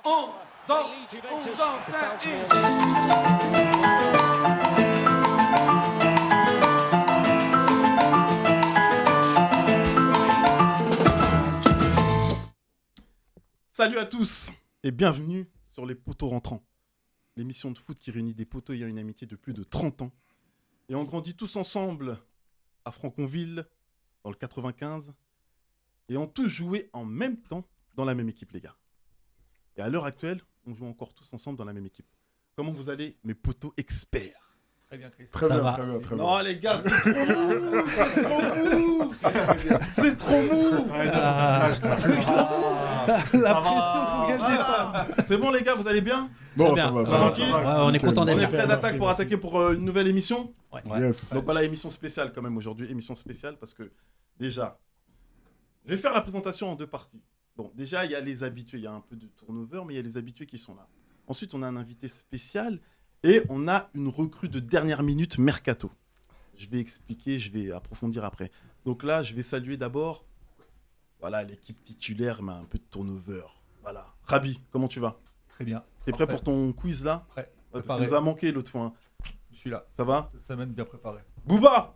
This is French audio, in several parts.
Salut à tous et bienvenue sur les poteaux rentrants, l'émission de foot qui réunit des poteaux ayant une amitié de plus de 30 ans. Et on grandit tous ensemble à Franconville, dans le 95, et on tous joué en même temps dans la même équipe, les gars. Et à l'heure actuelle, on joue encore tous ensemble dans la même équipe. Comment vous allez, mes poteaux experts? Très bien, Chris. Très bien. Non, les gars, c'est trop mou. C'est trop mou. La pression pour gagner ça. C'est bon, les gars, vous allez bien? Bon, bien. ça va, Ça va. tranquille. Ouais, on est content On d'être est là. prêt d'attaque pour attaquer pour une nouvelle émission? Yes. Donc voilà, émission spéciale quand même aujourd'hui, émission spéciale parce que déjà, je vais faire la présentation en deux parties. Bon, déjà, il y a les habitués, il y a un peu de turnover, mais il y a les habitués qui sont là. Ensuite, on a un invité spécial et on a une recrue de dernière minute mercato. Je vais expliquer, je vais approfondir après. Donc là, je vais saluer d'abord, voilà, l'équipe titulaire, mais un peu de turnover. Voilà. Rabi, comment tu vas? Très bien. T'es prêt pour ton quiz là? Prêt. Parce Préparé. qu'il nous a manqué l'autre fois. Hein. Je suis là. Ça va? Cette semaine bien préparée. Booba,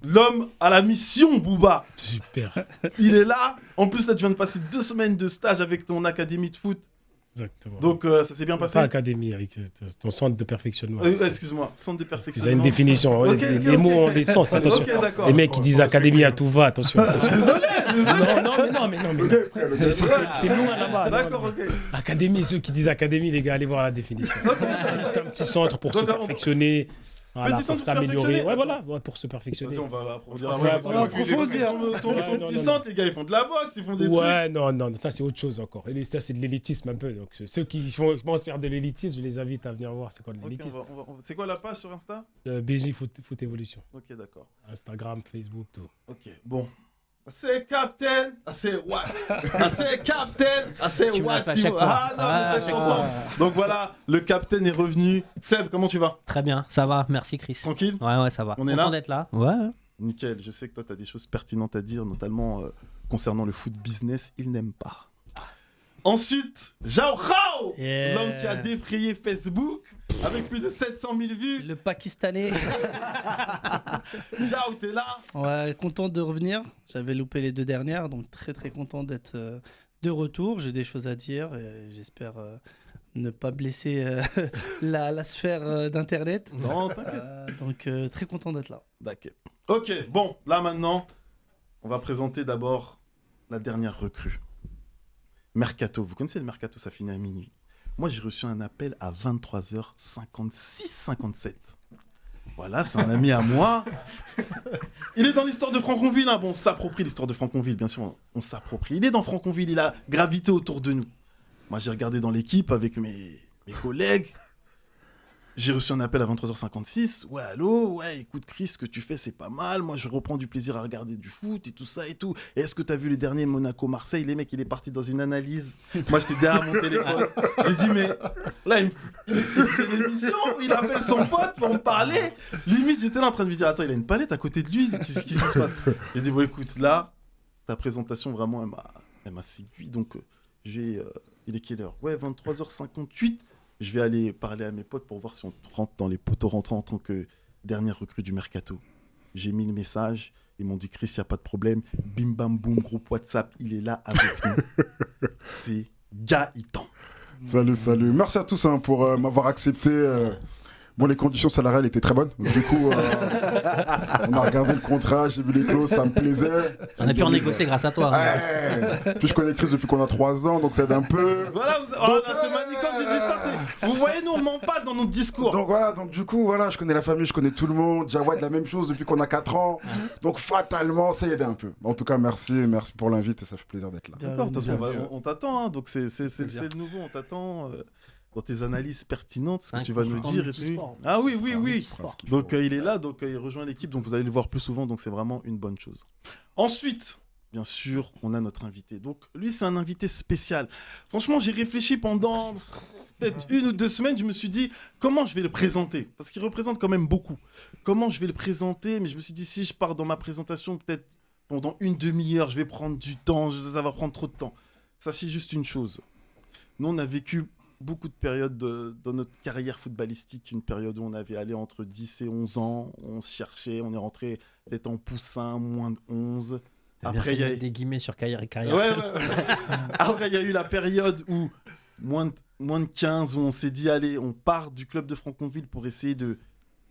l'homme à la mission, Booba. Super, Il est là. En plus, là, tu viens de passer 2 semaines de stage avec ton académie de foot. exactement. Donc, ça s'est bien passé. Pas académie, avec ton centre de perfectionnement. Excuse-moi, centre de Ils perfectionnement. ont une définition. Ok, les ok, mots ok. ont des sens, attention. Ok, d'accord. Les mecs qui disent académie à tout va, attention. attention. Désolé. Non, mais c'est loin là-bas. D'accord, Non. ok. Académie, ceux qui disent académie, les gars, allez voir la définition. Juste un petit centre pour se Donc, on- perfectionner, voilà, Petit pour centre pour se s'améliorer. perfectionner. Ouais, voilà, ouais, pour se perfectionner. Vas-y, on va approfondir. Ouais, Parce on que va approfondir. Ton Ouais, non, petit non, centre, les gars, ils font de la boxe, ils font des trucs. Ouais, non, ça c'est autre chose encore. Et ça c'est de l'élitisme un peu. Donc ceux qui pensent faire de l'élitisme, je les invite à venir voir c'est quoi de Ok, l'élitisme. c'est quoi la page sur Insta? BJ Foot Evolution. Ok, d'accord. Instagram, Facebook, tout. Ok, bon. C'est Captain, c'est what? C'est Captain, c'est Tu me l'as what? fait à chaque fois. Ah non, mais À cette chaque chanson. fois. Donc voilà, le Captain est revenu. Seb, comment tu vas? Très bien, ça va, merci Chris. Tranquille? Ouais, ça va. On est Content là d'être là. Ouais. Nickel, je sais que toi, tu as des choses pertinentes à dire, notamment concernant le foot business. Il n'aime pas. Ensuite, Jao Rao, Yeah. l'homme qui a défrayé Facebook avec plus de 700 000 vues. Le Pakistanais. Jao, t'es là? Ouais, content de revenir. J'avais loupé les 2 dernières, donc très content d'être de retour. J'ai des choses à dire et j'espère ne pas blesser la sphère d'Internet. Non, t'inquiète. Donc très content d'être là. D'accord. Ok, bon, là maintenant, on va présenter d'abord la dernière recrue. Mercato. Vous connaissez le Mercato, ça finit à minuit. Moi, j'ai reçu un appel à 23h56-57. Voilà, c'est un ami à moi. Il est dans l'histoire de Franconville. Hein. Bon, on s'approprie l'histoire de Franconville, bien sûr, on s'approprie. Il est dans Franconville, il a gravité autour de nous. Moi, j'ai regardé dans l'équipe avec mes collègues. J'ai reçu un appel à 23h56. Ouais, allô? Ouais, écoute, Chris, ce que tu fais, c'est pas mal. Moi, je reprends du plaisir à regarder du foot et tout ça et tout. Et est-ce que t'as vu les derniers Monaco-Marseille? Les mecs, il est parti dans une analyse. Moi, j'étais derrière mon téléphone. J'ai dit, mais là, c'est l'émission où il appelle son pote pour me parler. Limite, j'étais là en train de lui dire, attends, il a une palette à côté de lui. Qu'est-ce qui se passe? J'ai dit, bon, écoute, là, ta présentation, vraiment, elle m'a séduit. Donc, il est quelle heure? Ouais, 23h58. Je vais aller parler à mes potes pour voir si on rentre dans les poteaux rentrants en tant que dernière recrue du Mercato. J'ai mis le message, ils m'ont dit Chris, il n'y a pas de problème. Bim bam boum, groupe WhatsApp, il est là avec nous. C'est Gaëtan. Salut. Merci à tous pour m'avoir accepté. Bon, les conditions salariales étaient très bonnes. Du coup, on a regardé le contrat, j'ai vu les clauses, ça me plaisait. On a pu en négocier grâce à toi. Ouais. Puis je connais Chris depuis qu'on a 3 ans, donc ça aide un peu. Voilà, c'est magnifique quand tu dis ça. Vous voyez, nous, on ment pas dans notre discours. Donc voilà, du coup, je connais la famille, je connais tout le monde. Jawad, la même chose depuis qu'on a 4 ans. Donc fatalement, ça aide un peu. En tout cas, merci pour l'invite et ça fait plaisir d'être là. D'accord, de toute façon, on t'attend. Hein, donc c'est le nouveau, on t'attend. Dans tes analyses pertinentes, ce que tu vas nous dire et tout. Ah oui. Donc il est là, donc il rejoint l'équipe, donc vous allez le voir plus souvent, donc c'est vraiment une bonne chose. Ensuite, bien sûr, on a notre invité. Donc lui, c'est un invité spécial. Franchement, j'ai réfléchi pendant peut-être 1 ou 2 semaines, je me suis dit comment je vais le présenter, parce qu'il représente quand même beaucoup. Comment je vais le présenter, mais je me suis dit si je pars dans ma présentation peut-être pendant 1 demi-heure, je vais prendre du temps, ça va prendre trop de temps. Sachez juste une chose. Nous, on a vécu beaucoup de périodes dans notre carrière footballistique, une période où on avait allé entre 10 et 11 ans, on se cherchait, on est rentré peut-être en poussin, moins de 11. Après, il y a des guillemets sur carrière et carrière. Ouais. Après, il y a eu la période où moins de 15, où on s'est dit, allez, on part du club de Franconville pour essayer de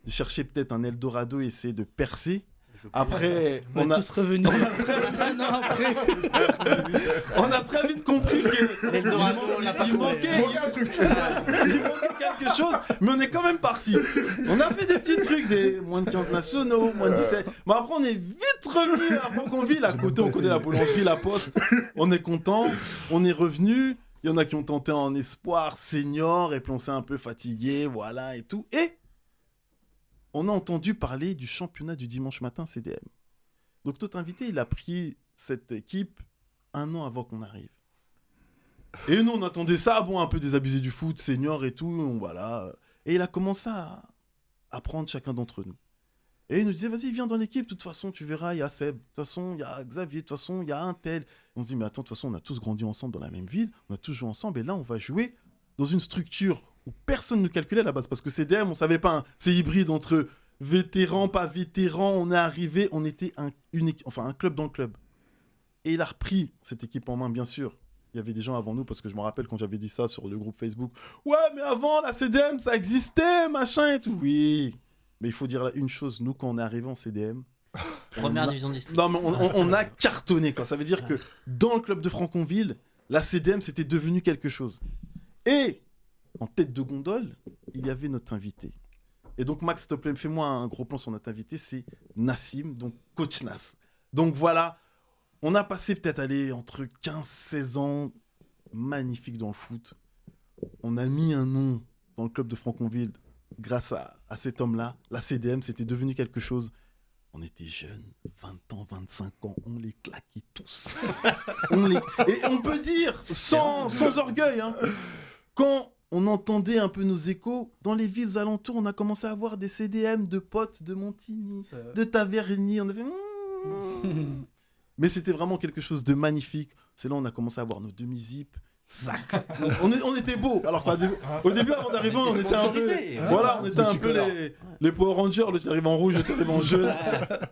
chercher peut-être un Eldorado et essayer de percer. Après, On est tous revenus. Un an après. on a très vite compris L'Eldorado, on l'a pas qu'il trouvé. manquait quelque chose, mais on est quand même parti. On a fait des petits trucs, des moins de 15 nationaux, moins de 17. Mais après, on est vite revenu à Franconville. À côté, on connaît la boulangerie, la poste. On est content, on est revenu. Il y en a qui ont tenté en espoir, senior, et puis on s'est un peu fatigué, voilà, et tout. Et on a entendu parler du championnat du dimanche matin CDM. Donc, notre invité, il a pris cette équipe 1 an avant qu'on arrive. Et nous, on attendait ça, bon, un peu désabusé du foot, senior et tout, voilà. Et il a commencé à prendre chacun d'entre nous. Et il nous disait, vas-y, viens dans l'équipe, de toute façon, tu verras, il y a Seb, de toute façon, il y a Xavier, de toute façon, il y a un tel. On se dit, mais attends, de toute façon, on a tous grandi ensemble dans la même ville, on a tous joué ensemble, et là, on va jouer dans une structure où personne ne calculait à la base, parce que CDM, on savait pas, hein, c'est hybride entre vétérans, pas vétérans, on est arrivé, on était un club dans le club. Et il a repris cette équipe en main, bien sûr. Il y avait des gens avant nous, parce que je me rappelle quand j'avais dit ça sur le groupe Facebook. Ouais, mais avant, la CDM, ça existait, machin et tout. Oui, mais il faut dire une chose, nous, quand on est arrivé en CDM... Première division de district. Non, mais on a cartonné, quoi. Ça veut dire que dans le club de Franconville, la CDM, c'était devenu quelque chose. Et en tête de gondole, il y avait notre invité. Et donc, Max, s'il te plaît, fais-moi un gros plan sur notre invité, c'est Nassim, donc coach Nas. Donc voilà, on a passé peut-être entre 15-16 ans, magnifique dans le foot. On a mis un nom dans le club de Franconville grâce à cet homme-là. La CDM, c'était devenu quelque chose. On était jeunes, 20 ans, 25 ans, on les claquait tous. Et on peut dire, sans orgueil, hein, quand on entendait un peu nos échos, dans les villes alentours, on a commencé à avoir des CDM de potes de Montigny, de Taverny. On a fait... Mais c'était vraiment quelque chose de magnifique. C'est là où on a commencé à avoir nos demi-zips. Sac. On était beaux. Alors qu'au début, avant d'arriver, on était un peu... Voilà, on était un peu les Power Rangers. L'autre arrive en rouge, l'autre arrive en jaune.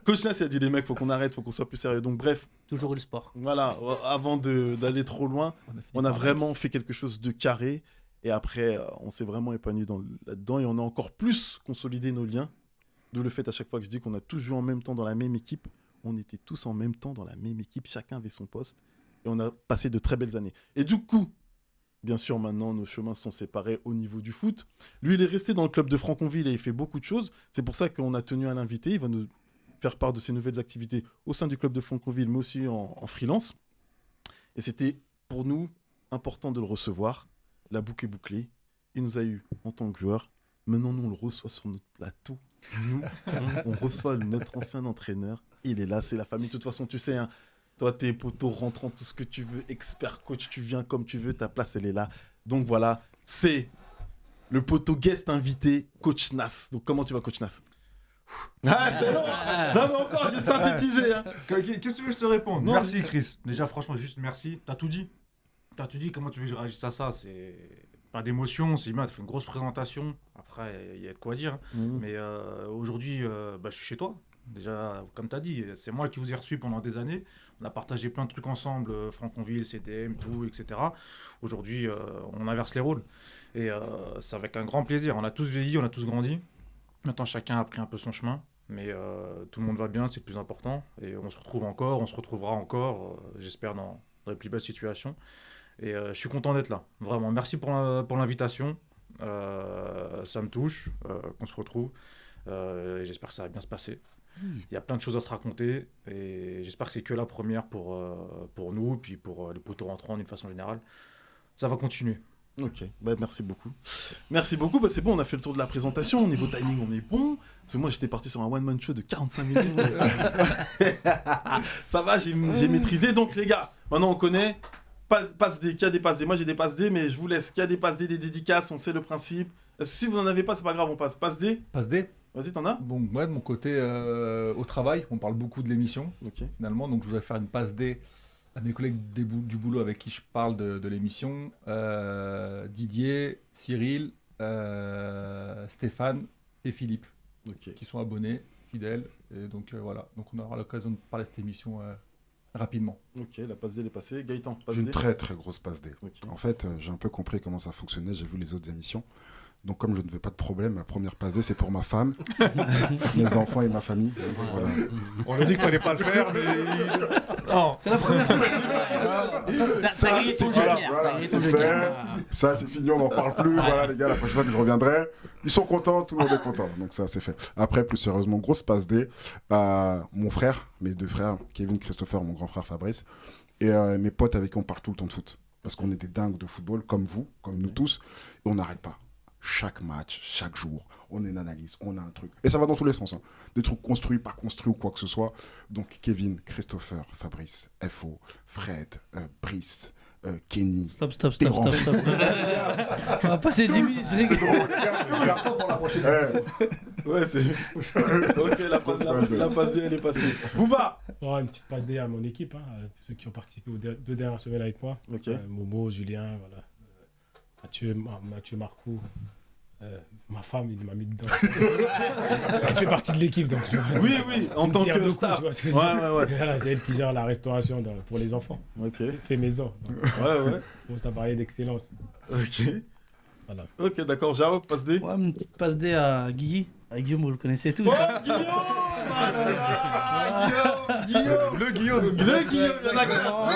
Coach Nas, il a dit, les mecs, faut qu'on arrête, faut qu'on soit plus sérieux. Donc bref. Toujours eu le sport. Voilà, avant d'aller trop loin, on a vraiment fait quelque chose de carré. Et après, on s'est vraiment épanoui là-dedans. Et on a encore plus consolidé nos liens. D'où le fait à chaque fois que je dis qu'on a tous joué en même temps dans la même équipe. On était tous en même temps dans la même équipe. Chacun avait son poste. Et on a passé de très belles années. Et du coup, bien sûr, maintenant, nos chemins sont séparés au niveau du foot. Lui, il est resté dans le club de Franconville et il fait beaucoup de choses. C'est pour ça qu'on a tenu à l'inviter. Il va nous faire part de ses nouvelles activités au sein du club de Franconville, mais aussi en freelance. Et c'était, pour nous, important de le recevoir. La boucle est bouclée. Il nous a eu en tant que joueur. Maintenant, nous, on le reçoit sur notre plateau. Nous, on reçoit notre ancien entraîneur. Il est là, c'est la famille. De toute façon, tu sais, hein, toi, t'es poteau rentrant, tout ce que tu veux, expert coach, tu viens comme tu veux, ta place, elle est là. Donc voilà, c'est le poteau guest invité, coach Nas. Donc comment tu vas, coach Nas? Ah, c'est long. Non, mais encore, j'ai synthétisé. Hein. Qu'est-ce que tu veux que je te réponde? Merci, Chris. Déjà, franchement, juste merci. T'as tout dit. Comment tu veux que je réagisse à ça? C'est pas d'émotion, c'est humain. Tu fais une grosse présentation. Après, il y a de quoi dire. Mais aujourd'hui, je suis chez toi. Déjà, comme tu as dit, c'est moi qui vous ai reçu pendant des années. On a partagé plein de trucs ensemble, Franconville, CDM, tout, etc. Aujourd'hui, on inverse les rôles. Et c'est avec un grand plaisir. On a tous vieilli, on a tous grandi. Maintenant, chacun a pris un peu son chemin. Mais tout le monde va bien, c'est le plus important. Et on se retrouve encore, on se retrouvera encore, j'espère, dans les plus belles situations. Et je suis content d'être là. Vraiment, merci pour l'invitation. Ça me touche qu'on se retrouve. Et j'espère que ça va bien se passer. Il y a plein de choses à se raconter et j'espère que c'est que la première pour nous et puis pour les poteaux rentrants d'une façon générale. Ça va continuer. Ok, merci beaucoup. Merci beaucoup, c'est bon, on a fait le tour de la présentation. Au niveau timing, on est bon. Parce que moi, j'étais parti sur un one-man show de 45 minutes. Ça va, j'ai maîtrisé. Donc les gars, maintenant on connaît. Passe D, qui a des passes D? Moi j'ai des passes D, mais je vous laisse. Qui a des passes D, des dédicaces, on sait le principe. Est-ce que si vous n'en avez pas, c'est pas grave, on passe. Passe D? Passe D. Vas-y, t'en as? Bon, moi de mon côté, au travail, on parle beaucoup de l'émission, finalement, donc je voudrais faire une passe D à mes collègues du boulot avec qui je parle de l'émission, Didier, Cyril, Stéphane et Philippe, qui sont abonnés, fidèles. Et donc voilà, donc on aura l'occasion de parler de cette émission rapidement. Ok, la passe D, elle est passée. Gaëtan, passe J'ai D. une très très grosse passe D. Ok. En fait, j'ai un peu compris comment ça fonctionnait, j'ai vu les autres émissions. Donc comme je ne veux pas de problème, ma première passe D, c'est pour ma femme, mes enfants et ma famille. Voilà. On lui a dit qu'il fallait pas le faire, mais. Non. C'est la première fois. Ça grille ton fait. joker. Voilà, Ça grille c'est ton fait. joker. Ça, c'est fini, on n'en parle plus. Voilà, les gars, la prochaine fois que je reviendrai, ils sont contents, tout le monde est content. Donc ça, c'est fait. Après, plus sérieusement, grosse passe D à mon frère, mes deux frères, Kevin, Christopher, mon grand frère Fabrice, et mes potes avec qui on parle tout le temps de foot. Parce qu'on est des dingues de football, comme vous, comme nous tous, et on n'arrête pas. Chaque match, chaque jour, on a une analyse, on a un truc. Et ça va dans tous les sens. Hein. Des trucs construits, pas construits ou quoi que ce soit. Donc Kevin, Christopher, Fabrice, FO, Fred, Brice, Kenny. Stop. On va passer 10 minutes, je rigole. Ouais, c'est. Ok, la passe D, elle est passée. Booba. Oh, une petite passe D à mon équipe, hein, à ceux qui ont participé aux 2 dernières semaines avec moi. Ok. Momo, Julien, voilà. Mathieu Marcoux. Ma femme, il m'a mis dedans. Elle fait partie de l'équipe, donc tu vois. Oui, en Une tant pierre que deux coups, staff. tu vois ce que je veux dire. Ouais. Voilà, c'est elle qui gère la restauration pour les enfants. Ok. Fait maison. Donc, Ouais. bon, ça parlait d'excellence. Ok. Voilà. Ok, d'accord. Jao, passe D. Ouais, une petite passe D à Guy. À Guillaume, vous le connaissez tous. Oh, hein. Guillaume. Guillaume. Le Guillaume. Il y en a qu'un.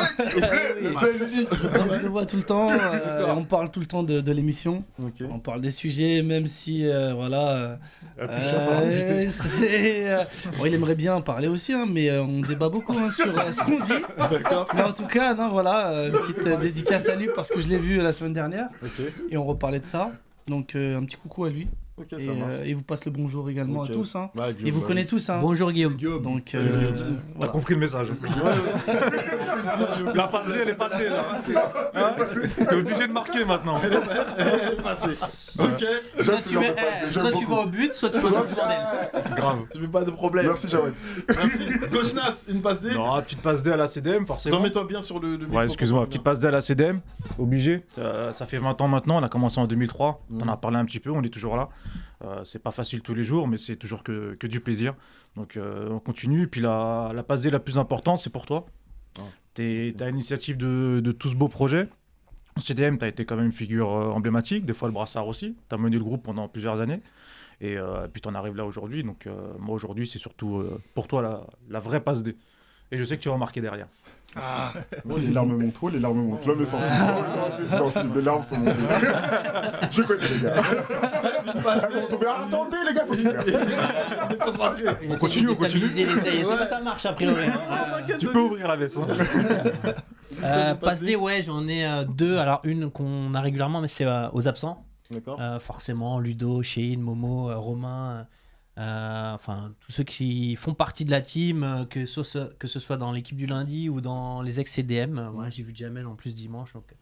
C'est l'unique. Je le vois tout le temps. On parle tout le temps de l'émission. Ok. On parle des sujets, même si, voilà. Bon, il aimerait bien parler aussi, hein, mais on débat beaucoup hein, sur ce qu'on dit. D'accord. Mais en tout cas, non, voilà, une petite dédicace à lui parce que je l'ai vu la semaine dernière Ok. et on reparlait de ça. Donc, un petit coucou à lui. Ok, Et ça marche. il vous passe le bonjour également Ok. à tous. Hein. Bah, Guillaume, Il vous bah, connaît tous. Hein. Bonjour Guillaume. Donc, T'as voilà. compris le message. La passe D, elle est passée là. Hein T'es obligé de marquer maintenant. Elle est passée. Ok. Soit tu vas au but, soit tu vas dans le bordel. Grave. Je veux pas de problème. Merci, Jawed. Merci. Coachnas, une passe D. Non, petite passe D à la CDM, forcément. Remets-toi bien sur le micro. Ouais, excuse-moi, petite passe D à la CDM, obligé. Ça fait 20 ans maintenant, on a commencé en 2003. T'en as parlé un petit peu, on est toujours là. C'est pas facile tous les jours, mais c'est toujours que du plaisir. Donc on continue. Et puis la passe D la plus importante, c'est pour toi. T'as l'initiative de tout ce beau projet. En CDM, t'as été quand même une figure emblématique, des fois le brassard aussi. T'as mené le groupe pendant plusieurs années. Et puis t'en arrives là aujourd'hui. Donc moi aujourd'hui, c'est surtout pour toi la vraie passe D. Et je sais que tu vas marquer derrière. Les larmes montent trop, les larmes montent. L'homme est sensible. L'homme est sensible, les larmes sont montées. Je connais les gars. Elles vont tomber. Attendez les gars, faut finir. On continue. Ça marche a priori. Tu peux ouvrir la veste. Passe D, ouais, j'en ai 2. Alors une qu'on a régulièrement, mais c'est aux absents. D'accord. Forcément, Ludo, Chine, Momo, Romain, enfin tous ceux qui font partie de la team, que ce soit dans l'équipe du lundi ou dans les ex-CDM. Voilà, j'ai vu Jamel en plus dimanche, donc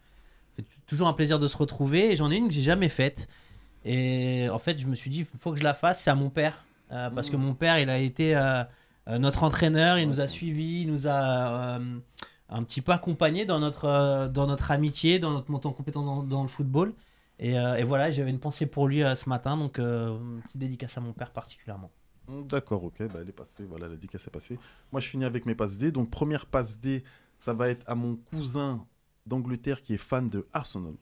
c'est toujours un plaisir de se retrouver. Et j'en ai une que j'ai jamais faite. Et en fait, je me suis dit, il faut que je la fasse, c'est à mon père. Parce que mon père, il a été notre entraîneur, il nous a suivis, il nous a un petit peu accompagnés dans notre amitié, dans notre montée en compétence dans le football. Et voilà, j'avais une pensée pour lui ce matin, donc une petite dédicace à mon père particulièrement. D'accord, ok, bah, elle est passée, voilà, la dédicace est passée. Moi, je finis avec mes passes D. Donc, première passe D, ça va être à mon cousin d'Angleterre qui est fan de Arsenal.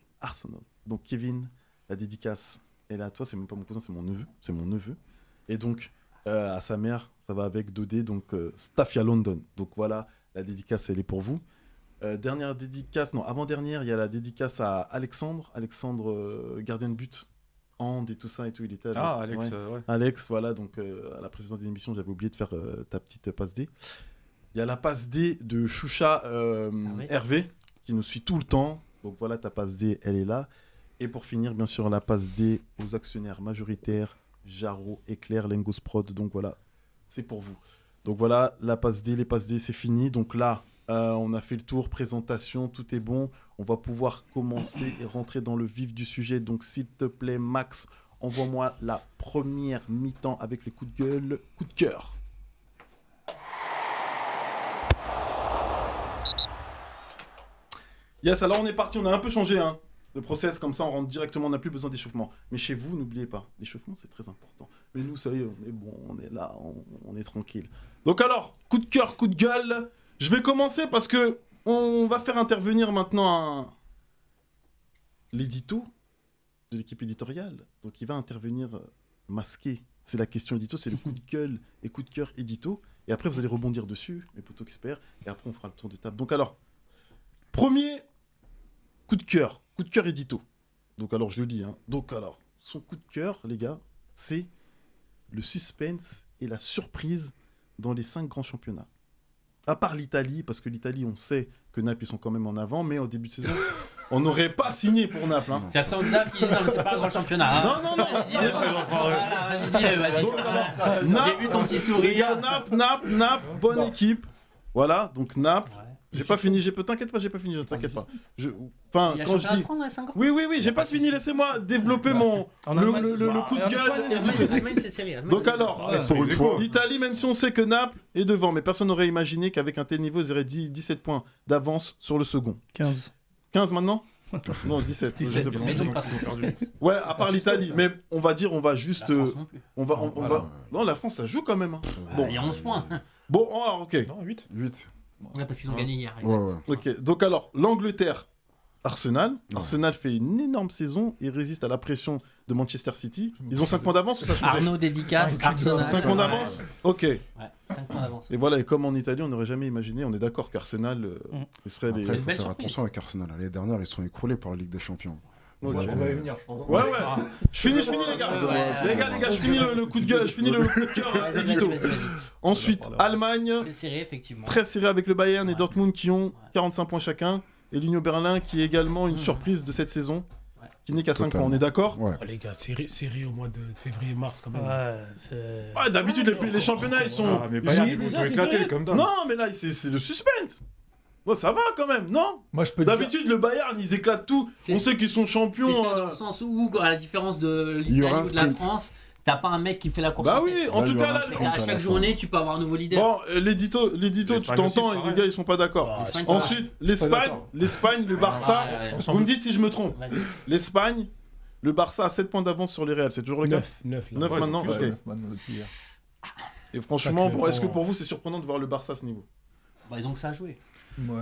Donc, Kevin, la dédicace, elle est à toi. C'est même pas mon cousin, c'est mon neveu. Et donc, à sa mère, ça va avec Dodé, donc Staffia London. Donc, voilà, la dédicace, elle est pour vous. Dernière dédicace, non, avant-dernière, il y a la dédicace à Alexandre, gardien de but, hand et tout ça et tout, il était avec, Alex, ouais. Alex, voilà, donc à la précédente émission, j'avais oublié de faire ta petite passe D. Il y a la passe D de Choucha Hervé, qui nous suit tout le temps, donc voilà, ta passe D, elle est là. Et pour finir, bien sûr, la passe D aux actionnaires majoritaires, Jarro, Éclair, Lengos Prod, donc voilà, c'est pour vous. Donc voilà, la passe D, les passes D, c'est fini, donc là, on a fait le tour, présentation, tout est bon. On va pouvoir commencer et rentrer dans le vif du sujet. Donc, s'il te plaît, Max, envoie-moi la première mi-temps avec les coups de gueule, coups de cœur. Yes, alors on est parti, on a un peu changé le process, comme ça on rentre directement, on n'a plus besoin d'échauffement. Mais chez vous, n'oubliez pas, l'échauffement c'est très important. Mais nous, ça y est, on est bon, on est là, on est tranquille. Donc alors, coup de cœur, coup de gueule. Je vais commencer parce que on va faire intervenir maintenant l'édito de l'équipe éditoriale. Donc il va intervenir masqué. C'est la question édito, c'est le coup de gueule et coup de cœur édito. Et après, vous allez rebondir dessus, mes potos experts. Et après, on fera le tour de table. Donc alors, premier coup de cœur édito. Donc alors, je le dis. Donc alors, son coup de cœur, les gars, c'est le suspense et la surprise dans les 5 grands championnats. À part l'Italie, parce que l'Italie, on sait que Naples, ils sont quand même en avant, mais au début de saison, on n'aurait pas signé pour Naples. Certains Xav qui disent non, mais c'est pas un grand championnat. Non. Vas-y, dis-le. Voilà, vas-y, dis-le, vas-y. J'ai vu ton petit Les gars, sourire. Naples, bonne équipe. Voilà, donc Naples. Ouais. J'ai pas fini, t'inquiète pas, j'ai pas fini, t'inquiète pas. Enfin, Il y a quand je championnat de dis... France dans les 5 ans. Oui, j'ai pas fini, laissez-moi développer le coup de gueule. Allemagne, c'est série. Donc alors, Pour une fois. l'Italie, même si on sait que Naples est devant, mais personne n'aurait imaginé qu'avec un tel niveau, ils auraient 17 points d'avance sur le second. 15. 15 maintenant Non, 17. je sais pas. C'est donc pas trop. Ouais, à part l'Italie, mais on va dire, on va juste... La France non plus. on va... Voilà. Non, la France, ça joue quand même. Bon, il y a 11 points. Bon, ok. Non, 8. 8. Ouais, parce qu'ils ont gagné hier. Ouais, exact. ouais. Ok, donc alors, l'Angleterre, Arsenal. Ouais. Arsenal fait une énorme saison et résiste à la pression de Manchester City. Ils ont 5 points d'avance ou ça change Arnaud dédicace, Arsenal. 5 points d'avance. Ok. Ouais, 5 points d'avance. Et voilà, et comme en Italie, on n'aurait jamais imaginé, on est d'accord qu'Arsenal, il serait Après, des... il une faut belle faire surprise. attention avec Arsenal. L'année dernière, ils sont écroulés par la Ligue des Champions. Ok. Ouais, On va y venir, je pense. Ouais. Je finis les gars. Ouais. Les gars, je finis le coup de gueule, je finis le coup de cœur Vas-y, édito. vas-y. Ensuite, Allemagne, C'est serré, effectivement. très serré avec le Bayern et Ouais. Dortmund qui ont 45 points chacun. Et l'Union Berlin qui est également une surprise de cette saison, Ouais. qui n'est qu'à 5 points, Totalement. on est d'accord? Ouais. Oh, les gars, série au mois de février-mars quand même. Ouais, c'est. Ouais, d'habitude, les championnats, ils sont... Ah, mais ils Bayern, sont- ils vont déjà, tout c'est éclater vrai. comme d'hab. Non, mais là, c'est le suspense. Bon, ça va quand même, non? Moi, je peux dire. D'habitude, le Bayern, ils éclatent tout. C'est- On sait qu'ils sont champions. C'est ça dans le sens où, à la différence de Il y aura un l'Italie ou de la sprint. France, t'as pas un mec qui fait la course. Bah en oui, tête. en Là, tout il y cas, aura là... un sprint. À à la chaque fin. journée, tu peux avoir un nouveau leader. Bon, l'édito, tu L'Espagne aussi, t'entends, c'est et les pareil. gars, ils sont pas d'accord. Ah, l'Espagne, Ensuite, l'Espagne, le Barça. Ouais, Vous me dites si je me trompe. Vas-y. L'Espagne, le Barça a 7 points d'avance sur les Real. C'est toujours le cas? 9 là. 9 Ouais, maintenant, c'est ok. plus, Et franchement, Chaque- est-ce que pour vous, c'est surprenant de voir le Barça à ce niveau? Bah, ils ont que ça à jouer. Ouais.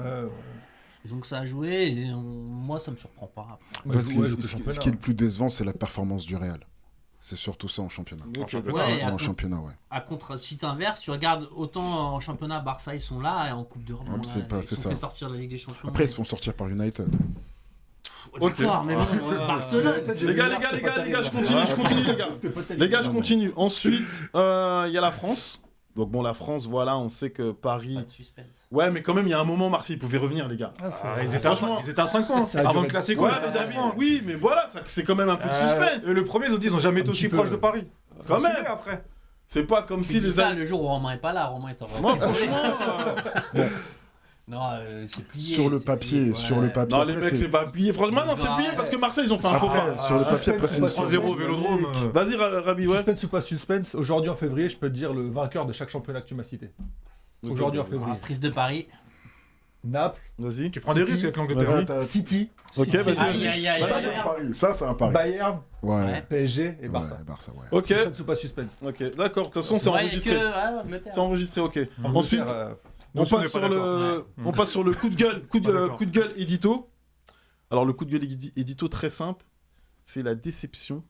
Ils ont que ça à jouer. Moi, ça me surprend pas. En fait, Ouais, ce qui est le plus décevant, c'est la performance du Real. C'est surtout ça en championnat. Ok, championnat, d'accord. Ouais, et En championnat, ouais. À contre, si t'inverses, tu regardes autant en championnat, Barça ils sont là et en Coupe d'Europe, Ouais, mais c'est pas- ils c'est sont ça. fait sortir de la Ligue des Champions. Après, ils se font sortir par United. D'accord, mais bon, Barcelone. Les gars, je continue, les gars. Les gars, je continue. Ensuite, il y a la France. Donc bon, la France, voilà, on sait que Paris... Pas de suspense. Ouais, mais quand même, il y a un moment, Marseille pouvait revenir, les gars. Ah, c'est- Ah, ils étaient Franchement, à 5 points. ça a Avant duré- de classer Ouais, quoi mais oui, mais voilà, c'est quand même un peu de suspense. Le premier, ils ont dit, ils ont jamais été Un aussi petit peu. proches de Paris. Quand Faut même. assumer après. C'est pas comme si Tu dis les... ça le jour où Romain est pas là, Romain est en Moi, franchement... Non, c'est plié. Sur le c'est papier, plié, sur ouais. le papier. Non, les après, mecs, c'est pas plié. Franchement, non, c'est plié parce que Marseille, ils ont fait un faux pas. Après, sur le papier, après, c'est une suspense, 3-0 au Vélodrome. Vas-y, Rabi, ouais. Suspense ou pas suspense, aujourd'hui en février, je peux te dire le vainqueur de chaque championnat que tu m'as cité. Aujourd'hui en Ah, février. prise de Paris. Naples, Vas-y. Tu prends des City. risques avec l'Angleterre. Vas-y. T'as- City, Ok, Aïe, vas-y. aïe, aïe, Ça, aïe. c'est un pari. Ça, c'est un pari. Bayern, Ouais. PSG et Barça. Ouais, Barça, ouais. Ok, Suspense ou pas suspense. ok, d'accord. De toute façon, c'est Ouais, enregistré. Angleterre. C'est enregistré, ok. Angleterre, Ensuite, on Nous, on passe n'est sur pas le, d'accord. on passe sur le coup de gueule, coup Pas d'accord. de gueule édito. Alors le coup de gueule édito très simple, c'est la déception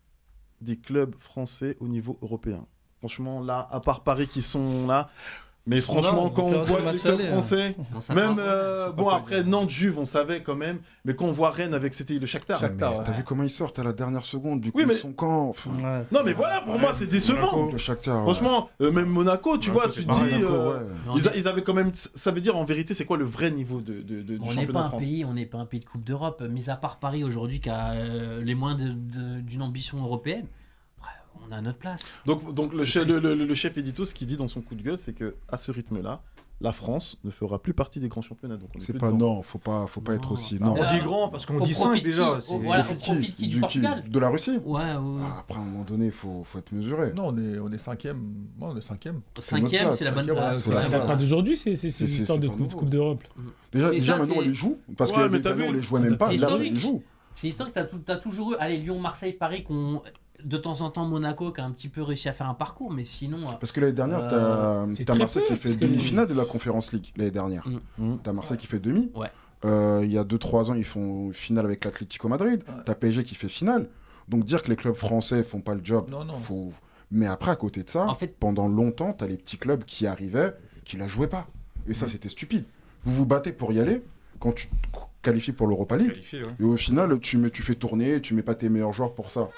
des clubs français au niveau européen. Franchement, là, à part Paris qui sont là, mais sont franchement, là, ils quand ont on perdu voit le les match clubs aller, hein. français, On s'attend même à- pas bon quoi après dire. Nantes, Juve, on savait quand même, mais quand on voit Rennes avec c'était le Shakhtar. Ouais, mais Shakhtar, T'as ouais. vu comment ils sortent à la dernière seconde, du coup, Oui, mais- ils sont quand enfin, Ouais, Non mais voilà, pour moi c'est décevant. le Shakhtar. ouais. Franchement, même Monaco, tu Monaco, vois, tu c'est te dis, pareil, Monaco, ouais. Mais on ils avaient quand même, ça veut dire en vérité, c'est quoi le vrai niveau du On n'est championnat pas de un France? pays, on n'est pas un pays de Coupe d'Europe, mis à part Paris aujourd'hui qui a les moins d'une ambition européenne. Après, on a notre place. Donc le chef édito, ce qu'il dit dans son coup de gueule, c'est que à ce rythme-là, la France ne fera plus partie des grands championnats. Donc on est C'est plus pas dedans. non, faut pas être aussi. On Non. dit grand parce qu'on Au dit 5 profit déjà. qui c'est- Au- voilà, Profite au profit qui du Portugal. De la Russie. Ouais, Ah, après, à un moment donné, il faut être mesuré. Non, on est cinquième. Ouais, on est cinquième. Cinquième, notre c'est la bonne place, place. c'est la Ça Ouais, date ouais. pas d'aujourd'hui, ces C'est histoires de pas nouveau. Coupe d'Europe. Déjà, C'est ça, maintenant, on c'est- les joue. Parce Ouais, qu'il y a mais des t'as années, vu, on les jouait même pas. c'est Là, on historique. les joue. C'est historique, t'as toujours eu. Allez, Lyon, Marseille, Paris, de temps en temps Monaco qui a un petit peu réussi à faire un parcours, mais sinon. Parce que l'année dernière, c'est t'as très Marseille peu, qui fait parce que- demi-finale de la Conference League l'année dernière. T'as Marseille qui fait demi. Ouais. Il y a 2-3 ans, ils font finale avec l'Atlético Madrid. Ouais. T'as PSG qui fait finale. Donc dire que les clubs français font pas le job, Non, non. faut. Mais après, à côté de ça, En fait- pendant longtemps, t'as les petits clubs qui arrivaient, qui la jouaient pas. Et ça, c'était stupide. Vous vous battez pour y aller quand tu te qualifies pour l'Europa League. Qualifié, ouais. Et au final, tu fais tourner, tu mets pas tes meilleurs joueurs pour ça.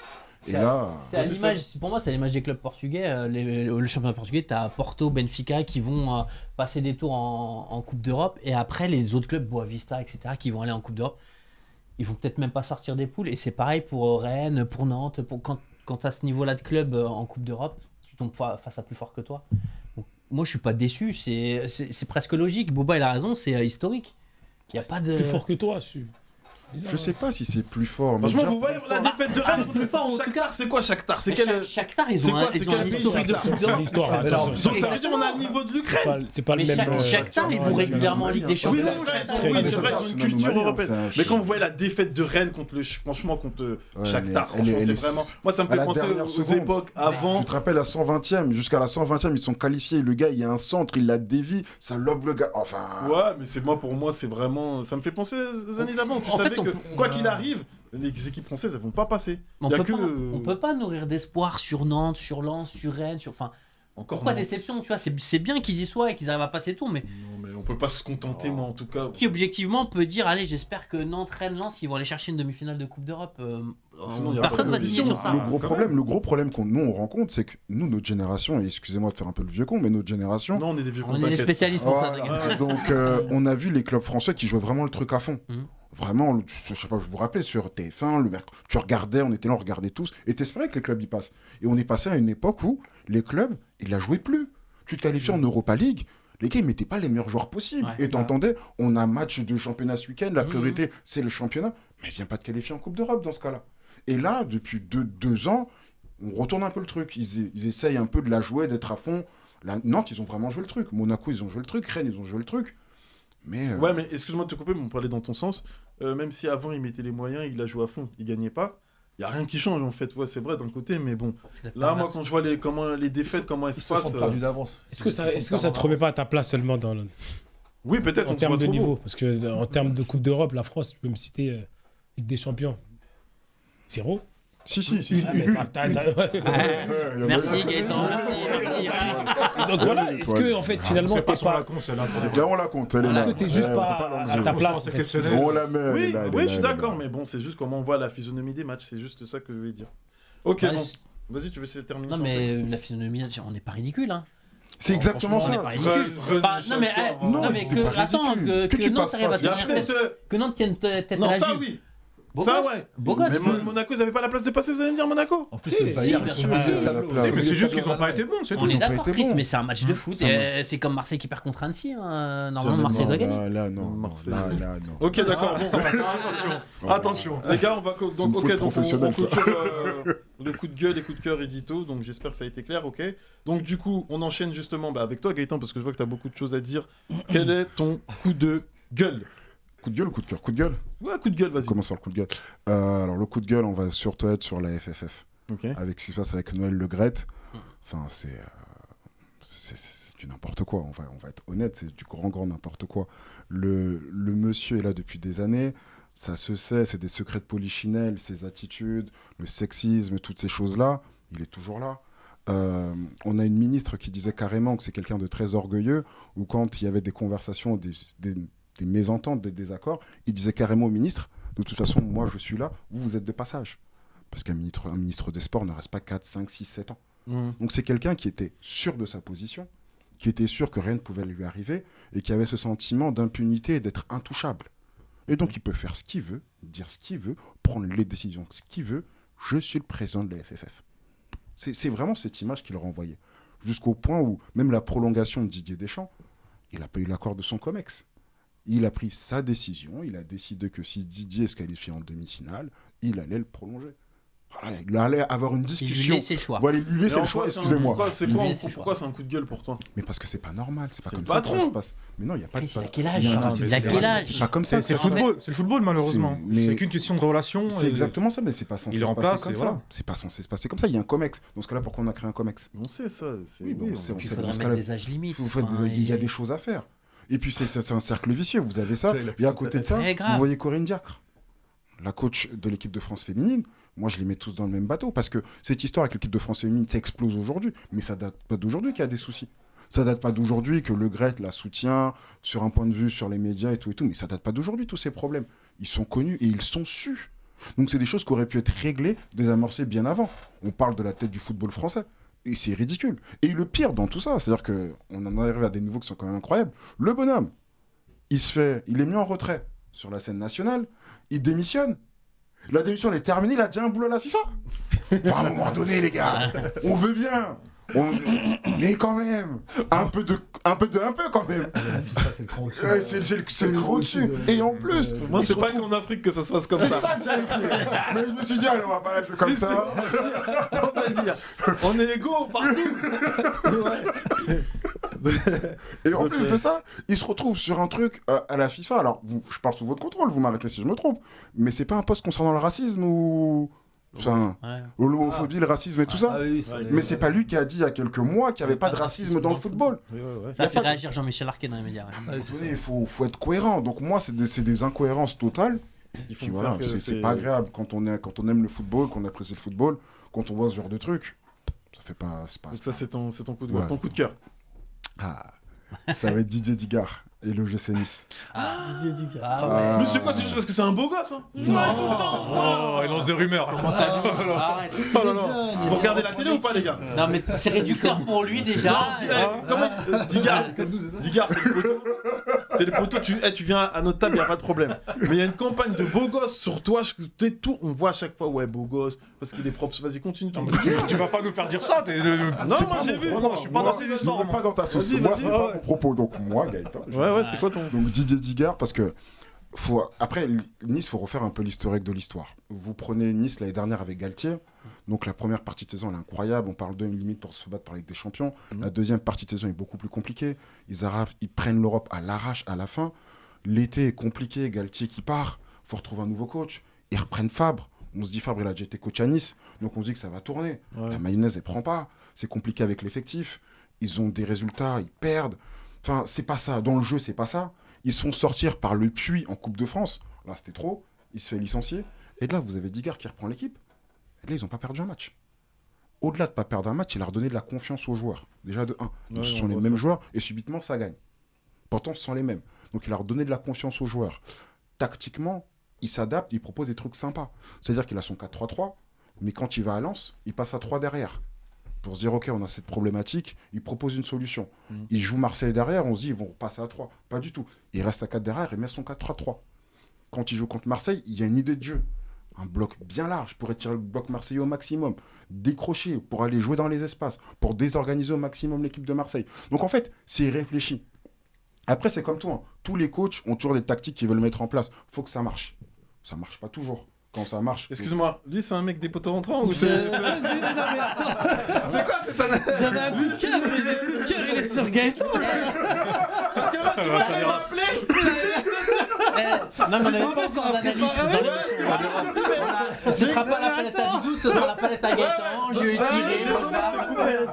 Et C'est là, C'est à c'est l'image, pour moi, c'est à l'image des clubs portugais. Le championnat portugais, tu as Porto, Benfica qui vont passer des tours en Coupe d'Europe. Et après, les autres clubs, Boavista, etc., qui vont aller en Coupe d'Europe, ils vont peut-être même pas sortir des poules. Et c'est pareil pour Rennes, pour Nantes. Quand tu as ce niveau-là de club en Coupe d'Europe, tu tombes face à plus fort que toi. Donc, moi, je suis pas déçu. C'est presque logique. Boba, il a raison, c'est historique. Il n'y a pas de. Plus fort que toi, je suis. je sais pas si c'est plus fort. mais Franchement, déjà- vous voyez la défaite de Rennes contre plus fort, en tout Shakhtar, c'est quoi Shakhtar? C'est Mais quel... Shakhtar, ils c'est ont quoi, un c'est ils ont quel un pays, historique de Shakhtar? Coupe C'est d'Europe. l'histoire. Alors, Donc ça veut dire qu'on a le niveau de l'Ukraine. C'est pas le Mais même. Shakhtar, ils vont régulièrement en Ligue des Oui, Champions. c'est vrai, Très oui, bien. c'est vrai, ils ont une C'est une culture anomalie, européenne. c'est un Mais quand chiffre. vous voyez la défaite de Rennes franchement, contre Ouais, Shakhtar, mais franchement, elle c'est est- vraiment. Moi, ça me à fait la penser dernière aux seconde. époques avant. Tu te rappelles, à 120e, jusqu'à la 120e, ils sont qualifiés. Le gars, il y a un centre, il la dévie, ça lobe le gars. Enfin. Ouais, mais pour moi, c'est vraiment. Ça me fait penser aux années d'avant. Tu En savais fait, que quoi qu'il arrive, les équipes françaises, elles vont pas passer. On Il y a peut, que. pas, on peut pas nourrir d'espoir sur Nantes, sur Lens, sur Rennes, enfin. Encore Pourquoi non. déception, tu vois, c'est bien qu'ils y soient et qu'ils arrivent à passer tout, mais Non, mais on peut pas se contenter, moi, en tout cas. qui objectivement peut dire, allez, j'espère que Nantes, Rennes, Lens, ils vont aller chercher une demi-finale de Coupe d'Europe. Sinon, il y aura Personne pas va de signer vision. sur ça. Le gros problème qu'on nous on rencontre, c'est que nous, notre génération, et excusez-moi de faire un peu le vieux con, mais notre génération, Non, on est des vieux On est des t'inquiète. spécialistes pour ça, voilà, t'inquiète. donc on a vu les clubs français qui jouaient vraiment le truc à fond. Mhm. Vraiment, je sais pas, vous vous rappelez, sur TF1, tu regardais, on était là, on regardait tous, et t'espérais que les clubs y passent. Et on est passé à une époque où les clubs, ils la jouaient plus. Tu te qualifiais en Europa League, les gars, ils mettaient pas les meilleurs joueurs possibles. Ouais. Et t'entendais, on a un match de championnat ce week-end, la Mhm. priorité, c'est le championnat, mais viens pas te qualifier en Coupe d'Europe dans ce cas-là. Et là, depuis deux ans, on retourne un peu le truc. Ils essayent un peu de la jouer, d'être à fond. Là, Nantes, ils ont vraiment joué le truc. Monaco, ils ont joué le truc. Rennes, ils ont joué le truc. Mais Ouais, mais excuse-moi de te couper, mais on parlait dans ton sens. Même si avant, il mettait les moyens, il a joué à fond, il gagnait pas. Il y a rien qui change, en fait. Ouais, c'est vrai, d'un côté, mais bon. Là, moi, quand je vois comment les défaites, comment elles Ils se se passent. sont perdus d'avance. Est-ce que ça te remet pas à ta place seulement Oui, peut-être, en on se voit termes de trop niveau? beau. Parce que en termes de Coupe d'Europe, la France, tu peux me citer Ligue des Champions. Zéro. si. Ah, mais Merci Gaëtan, merci. Donc voilà, est-ce que en fait finalement C'est t'es pas sur la pas. con, celle-là. pour des Là, on la compte. Elle est Est-ce là. que t'es juste On pas peut à l'enlever. ta place? exceptionnel. On la met. elle est Oui, là, elle est oui, là, je suis elle est d'accord, là. mais bon, c'est juste comment on voit la physionomie des matchs, c'est juste ça que je voulais dire. Ok, Bah, bon. Vas-y, tu veux essayer de terminer Non, sur mais la physionomie, on n'est pas ridicule. Hein. C'est exactement Franchement, ça. on est pas ridicule. Enfin, non, mais, Non, non, mais c'était que, pas attends, ridicule. que Que tu Nantes passes arrive pas, à Il y a tenir peut-être. tête, que Nantes tienne tête à Non, la ça Juve. oui. Beau Ça, gosse. ouais. Beau gosse. Mais Monaco, ils avaient pas la place de passer, vous allez me dire, Monaco? En plus, Si, le si, Bayern, bien ils sûr, sont mais milieu de c'est- tableau. Oui, Mais c'est juste qu'ils n'ont pas été bons, c'est On tout. Ils est ont pas d'accord, été Chris, bons. mais c'est un match de foot. Ça et c'est comme Marseille qui perd contre Annecy. Normalement, Marseille doit gagner. Là, non. Marseille. Là, non. Ok, d'accord. Bon, Attention. les gars, on va C'est donc une ok, faute donc on professionnelle, ça. clôture le coup de gueule et coup de cœur édito. Donc j'espère que ça a été clair, ok. Donc du coup, on enchaîne justement avec toi, Gaëtan, parce que je vois que tu as beaucoup de choses à dire. Quel est ton coup de gueule? Coup de gueule ou coup de cœur? Coup de gueule. Ouais, coup de gueule, On vas-y. commence par le coup de gueule. Alors, le coup de gueule, on va surtout être sur la FFF. Ok. Avec ce qui se passe avec Noël Le Graët. Enfin, c'est du n'importe quoi. On va être honnête, c'est du grand n'importe quoi. Le monsieur est là depuis des années. Ça se sait, c'est des secrets de polichinelle, ses attitudes, le sexisme, toutes ces choses-là. Il est toujours là. On a une ministre qui disait carrément que c'est quelqu'un de très orgueilleux, ou quand il y avait des conversations, des mésententes, des désaccords, il disait carrément au ministre, de toute façon, moi je suis là, vous êtes de passage. Parce qu'un ministre des Sports ne reste pas 4, 5, 6, 7 ans. Donc c'est quelqu'un qui était sûr de sa position, qui était sûr que rien ne pouvait lui arriver, et qui avait ce sentiment d'impunité et d'être intouchable. Et donc il peut faire ce qu'il veut, dire ce qu'il veut, prendre les décisions ce qu'il veut. Je suis le président de la FFF. C'est vraiment cette image qu'il renvoyait. Jusqu'au point où même la prolongation de Didier Deschamps, il n'a pas eu l'accord de son COMEX. Il a pris sa décision, il a décidé que si Didier se qualifiait en demi-finale, il allait le prolonger. Voilà, il allait avoir une Il discussion. lui laissait le choix. Voilà, il lui laissait le choix, excusez-moi. Pourquoi c'est Il quoi, lui laisse le pourquoi c'est un coup de gueule pour toi? Mais parce que c'est pas normal, c'est pas C'est comme le ça que ça patron. se passe. Mais non, il n'y a pas de Chris, il a ça. quel âge Il y a un Non, racisme. mais Il a c'est- quel âge C'est pas comme ça. C'est le que ça se football, c'est le football malheureusement. mais- C'est qu'une question de relation. passe. C'est exactement ça, mais c'est pas censé Il est se en passer place, comme et ça. voilà. C'est pas censé se passer comme ça. Il y a un COMEX. Dans ce cas-là, pourquoi on a créé un COMEX? On sait ça. Oui, bon, c'est- Puis il c'est- faudrait dans ce mettre cas-là, des âges limites. il y a des choses à faire. Et puis, c'est un cercle vicieux. Vous avez ça. Il a Et à côté de ça, Eh, grave. vous voyez Corinne Diacre, la coach de l'équipe de France féminine. Moi, je les mets tous dans le même bateau parce que cette histoire avec l'équipe de France féminine, ça explose aujourd'hui. Mais ça date pas d'aujourd'hui qu'il y a des soucis. Ça date pas d'aujourd'hui que Le Gret la soutient sur un point de vue sur les médias et tout. Mais ça date pas d'aujourd'hui, tous ces problèmes. Ils sont connus et ils sont sus. Donc, c'est des choses qui auraient pu être réglées, désamorcées bien avant. On parle de la tête du football français. Et c'est ridicule. Et le pire dans tout ça, c'est-à-dire qu'on en arrive à des niveaux qui sont quand même incroyables. Le bonhomme, il est mis en retrait sur la scène nationale, il démissionne. La démission, elle est terminée, il a déjà un boulot à la FIFA. Enfin, à un moment donné, les gars, on veut bien. Mais quand même, un peu quand même. La FIFA, c'est le cran au-dessus. Ouais, c'est le gros dessus. Et en plus, Moi, il c'est se pas retrouve- qu'en Afrique que ça se passe comme c'est ça. ça que j'allais dire. Mais je me suis dit, allez, on va pas la jouer comme Si, ça. on va dire. On est égaux partout. Et en Ok. plus de ça, il se retrouve sur un truc à la FIFA. Alors, je parle sous votre contrôle, vous m'arrêtez si je me trompe. Mais c'est pas un poste concernant le racisme ou. Enfin, Ouais. ou l'homophobie, le racisme et tout ça. Mais c'est pas lui qui a dit il y a quelques mois qu'il n'y avait pas de racisme dans le football. Ça fait réagir Jean-Michel Larquet dans les médias. ouais. Il faut être cohérent. Donc moi, c'est des incohérences totales. Il Puis voilà, c'est pas agréable quand on aime le football, qu'on apprécie le football, quand on voit ce genre de truc. Ça fait pas. Donc ça, c'est ton coup de Ouais. gueule. Ton coup de cœur. Ah, ça va être Didier Digard et le GC Nice. Didier Digard. Ah ouais. Ah. Mais c'est quoi? C'est juste parce que c'est un beau gosse, hein? Il joue tout le temps. Oh, il lance des rumeurs. Arrête. Oh là là. Vous regardez la télé ou pas, les gars? Non, mais c'est réducteur pour lui déjà. Digard, t'es le poteau, tu viens à notre table, y a pas de problème. Mais il y a une campagne de beaux gosses sur toi, tout, on voit à chaque fois, ouais, beau gosse, parce qu'il est propre. Vas-y, continue ton Tu vas pas nous faire dire ça. Non, moi j'ai vu. Non, je suis pas dans ces Non, histoires. pas dans ta sauce. Vas-y, Moi, vas-y. c'est pas mon propos. Donc moi, Gaëtan. Ouais, c'est quoi ton. Donc Didier Digard, parce que après Nice, faut refaire un peu l'historique de l'histoire. Vous prenez Nice l'année dernière avec Galtier. Donc la première partie de saison elle est incroyable. On parle d'eux limite pour se battre par la Ligue des Champions. La deuxième partie de saison est beaucoup plus compliquée. Ils prennent l'Europe à l'arrache à la fin. L'été est compliqué. Galtier qui part. Faut retrouver un nouveau coach. Ils reprennent Fabre. On se dit Fabre il a déjà été coach à Nice. Donc on se dit que ça va tourner. Ouais. La mayonnaise elle prend pas. C'est compliqué avec l'effectif. Ils ont des résultats. Ils perdent. Enfin, c'est pas ça. Dans le jeu, c'est pas ça. Ils se font sortir par le Puy en Coupe de France. Là, c'était trop. Il se fait licencier. Et là, vous avez Digard qui reprend l'équipe. Et là, ils n'ont pas perdu un match. Au-delà de ne pas perdre un match, il a redonné de la confiance aux joueurs. Déjà de 1. Donc, ce sont les mêmes joueurs et subitement, ça gagne. Pourtant, ce sont les mêmes. Donc, il a redonné de la confiance aux joueurs. Tactiquement, il s'adapte, il propose des trucs sympas. C'est-à-dire qu'il a son 4-3-3, mais quand il va à Lens, il passe à 3 derrière. Pour se dire, OK, on a cette problématique, il propose une solution. Il joue Marseille derrière, on se dit, ils vont passer à 3. Pas du tout. Il reste à 4 derrière et met son 4-3-3. Quand il joue contre Marseille, il y a une idée de jeu. Un bloc bien large pour étirer le bloc marseillais au maximum. Décrocher pour aller jouer dans les espaces, pour désorganiser au maximum l'équipe de Marseille. Donc en fait, c'est réfléchi. Après, c'est comme tout. Hein. Tous les coachs ont toujours des tactiques qu'ils veulent mettre en place. Faut que ça marche. Ça marche pas toujours. Quand ça marche... Excuse-moi, lui c'est un mec des poteaux rentrants ou c'est. C'est quoi cette analyse? J'avais un coup de cœur, mais j'ai plus de cœur, il est sur Gaëtan. Parce que là, tu vois, il m'a appelé. Non, mais on n'avait pas encore d'analyse. Ce sera pas la palette à Didou, ce sera la palette à Gaëtan. Je vais tirer.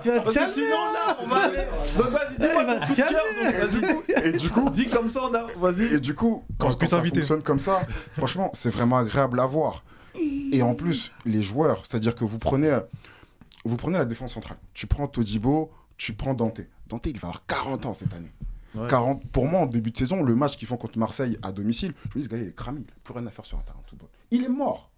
Tu vas te Parce que calmer. sinon là, on va aller. Donc vas-y, dis-moi ton coup de cœur. Vas-y. Et du coup, Dis comme ça, on a. Vas-y. Et du coup, quand ça fonctionne comme ça, franchement, c'est vraiment agréable à voir. Et en plus, les joueurs, c'est-à-dire que vous prenez la défense centrale. Tu prends Todibo, tu prends Dante. Dante, il va avoir 40 ans cette année. Ouais. 40, pour moi, en début de saison, le match qu'ils font contre Marseille à domicile, je me dis, ce gars, il est cramé, il n'a plus rien à faire sur un terrain de football. Il est mort.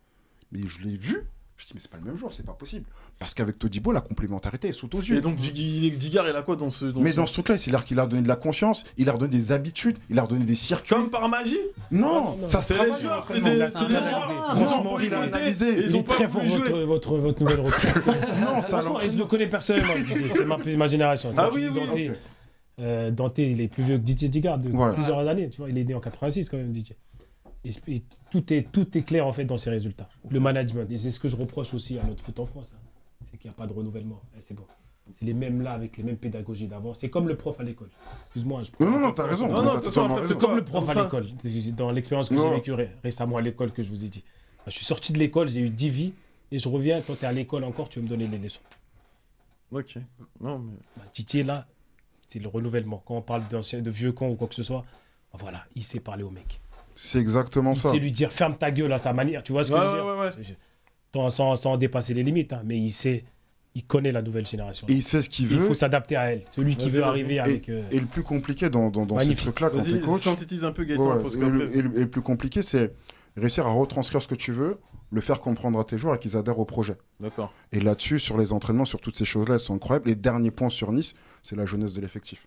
Mais je l'ai vu, je dis, mais c'est pas le même joueur, c'est pas possible. Parce qu'avec Todibo, la complémentarité, elle saute aux yeux. Et donc Digard, il a quoi dans ce. Mais dans ce truc-là, c'est-à-dire qu'il a redonné de la confiance, il a redonné des habitudes, il a redonné des circuits. Comme par magie? Non, ça C'est se les travaille. joueurs, c'est Vraiment, des là, joueurs. franchement, Ils il a ont analysé. et ils Il ont est pas très fort, voulu jouer. votre nouvelle recrue. Non, ça Franchement, je le connais personnellement, c'est ma génération. Ah Quand tu oui, dis oui, Dante, Dante, il est plus vieux que Didier Digard de Ouais. plusieurs années. Tu vois, il est né en 86 quand même, Didier. Et tout est clair en fait dans ses résultats. Le management, et c'est ce que je reproche aussi à notre foot en France, hein, c'est qu'il n'y a pas de renouvellement. C'est bon. C'est les mêmes là avec les mêmes pédagogies d'avant. C'est comme le prof à l'école. Excuse-moi. Non, t'as raison. Non, t'as de toute façon, totalement après, raison. C'est comme le prof Comme à ça. l'école. Dans l'expérience que Non. j'ai vécue récemment à l'école que je vous ai dit. Je suis sorti de l'école, j'ai eu 10 vies et je reviens. Quand tu es à l'école encore, tu veux me donner les leçons. Ok. Non, mais. Didier là, c'est le renouvellement. Quand on parle de vieux cons ou quoi que ce soit, voilà, il sait parler au mec. C'est exactement Il ça. sait lui dire ferme ta gueule à sa manière. Tu vois ce que je veux dire sans dépasser les limites, hein, mais il connaît la nouvelle génération. Et il sait ce qu'il Il veut. faut s'adapter à elle. Celui qui Vas-y, veut vas-y. arriver avec. Et le plus compliqué dans ces Magnifique. trucs-là, quand t'es Vas-y, coach, synthétise un peu Gaëtan. ouais, parce et qu'après- le plus compliqué, c'est réussir à retranscrire ce que tu veux, le faire comprendre à tes joueurs et qu'ils adhèrent au projet. D'accord. Et là-dessus, sur les entraînements, sur toutes ces choses-là, elles sont incroyables. Les derniers points sur Nice, c'est la jeunesse de l'effectif.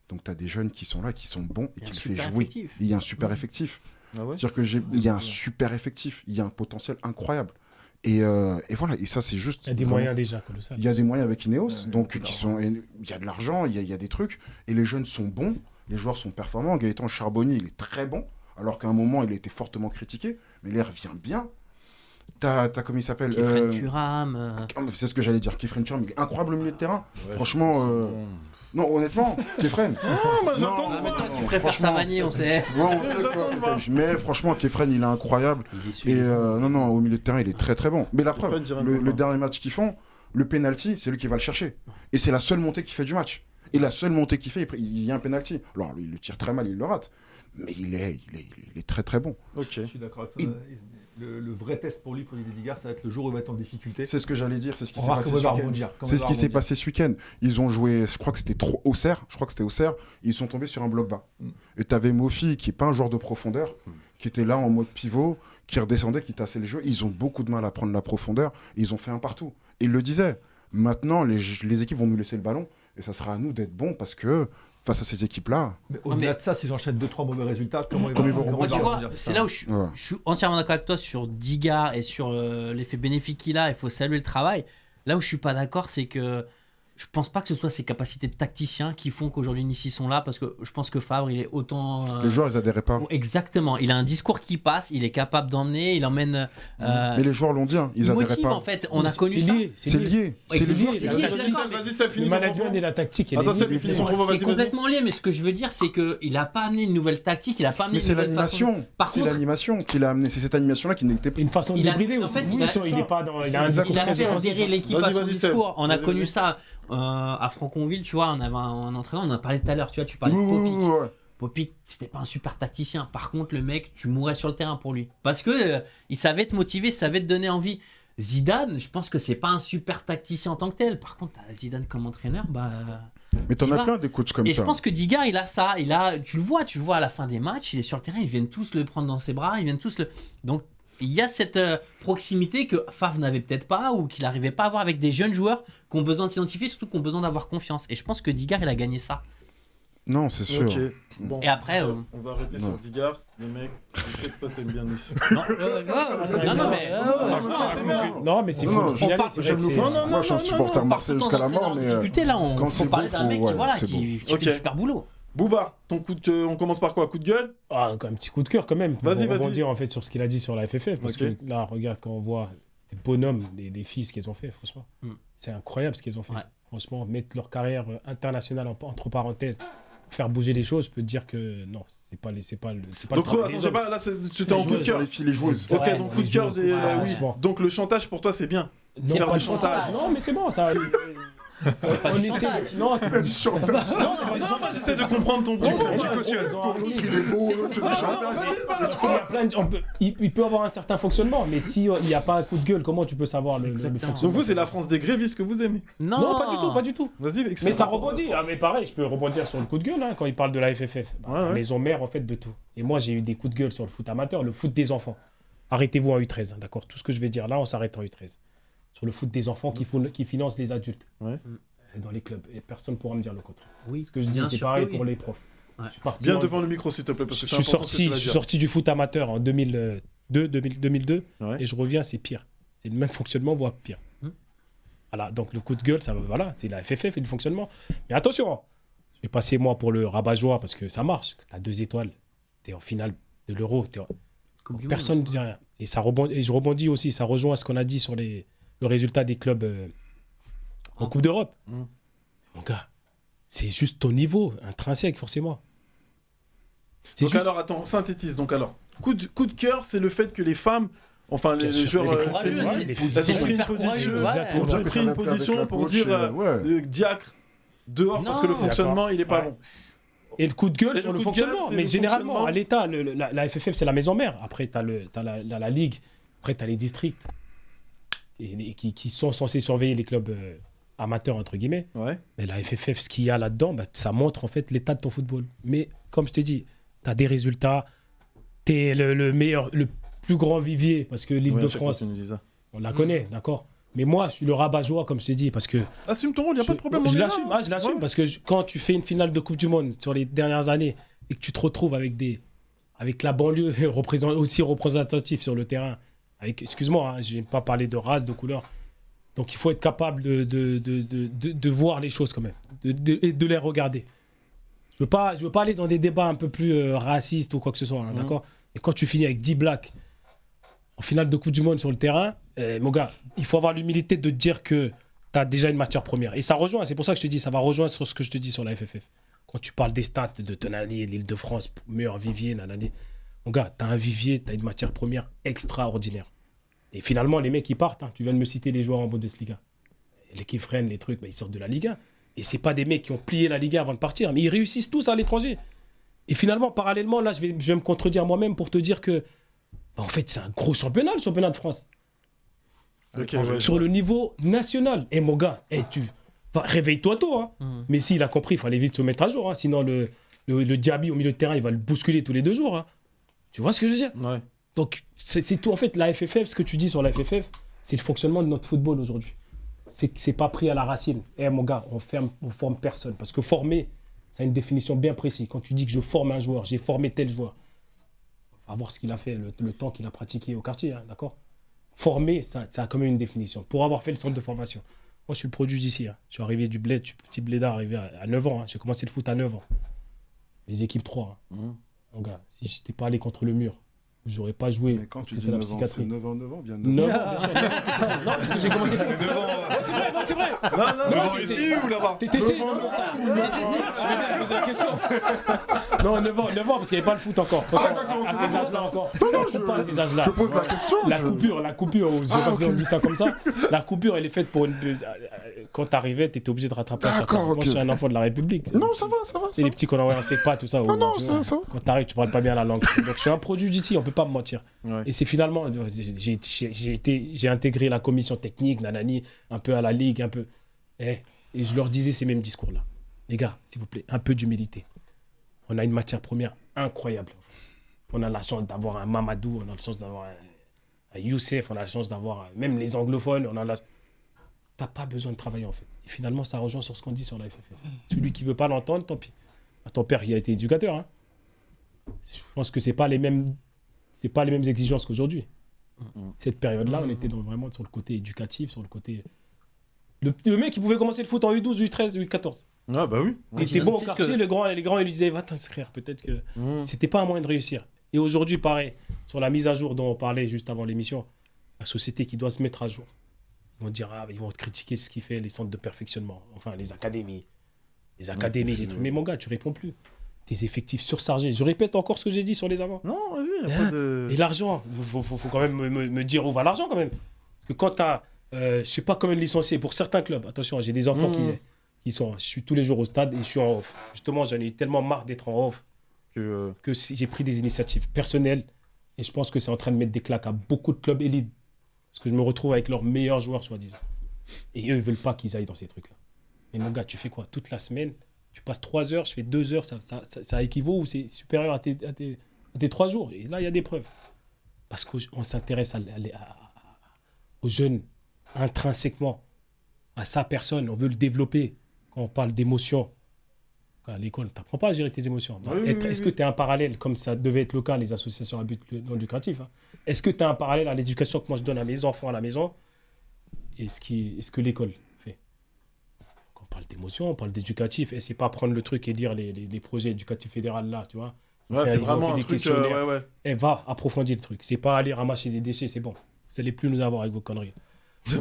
Donc tu as des jeunes qui sont là, qui sont bons et Il y a qui un le fait super jouer. effectif. Il y a un super effectif. Ah ouais. C'est-à-dire qu'il y a un super effectif, il y a un potentiel incroyable. Et voilà, et ça c'est juste... Il y a des vraiment- moyens déjà, colossal. Il y a des moyens avec Ineos, Ouais, donc beaucoup qui sont, il y a de l'argent, il y a des trucs, et les jeunes sont bons, les joueurs sont performants. Gaëtan Charbonnier, il est très bon, alors qu'à un moment il a été fortement critiqué, mais il revient bien. T'as comment il s'appelle Kefren Thuram. C'est ce que j'allais dire, Kefren Thuram, il est incroyable au milieu de terrain. Ouais, Franchement, non, honnêtement, Kefren. moi, j'attends Non, de mais voir. Tu préfères sa manière, on sait. Ouais, on J'attends sait quoi, de voir. mais franchement, Kefren, il est incroyable. Il est Et suivi. non, au milieu de terrain, il est très très bon. Mais la preuve, Kefren, j'ai rien de le comprendre. dernier match qu'ils font, le penalty, c'est lui qui va le chercher. Et c'est la seule montée qu'il fait du match. Et la seule montée qu'il fait, il y a un penalty. Alors, lui, il le tire très mal, il le rate. Mais il est très très bon. Ok. Je suis d'accord avec toi. Le vrai test pour lui, pour Didier Digard, ça va être le jour où il va être en difficulté. C'est ce que j'allais dire, c'est ce qui On s'est va voir passé comment il ce va week-end. rebondir. C'est ce qui s'est passé ce week-end. Ils ont joué, je crois que c'était Auxerre. Je crois que c'était Auxerre. Ils sont tombés sur un bloc bas. Mm. Et t'avais Mofi, qui est pas un joueur de profondeur, qui était là en mode pivot, qui redescendait, qui tassait le jeu. Ils ont beaucoup de mal à prendre la profondeur. Et ils ont fait un partout. Et il le disait. Maintenant, les équipes vont nous laisser le ballon. Et ça sera à nous d'être bons parce que face à ces équipes-là, Mais au-delà de ça, s'ils enchaînent 2-3 mauvais résultats, comment ils Comment ils vont comment Moi, ils tu vont vois, rebondir, c'est ça. là où je ouais. suis entièrement d'accord avec toi sur Digard et sur l'effet bénéfique qu'il a. Il faut saluer le travail. Là où je suis pas d'accord, c'est que je pense pas que ce soit ses capacités de tacticien qui font qu'aujourd'hui Nice ils sont là, parce que je pense que Favre il est autant. les joueurs, ils adhéraient pas. Exactement. Il a un discours qui passe. Il est capable d'emmener. Il emmène. Mais les joueurs l'ont dit, hein, ils il adhéraient motive pas. en fait. On a C'est connu ça. lié. C'est lié. C'est C'est lié. lié, c'est lié, je suis d'accord, mais Vas-y, ça Le finit. ton management propos. et la tactique. Attends, ça, elle est il finit son liée. propos, vas-y, C'est vas-y. complètement lié, mais ce que je veux dire, c'est qu'il n'a pas amené une nouvelle tactique, il n'a pas amené Mais une c'est nouvelle façon. l'animation. Par C'est contre, l'animation qu'il a amené. C'est cette animation-là qui n'était pas. Une façon de Il a- débrider en aussi. fait, Oui, il est pas dans. Il a un Exactement. il a fait discours adhérer l'équipe Vas-y, à son vas-y, Seb. discours. On a Vas-y, connu vas-y. ça à Franconville, tu vois, on avait un entraîneur, on en a parlé tout à l'heure, tu vois, tu parlais Oui, de oui, Popic. oui, ouais. Popic, c'était pas un super tacticien. Par contre, le mec, tu mourrais sur le terrain pour lui. Parce que il savait te motiver, il savait te donner envie. Zidane, je pense que c'est pas un super tacticien en tant que tel. Par contre, t'as Zidane comme entraîneur, bah. Mais t'en Tu as vas. plein des coachs comme Et je ça. pense que Digard, il a ça. Tu le vois à la fin des matchs, il est sur le terrain, ils viennent tous le prendre dans ses bras, ils viennent tous le. Donc, il y a cette proximité que Favre n'avait peut-être pas ou qu'il n'arrivait pas à avoir avec des jeunes joueurs qui ont besoin de s'identifier, surtout qui ont besoin d'avoir confiance. Et je pense que Digard, il a gagné ça. Non, c'est sûr. Ok. Bon, Et après, on va arrêter sur non. Digard. Les mecs, je sais que toi t'aimes bien Nice. Non, non, mais. Franchement, c'est bien. Non, mais c'est Non, fou. non, Au final, parle- c'est vrai J'aime que le c'est- foot. Non, non, Moi, je suis un non, supporter non, marseillais jusqu'à la mort, mais. difficulté, là, on quand faut c'est parler beau, d'un mec faut- qui, voilà, ouais, c'est qui beau. fait du Ok. super boulot. Booba, on commence par quoi? Coup de gueule? Ah, un petit coup de cœur quand même. Pour Vas-y, vas-y. rebondir en fait sur ce qu'il a dit sur la FFF. Parce Ok. que là, regarde, quand on voit des bonhommes, des fils qu'ils ont fait, franchement, Mm. c'est incroyable ce qu'ils ont fait. Ouais. Franchement, mettre leur carrière internationale entre parenthèses, faire bouger les choses, je peux te dire que non, c'est pas le Donc, travail attends, des j'ai hommes. pas, là, c'était en coup de joueuses, cœur. Les filles, les joueuses. Ok, Ouais, donc les coup de cœur joueuses, des. ouais, oui. franchement. Donc le chantage pour toi c'est bien. Non, Faire pas du chantage. Non, mais c'est bon, ça. pas On du essaie. chantage. Non, c'est pas du chantage. Non, c'est pas du Non, moi j'essaie de comprendre ton propos. Ouais, Tu ouais, cautionnes. ils ont Pour arrivé. l'autre, il est beau, l'autre, il est chanteur. Parce qu'il y a plein il peut avoir un certain fonctionnement, mais s'il n'y a pas un coup de gueule, comment tu peux savoir le Exactement. fonctionnement? Donc vous c'est la France des grévistes que vous aimez. Non, pas du tout, pas du tout. Vas-y, Mais explique. ça rebondit. Ah, mais pareil, je peux rebondir sur le coup de gueule hein, quand il parle de la FFF. Bah, Ouais, ouais. maison mère en fait de tout. Et moi j'ai eu des coups de gueule sur le foot amateur, le foot des enfants. Arrêtez-vous en U13, hein, d'accord. Tout ce que je vais dire là, on s'arrête en U13. Sur le foot des enfants qui financent les adultes Ouais. dans les clubs. Et personne ne pourra me dire le contraire. Oui, Ce que je dis, bien c'est sûr pareil que oui. pour les profs. Ouais. Je suis parti Viens en- devant le micro s'il te plaît parce que je c'est suis important ce que tu vas sorti dire. du foot amateur en 2002 Ouais. et je reviens, c'est pire. C'est le même fonctionnement, voire pire. Hmm. Voilà, donc le coup de gueule, ça, voilà, c'est la FFF et le fonctionnement. Mais attention, Je vais passer, moi, pour le rabat-joie parce que ça marche. Tu as 2 étoiles. Tu es en finale de l'Euro. Personne ne dit rien. Et, et je rebondis aussi. Ça rejoint ce qu'on a dit sur le résultat des clubs en Coupe d'Europe. Mon gars, c'est juste ton niveau intrinsèque, forcément. Donc alors, attends, on synthétise. Donc alors, coup de cœur, c'est le fait que les femmes, enfin les joueurs, courageux, elles ont pris une position, Exactement. ont pris une position pour dire Diacre dehors parce que le fonctionnement il est pas bon. Et le coup de gueule Et sur le le coup de gueule, fonctionnement. c'est Mais le généralement, fonctionnement. à l'État, la FFF, c'est la maison mère. Après, tu as la Ligue. Après, tu as les districts qui sont censés surveiller les clubs amateurs, entre guillemets. Ouais. Mais la FFF, ce qu'il y a là-dedans, bah, ça montre en fait l'état de ton football. Mais comme je t'ai dit, tu as des résultats. Tu es le meilleur, le plus grand vivier. Parce que l'île Ouais, de à chaque fois, France, tu nous dis ça. on la connaît, d'accord. Mais moi, je suis le rabat-joie, comme je t'ai dit, parce que... Assume ton rôle, y a pas de problème. Je on est là, l'assume, hein. je l'assume, Ouais. parce que quand tu fais une finale de Coupe du Monde sur les dernières années et que tu te retrouves avec la banlieue aussi représentative sur le terrain, excuse-moi, je n'ai pas parlé de race, de couleur, donc il faut être capable de voir les choses quand même, et de les regarder. Je veux pas aller dans des débats un peu plus racistes ou quoi que ce soit, hein, d'accord. Et quand tu finis avec 10 blacks en finale de Coupe du Monde sur le terrain, mon gars, il faut avoir l'humilité de te dire que tu as déjà une matière première. Et ça rejoint, c'est pour ça que je te dis, ça va rejoindre sur ce que je te dis sur la FFF. Quand tu parles des stats de Tonali, l'Île-de-France, meilleur vivier, nanani. Mon gars, tu as un vivier, tu as une matière première extraordinaire. Et finalement, les mecs, ils partent. Hein. Tu viens de me citer les joueurs en Bundesliga. Les Kefren, les trucs, bah, ils sortent de la Ligue 1. Et c'est pas des mecs qui ont plié la Ligue 1 avant de partir, mais ils réussissent tous à l'étranger. Et finalement, parallèlement, là, je vais me contredire moi-même pour te dire que en fait, c'est un gros championnat, le championnat de France. Ok, ouais. Sur le niveau national. Et mon gars, réveille-toi tôt. Hein. Mais s'il a compris, il fallait vite se mettre à jour. Hein. Sinon, le Diaby au milieu de terrain, il va le bousculer tous les 2 jours. Hein. Tu vois ce que je veux dire? Ouais. Donc, c'est tout. En fait, la FFF, ce que tu dis sur la FFF, c'est le fonctionnement de notre football aujourd'hui. C'est pas pris à la racine. Mon gars, on forme personne. Parce que former, ça a une définition bien précise. Quand tu dis que je forme un joueur, j'ai formé tel joueur, on va voir ce qu'il a fait, le temps qu'il a pratiqué au quartier, hein, d'accord? Former, ça a quand même une définition. Pour avoir fait le centre de formation. Moi, je suis le produit d'ici. Hein. Je suis arrivé du bled, je suis petit blédard arrivé à 9 ans. Hein. J'ai commencé le foot à 9 ans. Les équipes 3. Hein. Mon gars, si je n'étais pas allé contre le mur, j'aurais pas joué. Mais quand tu parce que dis c'est la 9 ans, psychiatrie. c'est 9 ans, bien 9 9 ans. ans, bien sûr. Non, parce que j'ai commencé. C'est vrai, non, c'est vrai. Non, Ici ou là-bas? T'essayes, non, ça. Je vais poser la question. Non, 9 ans, parce qu'il n'y avait pas le foot encore. À ces âges-là encore. Pas à ces âges-là. Je pose la question. La coupure, je sais pas si on dit ça comme ça. La coupure, elle est faite pour quand t'arrivais, t'étais obligé de rattraper à chaque D'accord, fois. Moi, ok. je suis un enfant de la République. Non, ça va. C'est les petits qu'on envoie un pas, tout ça. non, tu vois. ça va. Quand t'arrives, tu parles pas bien la langue. Donc, je suis un produit d'ici, on peut pas me mentir. Ouais. Et c'est finalement, j'ai intégré la commission technique, nanani, un peu à la ligue, un peu. Et je leur disais ces mêmes discours-là. Les gars, s'il vous plaît, un peu d'humilité. On a une matière première incroyable en France. On a la chance d'avoir un Mamadou, on a la chance d'avoir un Youssef, on a la chance d'avoir même les anglophones. T'as pas besoin de travailler en fait. Et finalement, ça rejoint sur ce qu'on dit sur la FFF. Celui qui veut pas l'entendre, tant pis. Ton père, il a été éducateur. Hein. Je pense que c'est pas les mêmes exigences qu'aujourd'hui. Cette période-là, on était vraiment sur le côté éducatif, sur le côté. Le mec, il pouvait commencer le foot en U12, U13, U14. Ah bah oui. Il était bon au quartier, les grands, ils lui disaient va t'inscrire. Peut-être que c'était pas un moyen de réussir. Et aujourd'hui, pareil, sur la mise à jour dont on parlait juste avant l'émission, la société qui doit se mettre à jour. Ils vont dire, ils vont critiquer ce qui fait les centres de perfectionnement, enfin les académies. Les trucs. Mais mon gars, tu réponds plus. Tes effectifs surchargés. Je répète encore ce que j'ai dit sur les avants. Non, vas-y, y a pas de. Et l'argent, faut quand même me dire où va l'argent quand même. Parce que quand tu as, je sais pas combien de licenciés pour certains clubs, attention, j'ai des enfants qui sont, je suis tous les jours au stade et je suis en off. Justement, j'en ai eu tellement marre d'être en off que j'ai pris des initiatives personnelles et je pense que c'est en train de mettre des claques à beaucoup de clubs élites. Parce que je me retrouve avec leurs meilleurs joueurs, soi-disant. Et eux, ils veulent pas qu'ils aillent dans ces trucs-là. Mais mon gars, tu fais quoi? Toute la semaine, tu passes 3 heures, je fais 2 heures, ça équivaut ou c'est supérieur à tes 3 jours. Et là, il y a des preuves. Parce qu'on s'intéresse aux jeunes intrinsèquement, à sa personne. On veut le développer. Quand on parle d'émotions, à l'école, tu n'apprends pas à gérer tes émotions. Est-ce que tu as un parallèle, comme ça devait être le cas, les associations à but non lucratif, hein, est-ce que tu as un parallèle à l'éducation que moi je donne à mes enfants à la maison et ce que l'école fait? Donc, parle d'émotion, on parle d'éducatif. Et c'est pas prendre le truc et dire les projets éducatifs fédéraux là, tu vois. Ouais, c'est Ils ont vraiment fait un des truc. questionnaires. Ouais. Et va approfondir le truc. C'est pas aller ramasser des déchets, c'est bon. Vous allez plus nous avoir avec vos conneries.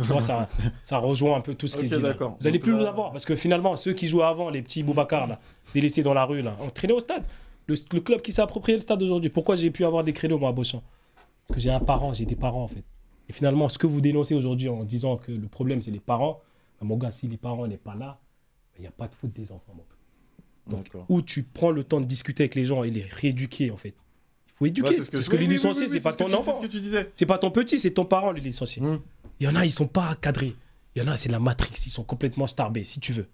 Moi, ça rejoint un peu tout ce qui est Ok, dit là. d'accord. Vous allez Donc plus là- nous avoir parce que finalement, ceux qui jouaient avant, les petits Boubacar là, délaissés dans la rue là, ont traîné au stade. Le club qui s'est approprié le stade aujourd'hui. Pourquoi j'ai pu avoir des créneaux moi à Beauchamp? Parce que j'ai des parents en fait. Et finalement, ce que vous dénoncez aujourd'hui en disant que le problème c'est les parents, ben, mon gars, si les parents n'est pas là, il n'y a pas de faute des enfants. Mon pote. D'accord. Où tu prends le temps de discuter avec les gens et les rééduquer en fait. Il faut éduquer. Ouais, parce que les licenciés, c'est pas ton C'est enfant. ce que tu disais. C'est pas ton petit, c'est ton parent, les licenciés. Mmh. Il y en a, ils sont pas cadrés. Il y en a, c'est la matrix. Ils sont complètement starbés, si tu veux.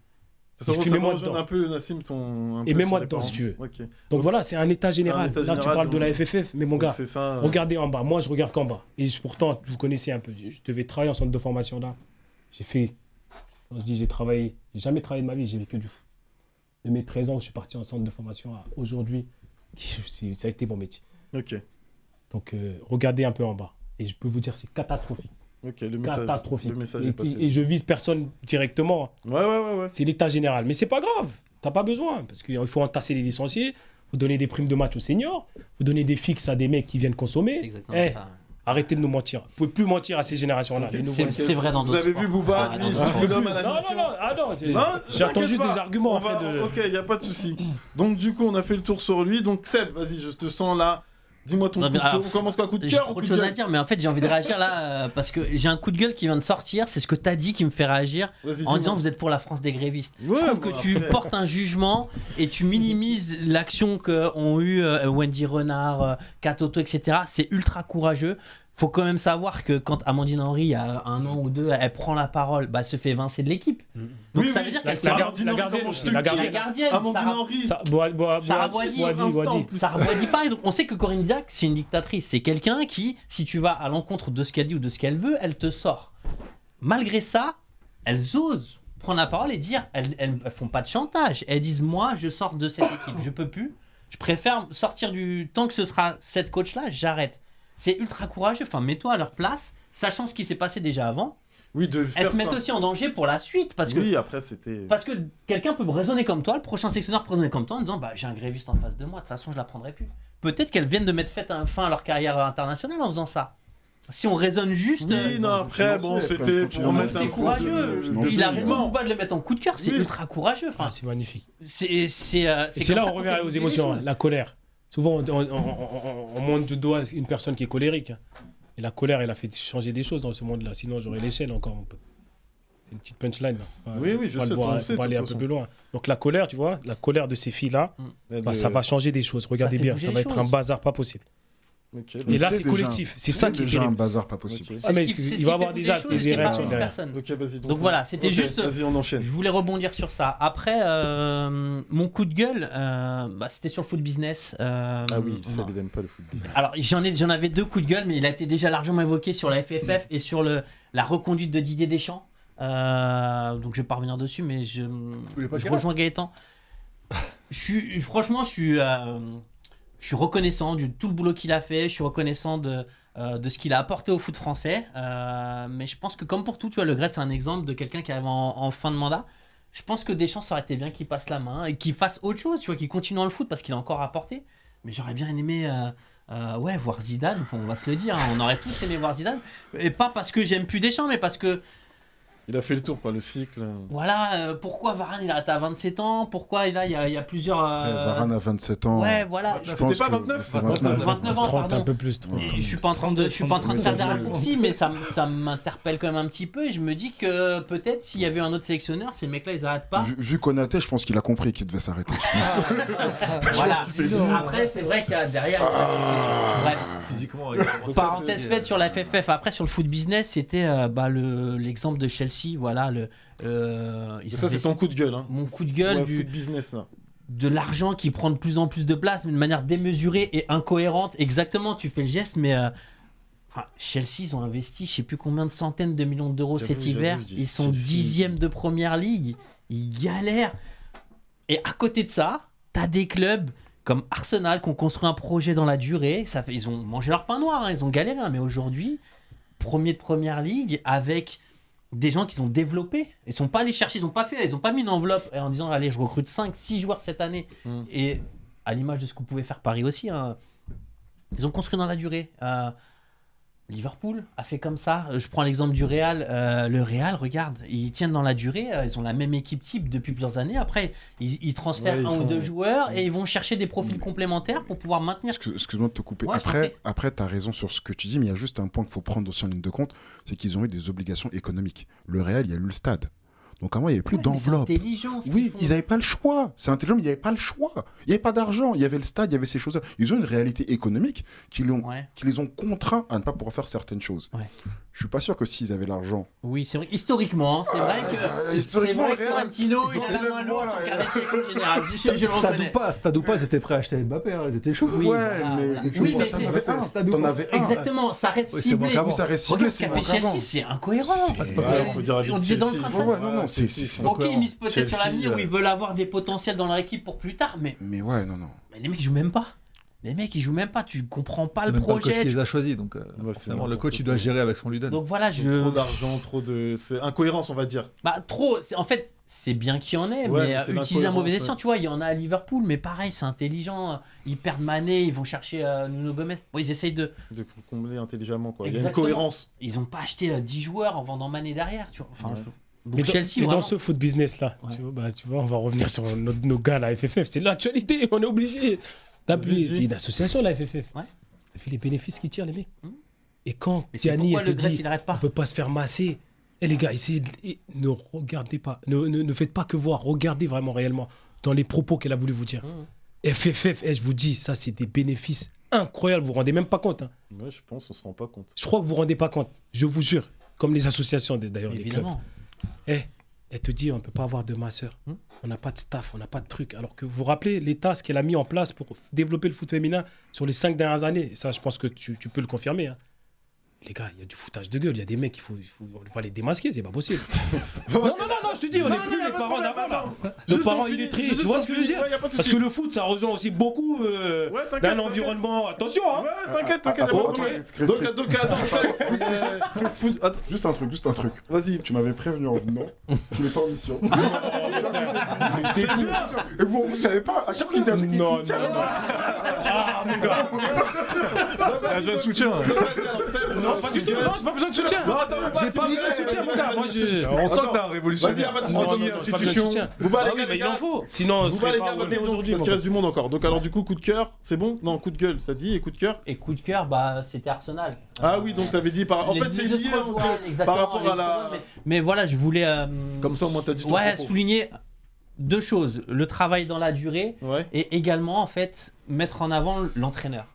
Ça Et va mets-moi rejoindre dedans. un peu, Nassim, ton. un Et peu mets-moi sur les dedans, parents. si tu veux. Ok. Donc voilà, c'est un état général. état Là, tu général, parles de la donc- FFF, mais mon Donc gars, c'est ça. regardez en bas. Moi, je regarde qu'en bas. Et pourtant, vous connaissez un peu. Je devais travailler en centre de formation là. J'ai fait. Quand je dis j'ai travaillé, j'ai jamais travaillé de ma vie, j'ai vécu du foot. De mes 13 ans, je suis parti en centre de formation à aujourd'hui. Ça a été mon métier. Ok. Donc, regardez un peu en bas. Et je peux vous dire, c'est catastrophique. Ok, le message. Catastrophique. Le message est passé. Et je vise personne directement. Ouais. C'est l'état général. Mais c'est pas grave. T'as pas besoin. Parce qu'il faut entasser les licenciés. Faut donner des primes de match aux seniors. Faut donner des fixes à des mecs qui viennent C'est consommer. exactement Eh, ça. arrêtez de nous mentir. Vous pouvez plus mentir à ces générations-là. Ok, Les nouveaux- C'est vrai dans Vous d'autres avez vu sports. Booba, Ah, lui, dans je d'autres vous sports. donne à la Non, mission. non, ah non. Non, J'attends t'inquiète juste pas. des arguments On en va- fait. De... Ok, y a pas de souci. Donc du coup, on a fait le tour sur lui. Donc Seb, vas-y, je te sens là. Dis-moi ton Non, coup mais de alors, cœur. On commence quoi, coup de J'ai cœur trop ou de coup de choses à gueule? dire, mais en fait parce que j'ai un coup de gueule qui vient de sortir. C'est ce que t'as dit qui me fait réagir Vas-y, en dis-moi. disant vous êtes pour la France des grévistes. Ouais, Je trouve bon, que tu après. portes un jugement et tu minimises l'action qu'ont eu Wendy Renard, Katoto, etc. C'est ultra courageux. Faut quand même savoir que quand Amandine Henry, il y a 1 an ou 2, elle prend la parole, bah, elle se fait évincer de l'équipe. Donc Oui, ça oui, veut dire la qu'elle gar- se Amandine la Henry, gardienne, comment je te la kiffe. gardienne. la gardienne. Amandine Sarah- Henry. Ça, Sarah Boadi, Boadi. Ça rebondit pas. Et donc, on sait que Corinne Diacre, c'est une dictatrice. C'est quelqu'un qui, si tu vas à l'encontre de ce qu'elle dit ou de ce qu'elle veut, elle te sort. Malgré ça, elles osent prendre la parole et dire, elles font pas de chantage. Elles disent, moi, je sors de cette équipe, je peux plus. Je préfère sortir du temps que ce sera cette coach-là, j'arrête. C'est ultra courageux. Enfin, mets-toi à leur place, sachant ce qui s'est passé déjà avant. Oui, de Elles faire se mettent ça. aussi en danger pour la suite, parce que Oui, après c'était. parce que quelqu'un peut me raisonner comme toi, le prochain sectionnaire peut raisonner comme toi en disant bah j'ai un gréviste en face de moi, de toute façon je la prendrai plus. Peut-être qu'elles viennent de mettre fin à leur carrière internationale en faisant ça. Si on raisonne juste, Oui, non, après, bon, financier, c'était quand pour même, remettre un c'est peu courageux. de Il a raison jugement. Bouba de le mettre en coup de cœur, c'est Oui. ultra courageux. Enfin, Ah, c'est magnifique. c'est Et c'est comme là ça où on qu'on revient fait aux bouger les émotions, choses. la colère. Souvent, on monte du doigt une personne qui est colérique. Et la colère, elle a fait changer des choses dans ce monde-là. Sinon, j'aurais l'échelle encore, mon pote. C'est une petite punchline. Là. C'est pas- Oui, oui, je faut pas sais, le voir, on le faut sait, pas de aller un toute peu façon. plus loin. Donc la colère, tu vois, la colère de ces filles-là, bah, ça va changer des choses. Regardez fait bien, bouger ça les va être un choses. bazar pas possible. Ok. Et là, c'est c'est déjà- collectif. C'est ça qui est déjà un terrible. bazar pas possible. Ok. Ah, mais C'est ce qui- il c'est va ce y qui avoir fait des bouger actes les et choses, des c'est pas réactions une derrière. personne. Ok, vas-y. Donc voilà, c'était Ok, juste- Vas-y, on enchaîne. Je voulais rebondir sur ça. Après, mon coup de gueule, bah, c'était sur le foot business. Ah oui, ça il aime pas le foot business. Alors j'en avais 2 coups de gueule, mais il a été déjà largement évoqué sur la FFF et sur la reconduite de Didier Deschamps. Donc je vais pas revenir dessus, mais je rejoins Gaëtan. Franchement, je suis reconnaissant de tout le boulot qu'il a fait. Je suis reconnaissant de ce qu'il a apporté au foot français. Mais je pense que comme pour tout, tu vois, Le Gret, c'est un exemple de quelqu'un qui arrive en fin de mandat. Je pense que Deschamps, ça aurait été bien qu'il passe la main et qu'il fasse autre chose, tu vois, qu'il continue dans le foot parce qu'il a encore apporté. Mais j'aurais bien aimé voir Zidane, enfin, on va se le dire, hein, on aurait tous aimé voir Zidane. Et pas parce que j'aime plus Deschamps, mais parce que, Il a fait le tour, quoi, le cycle. voilà, pourquoi Varane, il a arrêté à 27 ans, pourquoi là, il y a plusieurs... Varane a 27 ans. Ouais, voilà. Je C'était pense pas que 29? c'est 29. 29 ans, 30, un pardon. peu plus. 30. Et je suis pas en train de faire des raccourcis, mais ça m'interpelle quand même un petit peu. Et je me dis que peut-être s'il y avait eu un autre sélectionneur, ces mecs-là, ils arrêtent pas. Vu Konaté, je pense qu'il a compris qu'il devait s'arrêter. je pense. Voilà. s'est dit. Après, c'est vrai qu'il y a derrière. Bref. Physiquement, Parenthèse faite sur la FFF. Après, sur le foot business, c'était l'exemple de Chelsea. Voilà, ils Ça, c'est ton coup de gueule. Hein. mon coup de gueule Ouais, du, foot business, là. de l'argent qui prend de plus en plus de place, mais de manière démesurée et incohérente. Exactement, tu fais le geste, mais Chelsea, ils ont investi je sais plus combien de centaines de millions d'euros J'avoue, cet hiver. j'avoue, je dis Ils sont Chelsea. 10e de première ligue. Ils galèrent. Et à côté de ça, t'as des clubs comme Arsenal qui ont construit un projet dans la durée. Ils ont mangé leur pain noir, hein, ils ont galéré. Hein, mais aujourd'hui, premier de première ligue avec des gens qu'ils ont développés. Ils sont pas allés chercher, ils ont pas mis une enveloppe en disant allez, je recrute 5-6 joueurs cette année. Et à l'image de ce qu'on pouvait faire Paris aussi, hein, ils ont construit dans la durée. Liverpool a fait comme ça. Je prends l'exemple du Real. Le Real, regarde, ils tiennent dans la durée. Ils ont la même équipe type depuis plusieurs années. Après, ils transfèrent un ou deux joueurs et ils vont chercher des profils complémentaires pour pouvoir maintenir. Excuse-moi de te couper. Ouais, Après, tu as raison sur ce que tu dis, mais il y a juste un point qu'il faut prendre aussi en ligne de compte, c'est qu'ils ont eu des obligations économiques. Le Real, il y a eu le stade. Donc avant, il n'y avait plus d'enveloppe. C'est intelligent. Oui, ils n'avaient pas le choix. C'est intelligent, mais il n'y avait pas le choix. Il n'y avait pas d'argent. Il y avait le stade, il y avait ces choses-là. Ils ont une réalité économique qui les ont contraints à ne pas pouvoir faire certaines choses. Ouais. Je suis pas sûr que s'ils avaient l'argent. Oui, c'est vrai. Historiquement, c'est vrai que historiquement, Florentino, il a la main lourde sur Carrasco général. Je le reconnais. Stade ou pas, c'était prêt à acheter Mbappé, hein, ils étaient chauds. Oui, mais c'est t'en avais un. exactement, ça reste ciblé. Oui, ça reste ciblé. Regarde ce qu'a fait Chelsea, c'est incohérent. Faut dire On disait dans le Ouais, non, c'est Ok, ils misent peut-être sur l'avenir où ils veulent avoir des potentiels dans leur équipe pour plus tard, mais ouais, non. mais les mecs ils jouent même pas. Les mecs ils jouent même pas, tu comprends pas C'est le même pas le coach projet. qui les a choisis, donc forcément, le coach il doit gérer avec ce qu'on lui donne. Donc voilà, Trop d'argent, trop de. C'est incohérence, on va dire. Bah trop, en fait c'est bien qu'il y en ait, Ouais, mais c'est utiliser un mauvais l'incohérence, escient, tu vois, il y en a à Liverpool, mais pareil, c'est intelligent. Ils perdent Mané, ils vont chercher Nuno Gomes. Bon, ils essayent de combler intelligemment, quoi. Il y a une Exactement. cohérence. Ils ont pas acheté 10 joueurs en vendant Mané derrière, tu vois. Enfin, Ouais. donc Mais dans, Chelsea, mais dans vraiment. ce foot business là, Ouais. tu vois, on va revenir sur nos gars la FFF, c'est l'actualité, on est obligé d'appeler. Vas-y. C'est une association la FFF. Ouais. Ça fait les bénéfices qui tirent les mecs. Et quand Mais c'est Tiani pourquoi te le greffe dit il arrête on pas. peut pas se faire masser, les gars, ne regardez pas, ne faites pas que voir, regardez vraiment réellement dans les propos qu'elle a voulu vous dire. FFF, je vous dis, ça c'est des bénéfices incroyables, vous vous rendez même pas compte. Hein. Ouais, je pense, on se rend pas compte. Je crois que vous vous rendez pas compte, je vous jure, comme les associations d'ailleurs, les clubs. Évidemment. Elle te dit on ne peut pas avoir de masseur, on n'a pas de staff, on n'a pas de truc. Alors que vous vous rappelez l'État, ce qu'elle a mis en place pour développer le foot féminin sur les 5 dernières années, et ça je pense que tu peux le confirmer. Hein. Les gars, il y a du foutage de gueule, il y a des mecs, on va les démasquer, c'est pas possible. non, je te dis, on n'est plus les parents d'avant là. Nos parents illettrés, tu vois ce que je veux dire? Parce que le foot, ça rejoint aussi beaucoup d'un environnement. Attention, hein. Ouais, t'inquiète. Donc, attends, Juste un truc. Vas-y. Tu m'avais prévenu en venant qu'il était en mission. Et vous savez pas, à chaque fois qu'il était un truc. Non. Ah, mon gars. Il a besoin de soutien. Non, pas du tout, non, j'ai pas besoin de soutien. J'ai pas besoin de soutien, mon gars. Moi, On sent que t'as un révolutionnaire. Vas-y, pas de soucis. Institution. Bouba, Ah oui, mais il en faut. Sinon, on Bouba, serait les pas gars, vas-y, aujourd'hui. parce qu'il reste du monde encore. Donc, alors, du coup, coup de cœur, c'est bon? Non, coup de gueule, ça dit, et coup de cœur? Et coup de cœur, bah c'était Arsenal. Ah oui, donc t'avais dit par. En fait, c'est lié par rapport à la. Mais voilà, je voulais. Comme ça, au moins, t'as dit ton Ouais, propos. souligner deux choses. Le travail dans la durée Ouais. et également, en fait, mettre en avant l'entraîneur.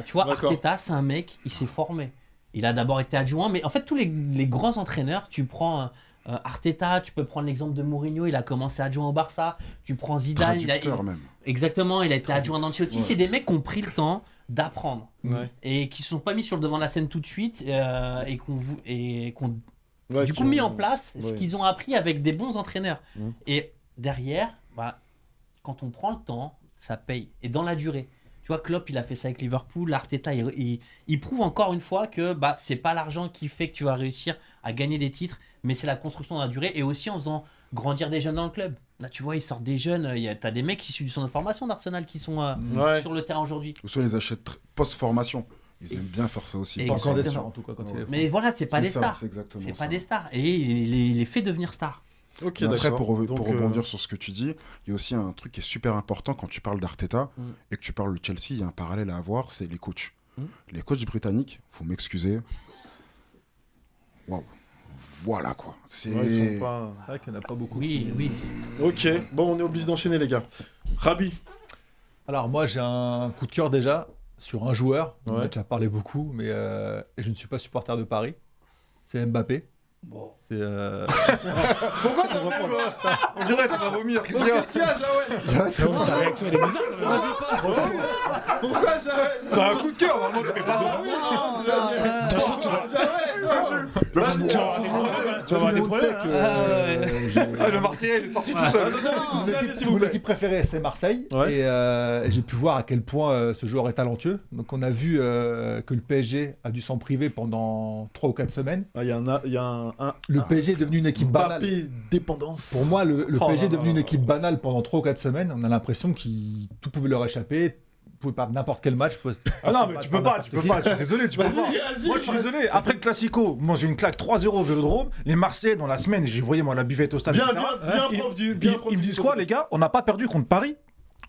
Tu vois, D'accord. Arteta, c'est un mec, il s'est formé. Il a d'abord été adjoint, mais en fait, tous les grands entraîneurs, tu prends Arteta, tu peux prendre l'exemple de Mourinho, il a commencé adjoint au Barça. Tu prends Zidane, Traducteur même. exactement, il a été adjoint d'Ancelotti. Ouais. C'est des mecs qui ont pris le temps d'apprendre Ouais. et qui ne sont pas mis sur le devant de la scène tout de suite et qu'on Ouais, du qui coup mis ont- en place ce ouais. qu'ils ont appris avec des bons entraîneurs. Mm. Et derrière, bah, quand on prend le temps, ça paye. Et dans la durée. Tu vois, Klopp, il a fait ça avec Liverpool. Arteta, il prouve encore une fois que bah, c'est pas l'argent qui fait que tu vas réussir à gagner des titres, mais c'est la construction dans la durée et aussi en faisant grandir des jeunes dans le club. Là, tu vois, ils sortent des jeunes. T'as des mecs issus du centre de formation d'Arsenal qui sont Ouais. sur le terrain aujourd'hui. Ou soit ils achètent post-formation. Ils aiment bien faire ça aussi. Et Pas encore des Exactement. stars en tout cas quand il est. Mais voilà, c'est pas C'est des ça, stars. c'est exactement C'est ça. pas des stars. Et il les fait devenir stars. Ok, Mais après, d'accord. pour Donc, rebondir sur ce que tu dis, il y a aussi un truc qui est super important quand tu parles d'Arteta et que tu parles de Chelsea, il y a un parallèle à avoir, c'est les coachs. Les coachs britanniques, faut m'excuser. Waouh. Voilà quoi. C'est ouais, ils sont pas. C'est vrai qu'il n'y en a pas beaucoup. Oui, oui. Ok, bon, on est obligé d'enchaîner, les gars. Rabi. Alors moi j'ai un coup de cœur déjà sur un joueur, on en Ouais. a déjà parlé beaucoup, mais je ne suis pas supporter de Paris, c'est Mbappé. Bon. C'est Pourquoi t'as fait on dirait qu'on va vomir. Qu'est-ce qu'il y a, Jawel Ta réaction, elle est bizarre. quand même. Pourquoi Jawel C'est un coup de cœur, vraiment, tu fais pas ça. Ah oui, non, tu vas Attention, tu vas avoir des problèmes. Tout le monde sait que le Marseillais, il est sorti tout seul. Mon équipe préférée, c'est Marseille. Ouais. Et j'ai pu voir à quel point ce joueur est talentueux. Donc, on a vu que le PSG a dû s'en priver pendant 3 ou 4 semaines. Il y a un Le PSG est devenu une équipe banale. Mbappé dépendance. Pour moi, le Oh PSG est là devenu là une là équipe banale pendant 3 ou 4 semaines. On a l'impression que tout pouvait leur échapper. Vous pouvez perdre n'importe quel match. Ah non, mais tu peux pas, je suis désolé, tu peux pas. Vas-y, Moi, je suis désolé. Après le Classico, moi, j'ai une claque 3-0 au Vélodrome. Les Marseillais, dans la semaine, j'ai voyé, moi, la buvette au stade. Bien, etc. bien Ils- prof du. Ils me disent quoi, les gars? On n'a pas perdu contre Paris.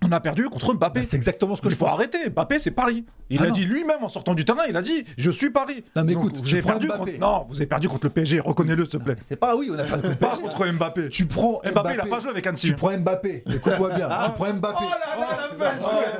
On a perdu contre Mbappé. C'est exactement ce que Il je faut pense. arrêter. Mbappé, c'est Paris. Il Ah a non. dit lui-même en sortant du terrain, il a dit je suis Paris. Non, mais Donc, écoute, vous tu avez prends perdu Mbappé. contre. Non, vous avez perdu contre le PSG. Reconnais-le, s'il te plaît. C'est pas, oui, on a pas de Pas contre Mbappé. Tu prends Mbappé, il a pas joué avec Annecy. Tu prends Mbappé, écoute-moi bien. Tu prends Mbappé.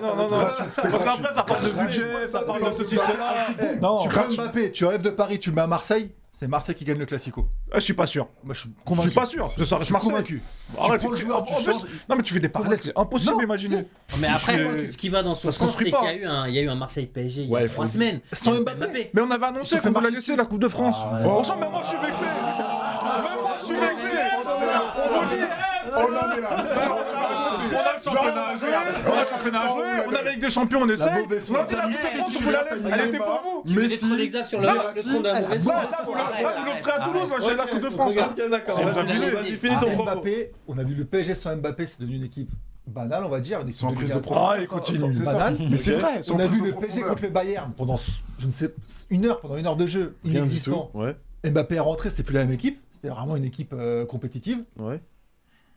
Non, non, non. Parce qu'après, ça parle de budget, ça parle de ceci, cela. Non, tu prends gratuit. Mbappé, tu enlèves de Paris, tu le mets à Marseille, c'est Marseille qui gagne le Classico. Je suis pas sûr. Moi, je suis Je convaincu. suis pas sûr. Je Je suis Marseille. convaincu. Arrête, prends le joueur, tu en plus- changes. Non, mais tu fais des parallèles, c'est impossible Non, d'imaginer. Mais après, Je- ce qui va dans son ça se sens, construit c'est pas. qu'il y a eu un Marseille-PSG il y Ouais, a faut 3 le semaines. Sans Il y a Mbappé. Mais on avait annoncé Ils se qu'on fait voulait marcher laisser la Coupe de France. Ah, ouais. Franchement, même moi, je suis vexé. Même moi, je suis vexé. On vous dit, On en est là. on a le championnat à jouer, on a le championnat à jouer, on a la Ligue des Champions, on essaye. mauvaise On a dit la Coupe de France, on vous la laisse. Elle était pour vous. Tu mets trop d'exemples sur le trône de la mauvaise foi. Là, vous l'offrez à Toulouse, j'ai la Coupe de France. Ok, d'accord. C'est Vas-y, abusé. vas-y, finis ton propos. Mbappé, on a vu le PSG sans Mbappé, c'est devenu une équipe banale, on va dire. Une équipe Sans de prise Ligue de 1. profondeur. Ah, il continue. C'est ça. Banal. Mais c'est vrai. sans On a prise vu de le PSG profondeur. contre le Bayern pendant, je ne sais, pendant 1 heure de jeu, Rien du inexistant. tout. Ouais, Mbappé est rentré, c'est plus la même équipe. C'était vraiment une équipe compétitive. ouais.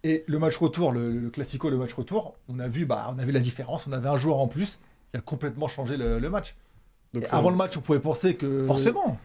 Et le match retour, le Classico, le match retour, on a vu la différence. On avait un joueur en plus qui a complètement changé le match. Donc Et ça- avant le match, on pouvait penser que Forcément.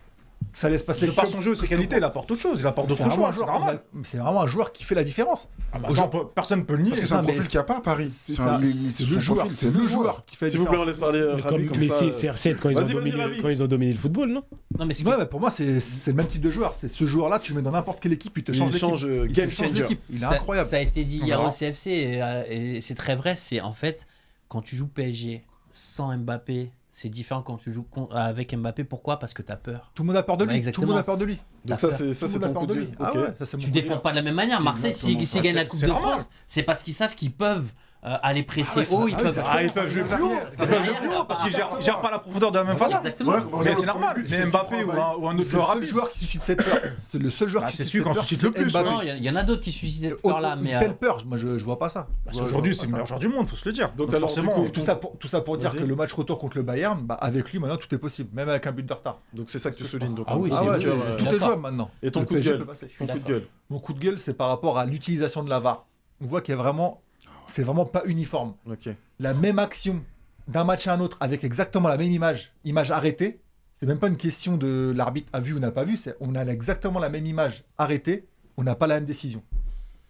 que ça allait se passer De par son jeu, ses qualités, il apporte autre chose. Il apporte C'est d'autres vraiment, choix, c'est normal. c'est vraiment un joueur qui fait la différence. Ah bah, ça, personne ne peut le nier. Parce que c'est un Non, mais profil qu'il n'y a pas à Paris. C'est C'est ça, un- c'est le joueur, c'est le joueur qui fait la S'il vous plaît, on différence. laisse parler Mais Rabi comme comme ça. c'est CR7 quand ils ont Vas-y, dominé- Rabi. quand ils ont dominé le football, non? Non, mais ce Ouais, mais pour moi, c'est le même type de joueur. C'est ce joueur-là, tu le mets dans n'importe quelle équipe, il te change Il l'équipe. change Il game te change changer. l'équipe. Il est ça, incroyable. ça a été dit hier verra. au CFC et c'est très vrai. C'est en fait quand tu joues PSG sans Mbappé, c'est différent quand tu joues avec Mbappé. Pourquoi? Parce que tu as peur. Tout le monde a peur de Ouais, lui. Tout exactement. le monde a peur de lui. Donc ça, T'as c'est Tout le monde a ton peur coup de de lui. gueule. Ah Ok. ouais, ça, c'est mon Tu coup de défends gueule. pas de la même manière. C'est Marseille, exactement ça. s'ils gagnent la Coupe C'est de normal. France, c'est parce qu'ils savent qu'ils peuvent aller presser c'est- haut. ah Ils oui, peuvent. exactement. Ah, ils peuvent jouer plus haut. Ils peuvent jouer plus haut parce qu'ils gèrent pas la profondeur de la même façon. Exactement. Mais c'est normal. Mais Mbappé ou un autre C'est le joueur seul rapide. joueur qui suscite cette peur. C'est le seul joueur Bah, qui c'est suscite celui cette qu'on peur. suscite le c'est plus. Mbappé. Non, il y en a d'autres qui suscitent cette peur-là. Une Mais telle peur, moi je vois pas ça. Parce qu'aujourd'hui, c'est le meilleur joueur du monde, faut se le dire. Donc Donc alors, forcément, du coup, Tout ça pour dire Vas-y. que le match retour contre le Bayern, avec lui maintenant tout est possible, même avec un but de retard. Donc c'est ça que tu soulignes. Donc, Ah oui, en Ah coup ouais, de c'est- cœur, tout est d'accord. jouable maintenant. Et ton Le coup de PSG gueule peut passer. Ton coup de gueule. Mon coup de gueule, c'est par rapport à l'utilisation de la VAR. On voit qu'il y a vraiment, c'est vraiment pas uniforme. Ok. La même action d'un match à un autre avec exactement la même image arrêtée. C'est même pas une question de l'arbitre a vu ou n'a pas vu. On a exactement la même image arrêtée. On n'a pas la même décision.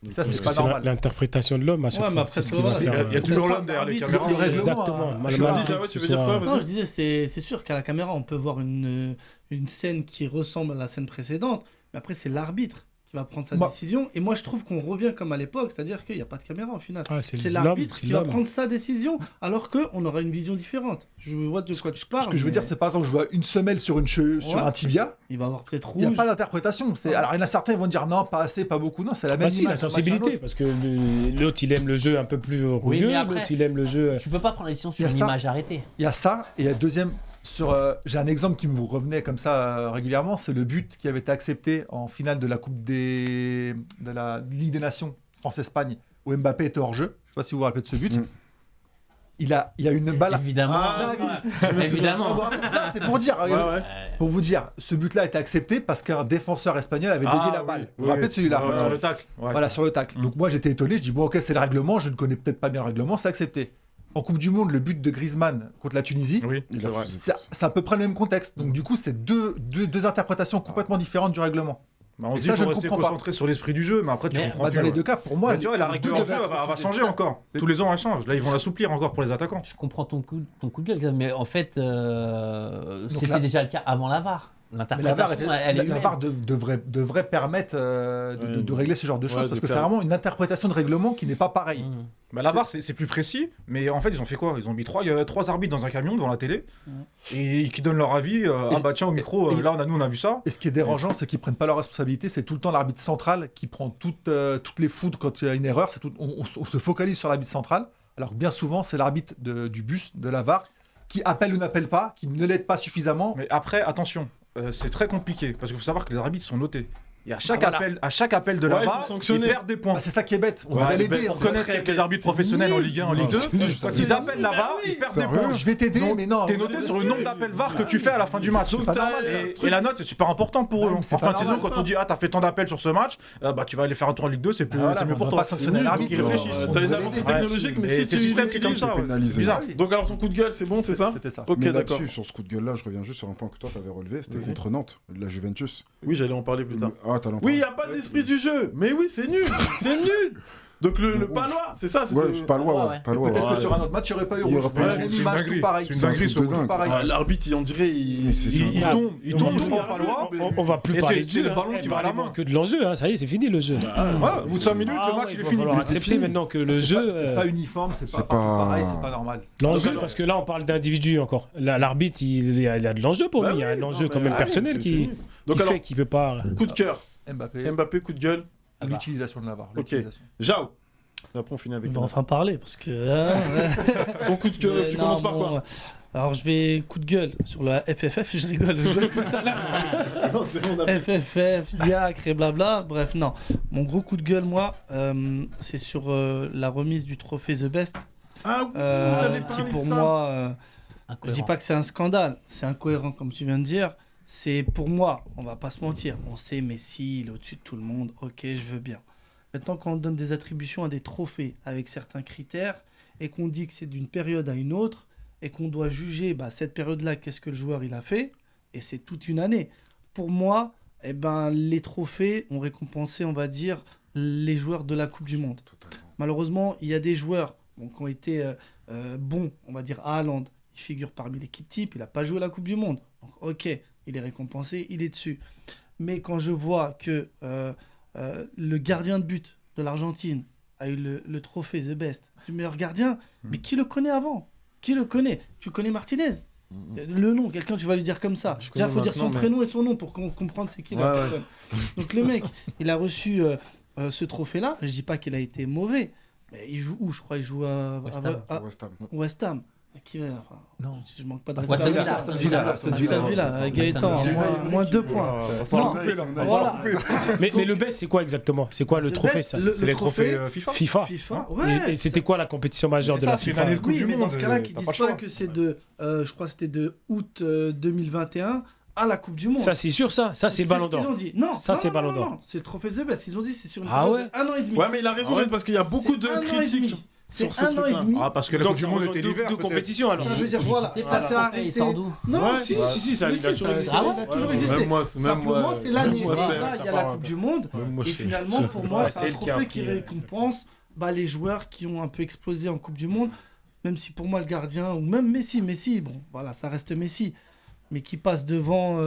Et ça, Parce c'est que pas c'est normal. l'interprétation de l'homme à chaque Ouais, mais fois. après, C'est ce c'est qui va vrai, faire, il y a toujours l'homme derrière les caméras. Le règlement, Exactement. hein. Mal- Vas-y, mal- Jawad, que tu ce veux dire soit- quoi? Non, Vas-y. je disais, c'est sûr qu'à la caméra, on peut voir une scène qui ressemble à la scène précédente, mais après, c'est l'arbitre qui va prendre sa Moi- décision. Et moi, je trouve qu'on revient comme à l'époque, c'est-à-dire qu'il n'y a pas de caméra au final. Ah, C'est l'homme, l'arbitre c'est qui va l'homme. prendre sa décision, alors qu'on aura une vision différente. Je vois de quoi tu parles. Ce que je veux mais dire, c'est par exemple, je vois une semelle sur sur Ouais. un tibia. il va avoir peut-être Il n'y rouge. a pas d'interprétation. Alors, il y en a certains qui vont dire non, pas assez, pas beaucoup. Non, c'est la même Bah si, image. la d'un match à un sensibilité, autre. parce que l'autre il aime le jeu un peu plus Oui, rugueux, mais après- l'autre il aime le jeu. Tu peux pas prendre la décision Il sur y a une ça. image arrêtée. Il y a ça. Et il y a deuxième. J'ai un exemple qui me revenait comme ça régulièrement. C'est le but qui avait été accepté en finale de la de la Ligue des Nations France-Espagne où Mbappé était hors jeu. Je ne sais pas si vous vous rappelez de ce but. Mm. Il y a une balle. Évidemment. Ah, Évidemment. Non, c'est pour dire. Ouais, ouais. Pour vous dire, ce but-là a été accepté parce qu'un défenseur espagnol avait dévié la balle. Vous vous rappelez de celui-là Sur le tacle. Ouais. Voilà, sur le tacle. Mm. Donc moi j'étais étonné, je dis bon ok c'est le règlement, je ne connais peut-être pas bien le règlement, c'est accepté. En Coupe du Monde, le but de Griezmann contre la Tunisie, Oui. Il a vrai. refusé. c'est à peu près le même contexte. Donc du coup c'est deux interprétations complètement différentes du règlement. Bah, on Et dit ça, qu'il je faut ne rester comprends pas. concentré sur l'esprit du jeu, mais après tu Mais, comprends Bah, plus. dans les ouais. deux cas, pour moi... Mais tu vois, la les règle deux hors jeu devaient être va refusés. changer Ça- encore. Tous les ans, elle change. Là, ils vont l'assouplir encore pour les attaquants. Je comprends ton coup de gueule, mais en fait, Donc c'était là- déjà le cas avant la VAR. Mais la VAR, l'interprétation, elle est la humaine. VAR devrait permettre de régler ce genre de choses Ouais, parce de que c'est faire- vraiment une interprétation de règlement qui n'est pas pareille. Mmh. Bah, la VAR, c'est plus précis, mais en fait, ils ont fait quoi? Ils ont mis trois arbitres dans un camion devant la télé et qui donnent leur avis. Ah bah tiens, au micro, là, on a vu ça. Et ce qui est dérangeant, c'est qu'ils prennent pas leur responsabilité. C'est tout le temps l'arbitre central qui prend toutes les foudres quand il y a une erreur. On se focalise sur l'arbitre central, alors que bien souvent, c'est l'arbitre du bus, de la VAR, qui appelle ou n'appelle pas, qui ne l'aide pas suffisamment. Mais après, attention, c'est très compliqué parce qu'il faut savoir que les arbitres sont notés. Et à chaque voilà. appel de la Ouais, ils VAR, sont ils sanctionnés. perdent des points. Bah, c'est ça qui est bête. On Ouais, devrait c'est l'aider. bête. on Pour devrait- connaître quelques arbitres professionnels en Ligue 1, en Ligue 2, quand ils appellent la VAR, ils perdent des points. Je vais t'aider, Donc, mais non. T'es noté sur le nombre d'appels VAR que tu fais à la fin du match. C'est pas normal, ça. Et la note, c'est super important pour eux. Ouais, mais En c'est fin pas de saison, normal, quand ça. on dit t'as fait tant d'appels sur ce match, bah tu vas aller faire un tour en Ligue 2, c'est Voilà, mieux on pour doit toi. pas sanctionner Donc, l'arbitre. ils réfléchissent. On T'as une devrait avancée l'aider. technologique, mais Et si c'est tu le système, c'est comme l'utilises- ça. ouais. pénalisé. C'est bizarre. Donc alors ton coup de gueule, c'est bon, c'est ça? C'était ça. Ok, Mais d'accord. là-dessus, sur ce coup de gueule-là, je reviens juste sur un point que toi t'avais relevé, c'était Vas-y. contre Nantes, la Juventus. Oui, j'allais en parler plus tard. Ah, t'as Oui, il n'y a pas d'esprit du jeu. Mais oui, c'est nul. C'est nul. Donc le palois, c'est ça? Ouais, c'était- pas loin, Ouais. ouais. Pas loin. Peut-être ouais. que sur un autre match, il n'y aurait pas eu Il y rouge. aurait pas eu Ouais, rouge. même C'est image, une dinguerie. tout pareil. C'est une dinguerie, C'est un truc de Tout dingue. pareil. Ah, l'arbitre, on dirait, il C'est ça. Il tombe, je crois, pas loin. On va plus Et parler c'est- de c'est jeu, le ballon hein. qui va à la main. Que de l'enjeu, hein. Ça y est, c'est fini le jeu. Au bout de 5 minutes, le match il est va fini. falloir accepter maintenant que le jeu. C'est pas uniforme, c'est pas c'est pas- pareil, c'est pas normal. L'enjeu, parce que là, on parle d'individu encore. L'arbitre, il y a de l'enjeu pour Bah lui. Il y a oui, un non, enjeu mais- quand même ah oui, personnel c'est qui nul. Donc alors, fait qu'il peut pas. coup de cœur. Mbappé, Coup de gueule. l'utilisation de la VAR. Ok. l'utilisation. Jao. Après, on finit On avec va toi. enfin parler parce que. ouais. Ton coup de cœur, tu Non, commences par bon, quoi? Alors je vais coup de gueule sur la FFF, je rigole, je jouais tout à l'heure. Non, c'est bon, on a FFF, Diacre et blabla, bref, non. Mon gros coup de gueule, moi, c'est sur la remise du trophée The Best. Ah oui, t'avais Qui parlé pour de ça. moi, je Incohérent. dis pas que c'est un scandale, c'est incohérent comme tu viens de dire. C'est pour moi, on va pas se mentir, on sait Messi, il est au-dessus de tout le monde, ok, je veux bien. Maintenant, quand on donne des attributions à des trophées avec certains critères et qu'on dit que c'est d'une période à une autre et qu'on doit juger cette période-là, qu'est-ce que le joueur il a fait, et c'est toute une année. Pour moi, les trophées ont récompensé, on va dire, les joueurs de la Coupe du Monde. Malheureusement, il y a des joueurs qui ont été bons, on va dire Haaland, il figure parmi l'équipe type, il n'a pas joué la Coupe du Monde. Donc, ok, il est récompensé, il est dessus. Mais quand je vois que le gardien de but de l'Argentine a eu le trophée The Best du meilleur gardien, mais qui le connaît avant? Qui le connaît? Tu connais Martinez? Le nom, quelqu'un, tu vas lui dire comme ça. Je Déjà, il connais faut dire son maintenant, prénom et son nom pour comprendre c'est qui la Ouais, ouais. personne. Donc le mec, il a reçu ce trophée-là. Je dis pas qu'il a été mauvais, mais il joue où? Je crois il joue à West Ham. West Ham. Qui va, enfin, Non. je manque pas de Aston respect. Villa. Aston Villa. Aston Villa, Gaëtan, Aston Villa. moins 2 points. Non, voilà. Mais le best, c'est quoi exactement? C'est quoi le The trophée best, ça? le C'est les trophée, trophées FIFA. FIFA. FIFA, ouais. Et c'était quoi la compétition majeure de la c'est une FIFA? année de Coupe Oui, du mais dans Monde, ce cas-là, qu'ils t'as disent pas le pas choix. que c'est de, je crois que c'était de août 2021 à la Coupe du Monde. Ça, c'est sûr, ça. Ça, c'est le Ballon ce qu'ils d'Or. ont dit. Non, Ça, non, c'est non, Ballon non, d'Or. non, c'est le trophée The Best. Ils ont dit c'est sur une Ah période ouais de 1 an et demi. Ouais, mais il a raison, Jade, parce qu'il y a beaucoup de C'est 1 an et critiques demi. sur C'est ce 1 an et truc-là. demi. Ah, parce que la Donc, Coupe du Monde c'est était l'hiver. deux peut-être. compétitions alors. Ça veut dire, Il voilà, existait, ça ça, s'est le trophée, arrêté. il sort d'où? Non, Ouais, si, ouais. si, ça, mais il a si, toujours ça existé. a Ah ouais toujours Ouais, existé. même moi, Simplement, c'est l'année. même moi, Là, c'est- il y a la Coupe du Monde. Même moi, Et je sais. finalement, pour moi, Ouais, c'est c'est un elle qui a trophée qui pris, récompense les joueurs qui ont un peu explosé en Coupe du Monde. Même si pour moi, le gardien, ou même Messi, bon, voilà, ça reste Messi. Mais qui passe devant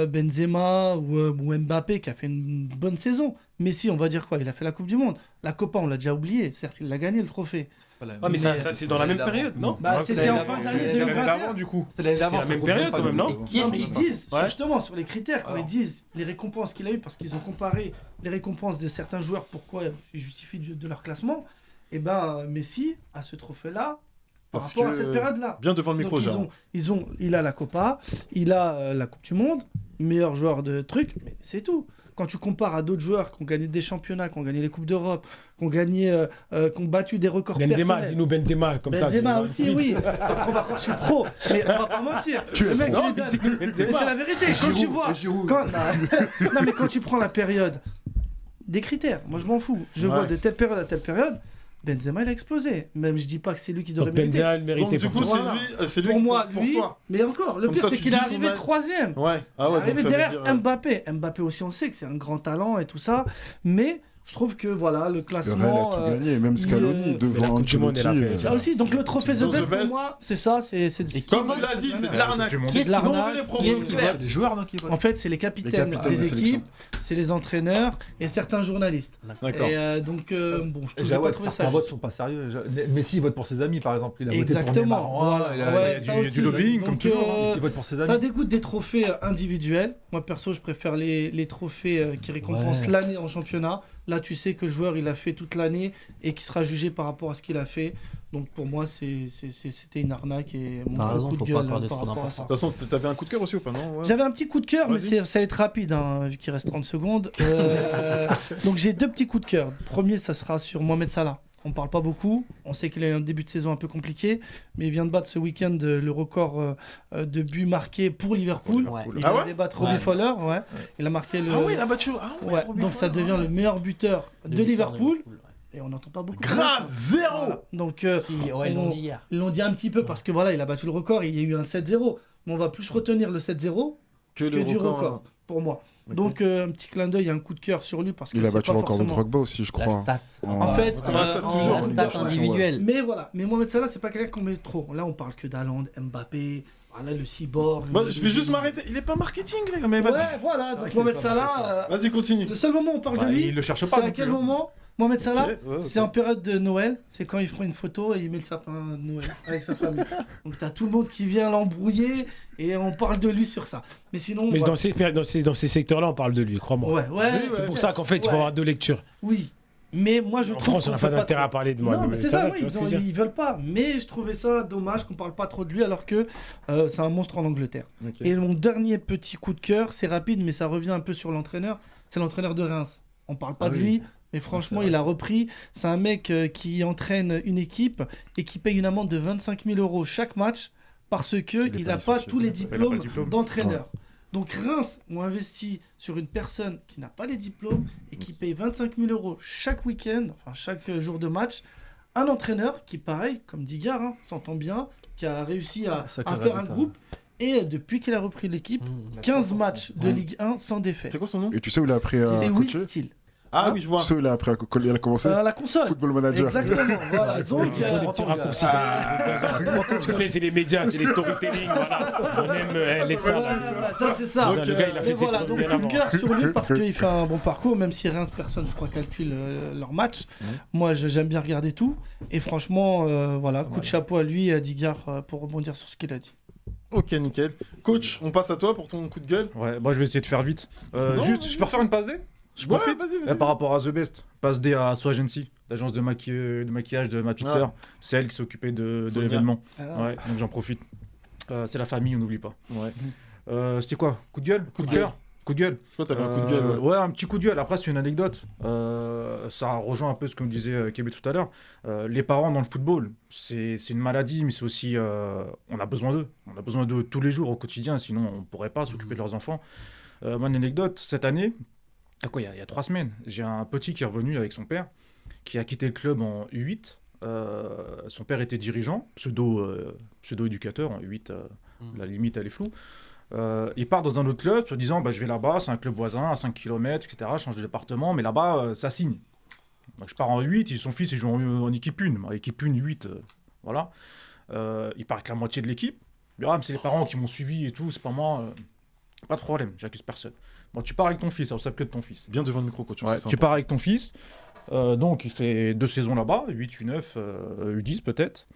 Benzema ou Mbappé qui a fait une bonne saison. Messi, on va dire quoi? Il a fait la Coupe du Monde. La Copa, on l'a déjà oublié. Certes, il a gagné le trophée. Ouais, mais ça, c'est dans la même période, non? Bah, Ouais, c'était en l'année fin d'avant, d'année C'est l'année 2021. d'avant, du coup. C'est l'année C'était d'avant. la même période, quand même, non? Et qui est-ce Non, mais qui ils disent, Ouais. justement, sur les critères, quand Alors. ils disent les récompenses qu'il a eues, parce qu'ils ont comparé les récompenses de certains joueurs, pourquoi ils justifient de leur classement, et ben Messi a ce trophée-là par Parce rapport à que- cette période-là. Bien devant le micro, Donc, Jao. il a la Copa, il a la Coupe du Monde, meilleur joueur de trucs, mais c'est tout. Quand tu compares à d'autres joueurs qui ont gagné des championnats, qui ont gagné les Coupes d'Europe, qui ont battu des records Benzema, personnels. dis-nous Benzema, comme ça. Benzema aussi, oui. Après, on va croire que je suis pro, mais on va pas mentir. Le mec, je lui donne. Mais c'est la vérité. Quand tu vois, non, mais quand tu prends la période des critères, moi je m'en fous. Je vois de telle période à telle période. Benzema, il a explosé. Même, je dis pas que c'est lui qui devrait Donc mériter. Benzema, il Donc, méritait du pour coup, toi. c'est lui Pour moi, pour lui. toi. Mais encore, le Comme pire, ça, c'est tu qu'il dis est ton arrivé avis. 3e. Ouais. Ah ouais, donc Arrivé ça veut derrière dire, Mbappé. Mbappé aussi, on sait que c'est un grand talent et tout ça. Mais je trouve que voilà, le Le Real classement. a tout gagné, même Scaloni il, Mais la devant Coupe du Monde, elle a Ancelotti. fait- ça aussi, donc le trophée The Donc, Best The pour Best. moi, c'est ça, c'est Comme tu l'as dit, c'est de l'arnaque. Qui Qui est-ce qui on vote veut les Qui est-ce propos qui clairs. vote Des joueurs, non, qui votent. En fait, c'est les capitaines capitaines des de sélection. équipes, c'est les entraîneurs et certains journalistes. D'accord. Et donc, bon, je Et trouve pas trouvé ça. certains votes juste. sont pas sérieux. Messi vote pour ses amis, par exemple. Il a voté pour Exactement. Neymar. Voilà. Il a- Ouais, il y a ça du- il y a du aussi. lobbying, comme Donc, toujours, hein. Il vote pour ses ça amis. dégoûte des trophées individuels. Moi, perso, je préfère les trophées qui récompensent Ouais. l'année en championnat. Là, tu sais que le joueur, il a fait toute l'année et qui sera jugé par rapport à ce qu'il a fait. Donc, pour moi, c'était une arnaque et mon T'as raison, coup de faut pas gueule accorder par trop rapport à ça. De toute façon, t'avais un coup de cœur aussi ou pas, non? Ouais. J'avais un petit coup de cœur, mais Vas-y. ça va être rapide, hein, vu qu'il reste 30 secondes. Donc j'ai 2 petits coups de cœur. Premier, ça sera sur Mohamed Salah. On parle pas beaucoup. On sait qu'il a eu un début de saison un peu compliqué, mais il vient de battre ce week-end le record de buts marqués pour Liverpool. Ouais. Il Ah vient ouais de battre Robbie Ouais. Fowler. Ouais. Il a marqué le. Ah oui, il a battu. Ah Ouais, Robbie donc ça Fowler, devient ouais. le meilleur buteur de l'histoire Liverpool. ouais. Et on n'entend pas beaucoup. Grave, zéro. Voilà. Donc Ouais, ils l'ont dit hier. ils l'ont dit un petit peu parce que voilà, il a battu le record. Il y a eu un 7-0. Mais on va plus retenir le 7-0 que du record pour moi. Ok. Donc un petit clin d'œil, un coup de cœur sur lui parce que Il a c'est battu pas le record de forcément- Drogba aussi, je La crois. stat. En fait, La stat, toujours. La stat individuelle. Mais voilà, mais Mohamed Salah, c'est pas quelqu'un qu'on met trop. Là, on parle que d'Haaland, Mbappé, voilà le cyborg. Bah, je vais juste m'arrêter. Il est pas marketing, les gars, mais vas-y. Ouais, voilà. Donc Mohamed Salah, Vas-y, continue. le seul moment où on parle Bah, de lui, il le cherche pas c'est à non quel plus, hein. moment Mohamed Salah, Ok, ouais, ok. c'est en période de Noël, c'est quand il prend une photo et il met le sapin de Noël avec sa famille. Donc t'as tout le monde qui vient l'embrouiller et on parle de lui sur ça. Mais sinon, Mais voilà. dans ces secteurs-là, on parle de lui, crois-moi. ouais, C'est pour ça qu'en fait, il faut Ouais. avoir deux lectures. Oui, mais moi je En trouve France, on qu'on n'a fait pas d'intérêt trop. à parler de moi. Non, mais c'est ça, va, oui, tu vois ce que je veux dire. ils veulent pas. Mais je trouvais ça dommage qu'on parle pas trop de lui alors que c'est un monstre en Angleterre. Ok. Et mon dernier petit coup de cœur, c'est rapide, mais ça revient un peu sur l'entraîneur. C'est l'entraîneur de Reims. On parle pas Ah de oui. lui, mais franchement, il a repris. C'est un mec qui entraîne une équipe et qui paye une amende de 25 000 € chaque match parce est qu'il pas n'a pas licencié. tous les Il a pas diplômes le diplôme. d'entraîneur. Donc Reims ont investi sur une personne qui n'a pas les diplômes et qui paye 25 000 € chaque week-end, enfin chaque jour de match. Un entraîneur qui, pareil, comme Digard, hein, s'entend bien, qui a réussi à Sacré faire un résultat. groupe. Et depuis qu'il a repris l'équipe, 15 matchs de Ligue 1 sans défaite. C'est quoi son nom? Et tu sais où il a appris à C'est Will coacher? Steele. Ah oui, je vois. Tu sais où il a appris à il a commencé La console. Football Manager. Exactement. Voilà. Donc, Il faut des petits raccourcis. Tu connais, c'est les médias, c'est les storytelling, voilà. On aime les ça. ça c'est ça. Donc, le gars, il a fait Et ses voilà, preuves donc bien coup de avant. cœur sur lui parce qu'il fait un bon parcours, même si Reims, personne, je crois, calcule leur match. Moi, j'aime bien regarder tout. Et franchement, voilà, coup de chapeau à lui et à Digard pour rebondir sur ce qu'il a dit. Ok, nickel. Coach, on passe à toi pour ton coup de gueule. Ouais, moi je vais essayer de faire vite. Non, Juste, vas-y. je peux refaire une passe D? Je Ouais, profite. vas-y, vas-y. Par rapport à The Best, passe D à So Agency, l'agence de maquillage de ma petite sœur. C'est elle qui s'est occupée de Sonia. l'événement. Ah. Ouais, donc j'en profite. C'est la famille, on n'oublie pas. Ouais. C'était quoi? Coup de gueule? Coup de cœur? Coup de gueule? Je crois que t'avais un coup de gueule. Ouais. Ouais, un petit coup de gueule. Après, c'est une anecdote. Ça rejoint un peu ce que nous disait Kébé tout à l'heure. Les parents dans le football, c'est une maladie, mais c'est aussi. On a besoin d'eux. On a besoin d'eux tous les jours au quotidien, sinon on ne pourrait pas s'occuper de leurs enfants. Moi, une anecdote, cette année, il y a 3 semaines, j'ai un petit qui est revenu avec son père, qui a quitté le club en U8. Son père était dirigeant, pseudo-éducateur en U8, la limite elle est floue. Il part dans un autre club se disant je vais là-bas, c'est un club voisin à 5 km, etc. Je change de département, mais là-bas ça signe. Donc, je pars en 8, son fils il joue en équipe 1, équipe 1, 8, voilà. Il part avec la moitié de l'équipe. Il dit, mais c'est les parents qui m'ont suivi et tout, c'est pas moi. Pas de problème, j'accuse personne. Bon, tu pars avec ton fils, ça ressemble que de ton fils. Bien devant le micro, coach. Ouais, c'est tu sympa. pars avec ton fils, donc il fait 2 saisons là-bas, 8, U9, U10 peut-être.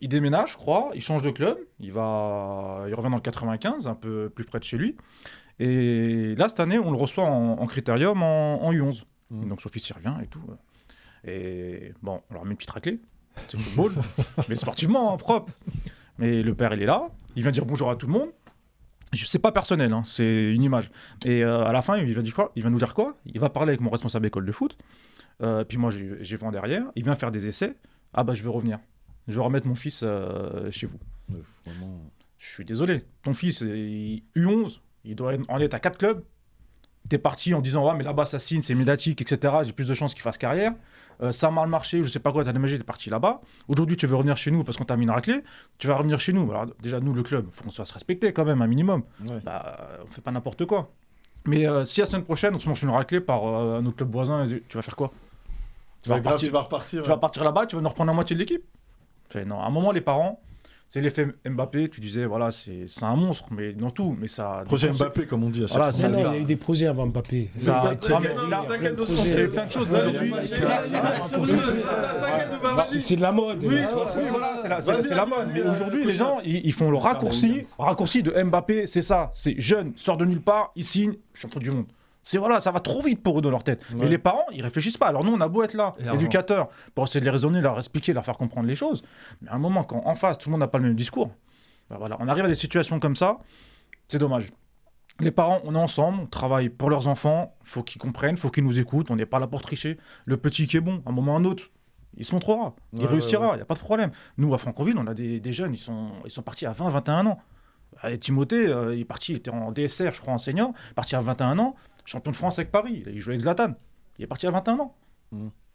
Il déménage, je crois, il change de club, il revient dans le 95, un peu plus près de chez lui. Et là, cette année, on le reçoit en critérium en U11. Donc son fils y revient et tout. Et bon, on leur met une petite raclée, c'est football, mais sportivement, hein, propre. Mais le père, il est là, il vient dire bonjour à tout le monde. C'est pas personnel, hein, c'est une image. Et à la fin, il va nous dire quoi? Il va parler avec mon responsable école de foot. Puis moi, j'ai vent derrière. Il vient faire des essais. Ah je vais revenir. Je vais remettre mon fils chez vous. Vraiment. Je suis désolé. Ton fils, U11, il doit en être à 4 clubs. T'es parti en disant, ouais, mais là-bas, ça signe, c'est médiatique, etc. J'ai plus de chances qu'il fasse carrière. Ça a mal marché, je sais pas quoi, t'as déménagé, t'es parti là-bas. Aujourd'hui, tu veux revenir chez nous parce qu'on t'a mis une raclée. Tu vas revenir chez nous. Alors, déjà, nous, le club, faut qu'on se fasse respecter quand même, un minimum. Ouais. On fait pas n'importe quoi. Mais si la semaine prochaine, on se mange une raclée par un autre club voisin, tu vas faire quoi? Tu vas repartir. Tu vas partir là-bas, tu vas nous reprendre la moitié de l'équipe. Non, à un moment, les parents, c'est l'effet Mbappé, tu disais, voilà, c'est un monstre, mais dans tout. Mais ça. Projet Mbappé, comme on dit à chaque Voilà, fois. Non, il y a eu des projets avant Mbappé. C'est plein de choses. Aujourd'hui, C'est de la mode. c'est la mode. Mais aujourd'hui, les gens, ils font le raccourci de Mbappé, c'est ça. C'est jeune, sort de nulle part, il signe, champion du monde. Voilà, ça va trop vite pour eux dans leur tête. Ouais. Et les parents, ils réfléchissent pas. Alors nous, on a beau être là, éducateurs, pour essayer de les raisonner, leur expliquer, leur faire comprendre les choses. Mais à un moment, quand en face, tout le monde n'a pas le même discours, voilà, on arrive à des situations comme ça, c'est dommage. Les parents, on est ensemble, on travaille pour leurs enfants, faut qu'ils comprennent, faut qu'ils nous écoutent, on n'est pas là pour tricher. Le petit qui est bon, à un moment ou à un autre, il se montrera, il réussira, il n'y a pas de problème. Nous, à Franconville, on a des jeunes, ils sont partis à 20, 21 ans. Et Timothée, il est parti, il était en DSR, je crois, enseignant, parti à 21 ans. Champion de France avec Paris, il jouait avec Zlatan. Il est parti à 21 ans.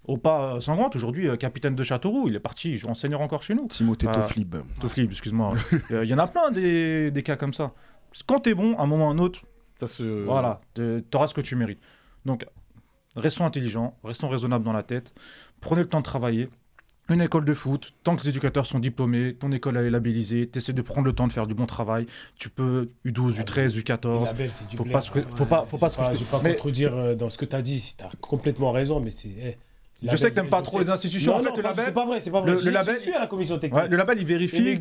Opa Sangrant, aujourd'hui capitaine de Châteauroux, il est parti, il joue enseignant encore chez nous. Timothée Toflib. Toflib, excuse-moi. Il y en a plein des cas comme ça. Quand t'es bon, à un moment ou à un autre, voilà, t'auras ce que tu mérites. Donc, restons intelligents, restons raisonnables dans la tête, prenez le temps de travailler. Une école de foot, tant que les éducateurs sont diplômés, ton école elle est labellisée, tu essaies de prendre le temps de faire du bon travail, tu peux U12, U13, U14. Label, c'est du faut blé. pas se Je vais pas contredire dans ce que tu as dit, tu as complètement raison, mais c'est. Je sais que t'aimes pas trop les institutions. En fait, le label. C'est pas vrai, c'est pas vrai. Le label, je suis à la commission technique. Ouais, le label, il vérifie.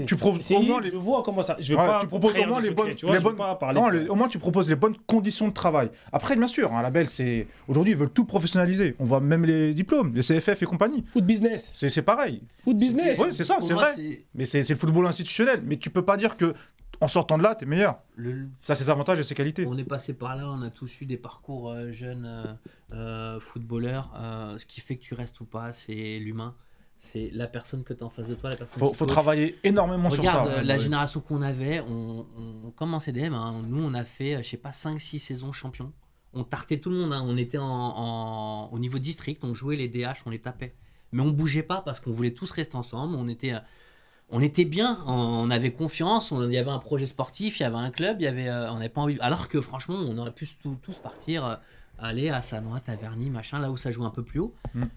Tu proposes au moins les. Je vois comment ça. Je vais pas. Tu proposes au moins les bonnes. Non, au moins tu proposes les bonnes conditions de travail. Après, bien sûr, un label, c'est. Aujourd'hui, ils veulent tout professionnaliser. On voit même les diplômes, les CFF et compagnie. Foot business. C'est pareil. Foot business. Oui, c'est ça, c'est vrai. Mais c'est le football institutionnel. Mais tu peux pas dire que en sortant de là, t'es meilleur. Ça, c'est ses avantages et ses qualités. On est passé par là, on a tous eu des parcours jeunes footballeurs. Ce qui fait que tu restes ou pas, c'est l'humain. C'est la personne que tu as en face de toi, la personne faut travailler énormément sur ça. Regarde, la génération qu'on avait, on comme en CDM, hein, nous on a fait, je sais pas, 5-6 saisons champions. On tartait tout le monde, hein. On était au niveau district, on jouait les DH, on les tapait. Mais on bougeait pas parce qu'on voulait tous rester ensemble, on était bien, on avait confiance, il y avait un projet sportif, il y avait un club, on n'avait pas envie. Alors que franchement, on aurait pu tous partir, aller à Sanois, Taverny, machin, là où ça joue un peu plus haut.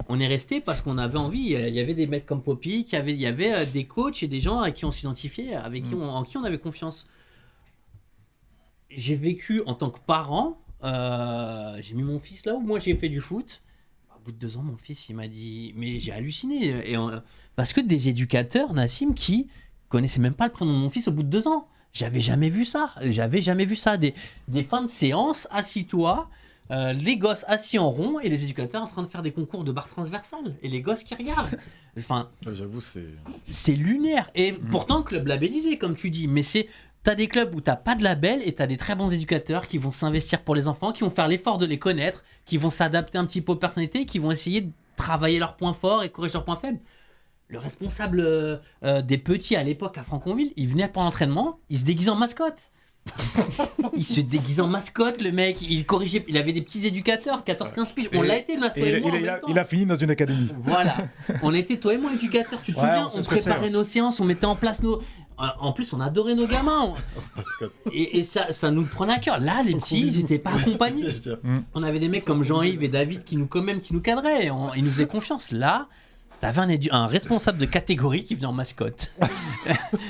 On est resté parce qu'on avait envie. Il y avait des mecs comme Poppy, il y avait des coachs et des gens à qui on s'identifiait, en qui on avait confiance. J'ai vécu en tant que parent, j'ai mis mon fils là où moi j'ai fait du foot. Au bout de 2 ans, mon fils, il m'a dit, mais j'ai halluciné. Parce que des éducateurs, Nassim, qui connaissaient même pas le prénom de mon fils au bout de 2 ans. J'avais jamais vu ça. Des fins de séance, assis-toi, les gosses assis en rond et les éducateurs en train de faire des concours de barre transversale. Et les gosses qui regardent. Enfin, j'avoue, c'est lunaire. Et pourtant, club labellisé, comme tu dis. Mais t'as des clubs où t'as pas de label et t'as des très bons éducateurs qui vont s'investir pour les enfants, qui vont faire l'effort de les connaître, qui vont s'adapter un petit peu aux personnalités, qui vont essayer de travailler leurs points forts et corriger leurs points faibles. Le responsable des petits à l'époque à Franconville, il venait pour l'entraînement, il se déguisait en mascotte. Il se déguisait en mascotte, le mec, il corrigeait, il avait des petits éducateurs, 14-15 piges. On l'a été, Nasto et moi, en même temps. Il a fini dans une académie. Voilà, on était toi et moi éducateurs, tu te souviens, on préparait nos séances, on mettait en place nos... En plus, on adorait nos gamins. Et ça nous prenait à cœur. Là, les petits, ils n'étaient pas accompagnés. On avait des mecs comme Jean-Yves et David qui nous cadraient. Ils nous faisaient confiance. Là, t'avais un responsable de catégorie qui venait en mascotte.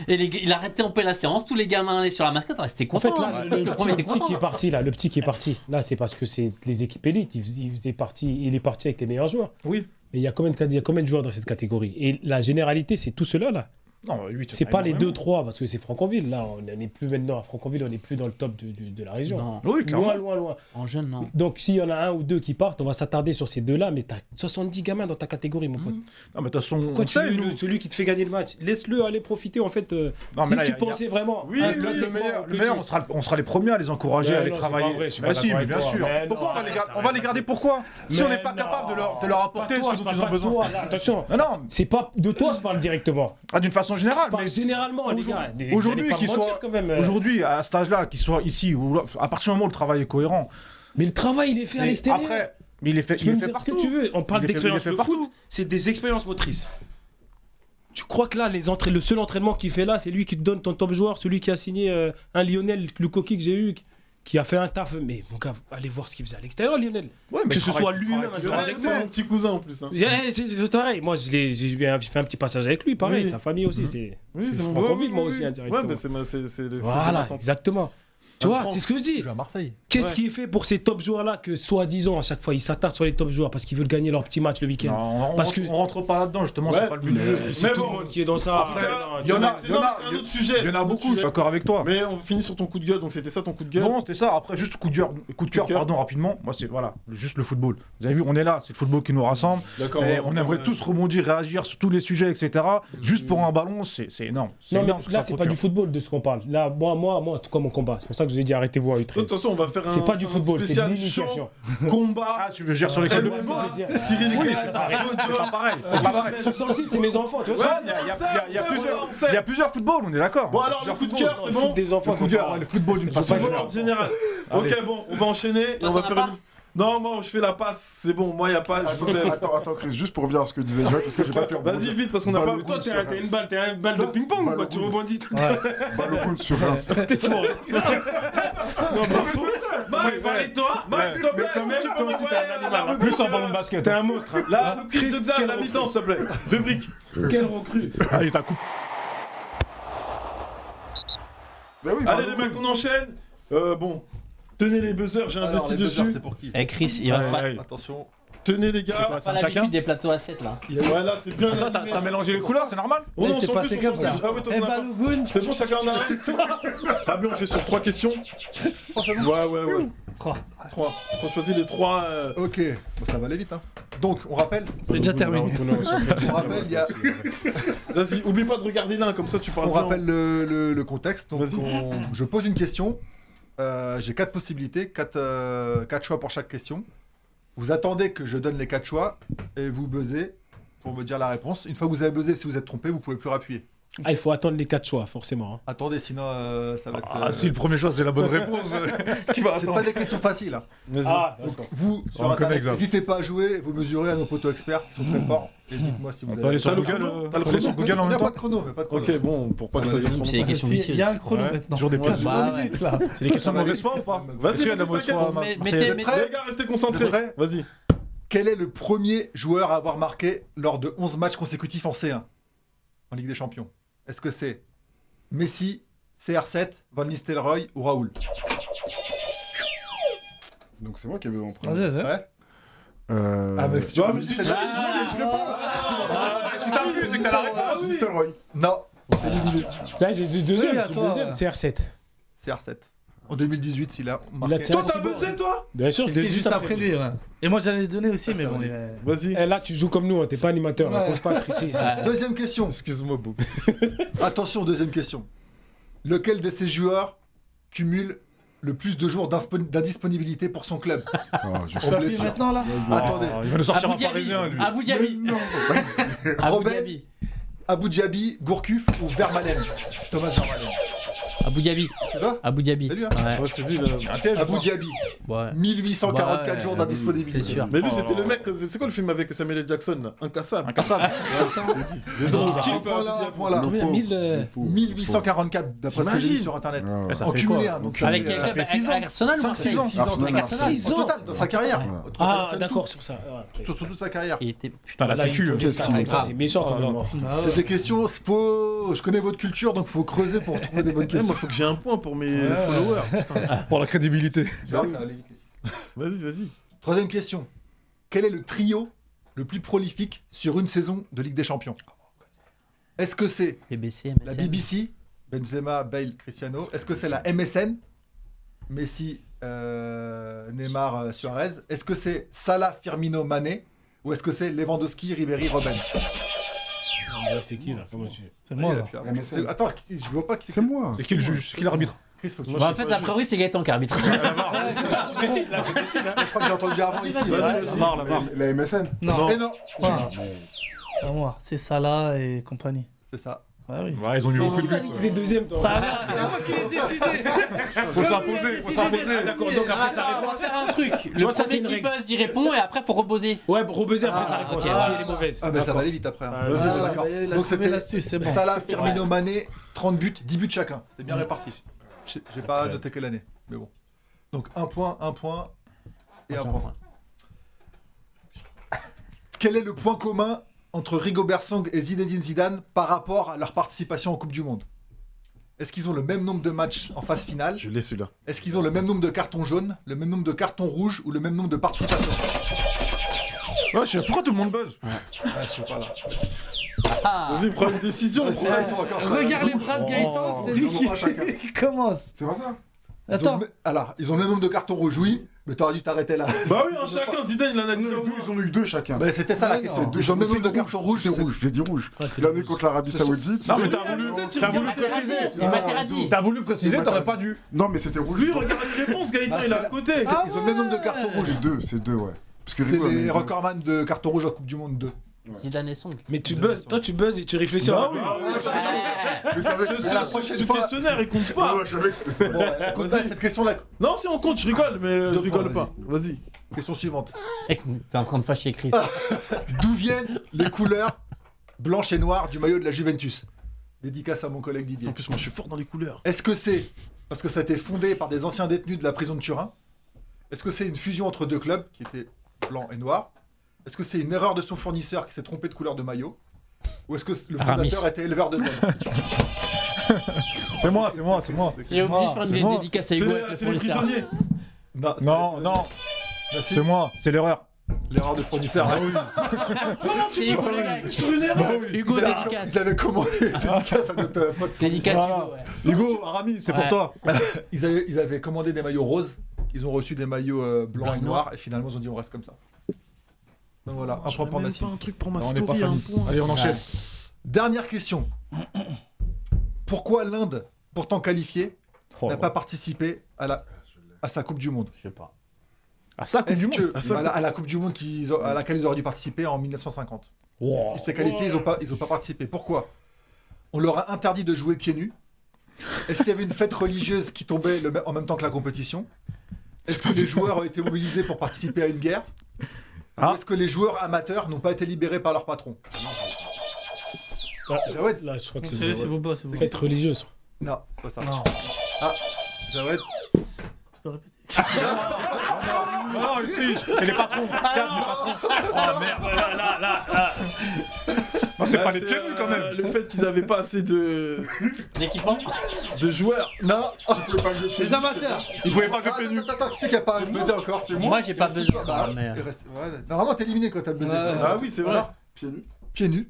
Et il arrêtait en paix la séance. Tous les gamins allaient sur la mascotte. C'était content. En fait, là, le petit qui est parti, là, c'est parce que c'est les équipes élites. Il est parti avec les meilleurs joueurs. Oui. Mais il y a combien de joueurs dans cette catégorie? Et la généralité, c'est tout cela là. Non, 8, c'est pas les 2-3 parce que c'est Franconville. Là, on n'est plus maintenant à Franconville, on n'est plus dans le top de la région. Non. Oui, loin. En jeune, non. Donc, s'il y en a 1 ou 2 qui partent, on va s'attarder sur ces 2-là. Mais t'as 70 gamins dans ta catégorie, mon pote. Non, mais de toute façon, pourquoi celui qui te fait gagner le match, laisse-le aller profiter en fait. Non, mais si tu pensais vraiment. Oui, le meilleur, on sera les premiers à les encourager, à les travailler. Mais si, mais bien sûr. Pourquoi on va les garder? Pourquoi? Si on n'est pas capable de leur apporter ce dont ils ont besoin. Attention, c'est pas de toi, je parle directement. D'une façon générale. Généralement, les gars, aujourd'hui, à cet âge-là, qu'ils soient ici, ou à partir du moment où le travail est cohérent, Mais le travail, il est fait à l'extérieur. Après, mais il est fait, Tu peux me il est fait dire ce que partout. tu veux. On parle Il est fait- d'expérience. il est fait Le partout. foot, c'est des expériences motrices. Tu crois que là, le seul entraînement qu'il fait là, c'est lui qui te donne ton top joueur, celui qui a signé un Lionel Lukoki que j'ai eu, qui a fait un taf. Mais mon gars, allez voir ce qu'il faisait à l'extérieur, Lionel. Ouais, mais Que ce travaille- soit lui-même, un travaille- joueur Ouais, c'est mon petit cousin en plus. Hein. C'est pareil. Moi, j'ai fait un petit passage avec lui, pareil. Oui. Sa famille aussi, c'est. Oui, c'est mon Franconville, ouais, moi oui, aussi, oui. indirectement. Ouais, mais c'est le. Voilà, exactement. Tu vois, France. c'est ce que je dis. Il joue à Marseille. Qu'est-ce Ouais. qui est fait pour ces top joueurs-là que, soi-disant, à chaque fois, ils s'attardent sur les top joueurs parce qu'ils veulent gagner leur petit match le week-end. Non, Parce que- on rentre pas là-dedans, justement, Ouais, c'est pas le but du jeu. C'est Mais tout bon. le monde qui est dans ça. En tout cas, il y en a- c'est un autre sujet. Il y en c'est a un autre beaucoup, je suis sujet. d'accord avec toi. Mais on finit sur ton coup de gueule, donc c'était ça ton coup de gueule. Non, c'était ça. Après, juste coup de cœur, cœur. pardon, rapidement. Moi, c'est voilà, juste le football. Vous avez vu, on est là, c'est le football qui nous rassemble. D'accord. Et on aimerait tous rebondir, réagir sur tous les sujets, etc. Juste pour un ballon, c'est énorme. C'est Non, mais énorme, parce que là, ça c'est pas du procure. football de ce qu'on parle. Là, moi, en tout cas, mon combat. C'est pour ça que je vous ai dit arrêtez-vous à De toute U13. façon, on va faire un. C'est pas du football, c'est de spécial l'initiation. chaud, combat. Ah, tu veux dire sur les clubs de MMA, football je veux dire. Cyril Oui, Gueye, ça s'arrête. C'est pas pareil. C'est pas pareil. Je suis sur le site, c'est mes enfants, tu vois. Ouais, Il y a plusieurs footballs, on est d'accord. Bon, alors, le coup de cœur, c'est bon. Des enfants, Le coup de cœur, le football d'une façon Football en générale. général. Ok, bon, on va enchaîner et on va faire une. Non, moi je fais la passe, c'est bon, moi y a pas. Je vous aime. Attends, Chris, juste pour revenir à ce que disait Jacques, parce que j'ai pas pu rebondir. Vas-y vite parce qu'on a pas. Toi, t'es une balle de ping-pong ou quoi? Tu rebondis tout. Balogun sur Reims. T'es fort. Non, bravo. Max, Et toi, Max, s'il te plaît, quand même, est-ce que tu toi peux aussi, t'es m'envoyer un la animal. rubrique, Plus un ballon de basket. t'es un monstre. Hein. Là, le quiz de Xav, Quelle la mi-temps, s'il te plaît. Rubrique. Quelle recrue. Allez, t'as coupé. Mais oui, Allez les Balogun. mecs, on enchaîne. Bon, tenez les buzzers, j'ai Alors, investi les buzzers, dessus. c'est pour qui Eh Chris, il va pas Attention. Tenez les gars. pas l'habitude des plateaux à 7 là. Ouais, là c'est bien. Attends, t'as mélangé les couleurs, c'est normal? Oh non, on c'est s'en passé fiche, comme on s'en ça. fiche. Ah ouais, toi, Eh t'en as pas. Balogun. C'est bon, chacun en a un. Ah bien, on fait sur 3 questions. Ouais. 3. On choisit les 3. Ok, bon, ça va aller vite. Hein. Donc, on rappelle, C'est déjà terminé. on rappelle, il y a- Vas-y, oublie pas de regarder l'un, comme ça tu parles on bien. rappelle le contexte. Donc, Vas-y. je pose une question. J'ai 4 possibilités, 4 choix pour chaque question. Vous attendez que je donne les 4 choix et vous buzzez pour me dire la réponse. Une fois que vous avez buzzé, si vous êtes trompé, vous pouvez plus rappuyer. Ah, il faut attendre les 4 choix, forcément. Hein. Attendez, sinon ça va être. Ah, si le premier choix c'est la bonne réponse, qui va C'est attendre? pas des questions faciles. Hein. Vas-y. Ah, Donc, d'accord. vous, On sur connaît Internet, Xav. n'hésitez pas à jouer, vous mesurez à nos potos experts qui sont très forts. Et dites-moi si vous On avez. peut aller sur T'as le Google, chrono T'as le on peut aller chrono sur Google en Il n'y même a pas temps. de chrono, mais pas de chrono. Ok, bon, pour pas que ça dure trop C'est des longtemps. questions Il y a un chrono Ouais. maintenant. Toujours des Ouais, pièces. Bah ouais. C'est des questions de mauvaise foi ou pas? Vas-y, Est-ce qu'il y a de la vas-y, mauvaise t'inquiète. foi? Mais- Marseillaise mettez- prêts Les gars, restez Vous concentrés. êtes prêts Vas-y. Quel est le premier joueur à avoir marqué lors de 11 matchs consécutifs en C1 en Ligue des Champions? Est-ce que c'est Messi, CR7, Van Nistelrooy ou Raoul? Donc c'est moi qui avais en premier. Vas-y, vas-y. Ouais. Ah, mais si tu Ouais, peux mais me si dire- tu- Si t'as vu, c'est que t'as la réponse. Nistelrooy. Non, éliminé. Là, j'ai du deuxième. Oui, c'est à le toi. deuxième. CR7. CR7. En 2018, il a Il marqué. a tiré- Toi, t'as buzzé, toi Bien sûr, je l'ai C'est dit juste après lui. Ouais. Et moi j'allais donner aussi, mais bon. Vas-y. Eh, là, tu joues comme nous, hein, t'es pas animateur. Ouais. Ne pense pas à tricher ici. Deuxième question. Excuse-moi, Boub. Attention, deuxième question. Lequel de ces joueurs cumule le plus de jours d'indisponibilité pour son club? Ah, je On sais. blesse. Blessure maintenant là. Attendez. Il va nous sortir un Abu Dhabi. parisien, lui. Abu Dhabi. Non. Abu Robben, Dhabi. Abu Dhabi, Gourcuff ou Vermaelen? Thomas Vermaelen. Abu Dhabi. C'est toi? Abu Dhabi. C'est lui, hein Ouais. Ouais, c'est lui, là. Un piège. Abu Dhabi. Ouais. 1844 Ouais, jours c'est d'indisponibilité. sûr. Mais lui, c'était le mec. C'est quoi le film avec Samuel L. Jackson, là? Incassable. Incassable. Désolé, on Un kiffe, point là, Abu un point là. Combien 1000 1844, d'après ce que j'ai vu T'imagines sur internet. Ouais. Ça En fait cumulé, quoi? hein, donc ça Avec fait, quel club? fait 6 ans. Avec Arsenal ou 5-6 Marseille ans. 6 ans. Arsenal. Avec Six Arsenal. ans. Au total, dans sa carrière. Ouais. Au total, Ah, c'est d'accord, tout. sur ça. Ouais, ok. Sur toute sa carrière. Il était. Putain, la Là, il sécu. faut qu'est-ce avec ça, c'est méchant quand même. Ah C'est ouais. des questions, je connais votre culture, donc il faut creuser pour trouver des bonnes Eh, questions. moi, faut que j'ai un point pour mes followers. Putain. Pour la crédibilité. Tu vois, ça va aller vite, les six. Vas-y. Troisième question. Quel est le trio le plus prolifique sur une saison de Ligue des Champions? Est-ce que c'est BBC, la MSN. BBC, Benzema, Bale, Cristiano? Est-ce que c'est la MSN, Messi, Neymar, Suarez? Est-ce que c'est Salah, Firmino, Mané? Ou est-ce que c'est Lewandowski, Ribéry, Robben? Ouais, c'est qui là? Comment tu. C'est moi là. C'est- Attends, je vois pas qui C'est moi. C'est qui le juge? C'est qui l'arbitre? Chris, faut que tu... Bah, en fait, a priori, c'est Gaëtan qui arbitre. Tu décides là, tu décides. Je crois que j'ai entendu avant ici. Vas-y, vas-y. La barre, la barre. La MSN. Non, Et non, pas moi. C'est Salah et compagnie. c'est ça. Bah oui. Ouais, ils ont eu beaucoup de buts. Les deuxièmes, toi. Ça a l'air, c'est moi qui l'ai décidé. Faut s'imposer, faut s'imposer. D'accord, donc après ça Attends, on va répond. faire un truc. Tu Le vois, ça, c'est premier une qui règle. buzz, il répond et après, faut rebuzzer. Ouais, rebuzzer après sa réponse. ok. Si elle est mauvaise. Ah, mais ça va aller vite après. hein. Ah, vas-y, Ah, vas-y. d'accord. Il a Donc trouvé c'était l'astuce, c'est bon. Salah, Firmino, Mané, 30 buts, 10 buts chacun. C'était bien réparti. J'ai pas noté quelle année, mais bon. Donc un point et un point. Quel est le point commun entre Rigobert Song et Zinedine Zidane par rapport à leur participation en Coupe du Monde? Est-ce qu'ils ont le même nombre de matchs en phase finale? Je l'ai celui-là. Est-ce qu'ils ont le même nombre de cartons jaunes, le même nombre de cartons rouges ou le même nombre de participations? Ouais, je sais pourquoi tout le monde buzz. Je sais pas là. Vas-y, prends une décision. Regarde les bras de Gaëtan, c'est lui qui commence. C'est pas ça. Attends. Ils ont le même nombre de cartons rouges, oui, mais t'aurais dû t'arrêter là. Bah oui, un chacun, Zidane, il en a dit. Ils en ont eu deux chacun. Bah, c'était ça la question. Ils ont le même nombre de cartons rouges. C'était rouge, j'ai dit rouge. L'année contre l'Arabie Saoudite. Non, mais t'as voulu préciser. Il m'a interdit. T'as voulu préciser, t'aurais pas dû. Non, mais c'était rouge. Lui, regarde les réponses, Gaëtan, il est à côté. Ils ont le même nombre de cartons rouges. C'est deux, ouais. Parce que C'est Rigo, les mais- recordman de cartons rouges en Coupe du Monde 2. Zidane et Song. Mais tu buzzes, toi tu buzzes et tu réfléchis. Bah oui. Je savais que c'était la Ce prochaine fois- questionnaire, il compte pas. Ouais, je savais que c'était ça. Bon, écoute, cette question-là. Non, si on compte, je rigole, mais je Deux rigole points, pas. Vas-y. Question suivante. T'es en train de fâcher Chris. D'où viennent les couleurs blanches et noires du maillot de la Juventus? Dédicace à mon collègue Didier. En plus, moi, je suis fort dans les couleurs. Est-ce que c'est parce que ça a été fondé par des anciens détenus de la prison de Turin? Est-ce que c'est une fusion entre deux clubs qui étaient blanc et noir? Est-ce que c'est une erreur de son fournisseur qui s'est trompé de couleur de maillot? Ou est-ce que le Aramis. fondateur était éleveur de zèbres? C'est moi, c'est moi, c'est moi. J'ai oublié de faire une dédicace à Hugo avec le C'est les fournisseur. prisonniers. Non, c'est Non, pas- non, Bah, si, c'est moi, c'est l'erreur. l'erreur de fournisseur. Ah oui. C'est Hugo le gars. Sur une erreur. Hugo Ils dédicace. avaient commandé dédicace à notre pote Dédicace fournisseur. Hugo, ouais. Hugo, Aramis, c'est Ouais. pour toi. Ils avaient commandé des maillots roses. Ils ont reçu des maillots blancs et Blanc et noir. noirs. Et finalement, ils ont dit on reste comme ça. Donc voilà, un point J'aurais pour même Nassim. pas un truc pour ma Non, on n'est pas story, un famille. point. Allez, on enchaîne. Dernière question. Pourquoi l'Inde, pourtant qualifiée, Oh, n'a pas participé à sa Coupe du Monde? Je sais pas. Ah, ça, Coupe du Est-ce Monde. que à la Coupe du Monde à laquelle ils auraient dû participer en 1950? Ils s'étaient qualifiés, ils ont pas participé. Pourquoi? On leur a interdit de jouer pieds nus. Est-ce qu'il y avait une fête religieuse qui tombait en même temps que la compétition? Est-ce que les joueurs ont été mobilisés pour participer à une guerre? Ah. Ou est-ce que les joueurs amateurs n'ont pas été libérés par leur patron? Jawed? Là, je crois que C'est c'est beau, c'est beau. fête religieuse. Non, c'est pas ça. Non. Jawed? Non, il triche. C'est les patrons. Cadre, les patrons. Oh merde, là. Non, c'est pas les pieds nus quand même. Le fait qu'ils avaient pas assez L'équipement de joueurs. Non. Les amateurs. Ils pouvaient pas jouer pieds nus. Attends, qui c'est qui a pas buzzé encore? C'est moi. Moi, j'ai pas Il reste besoin. toi. Bah, Mais, il reste- ouais. Normalement, t'es éliminé quand t'as buzzé. Ouais. Ah oui, c'est vrai. Voilà. Pieds nus. Pieds nus.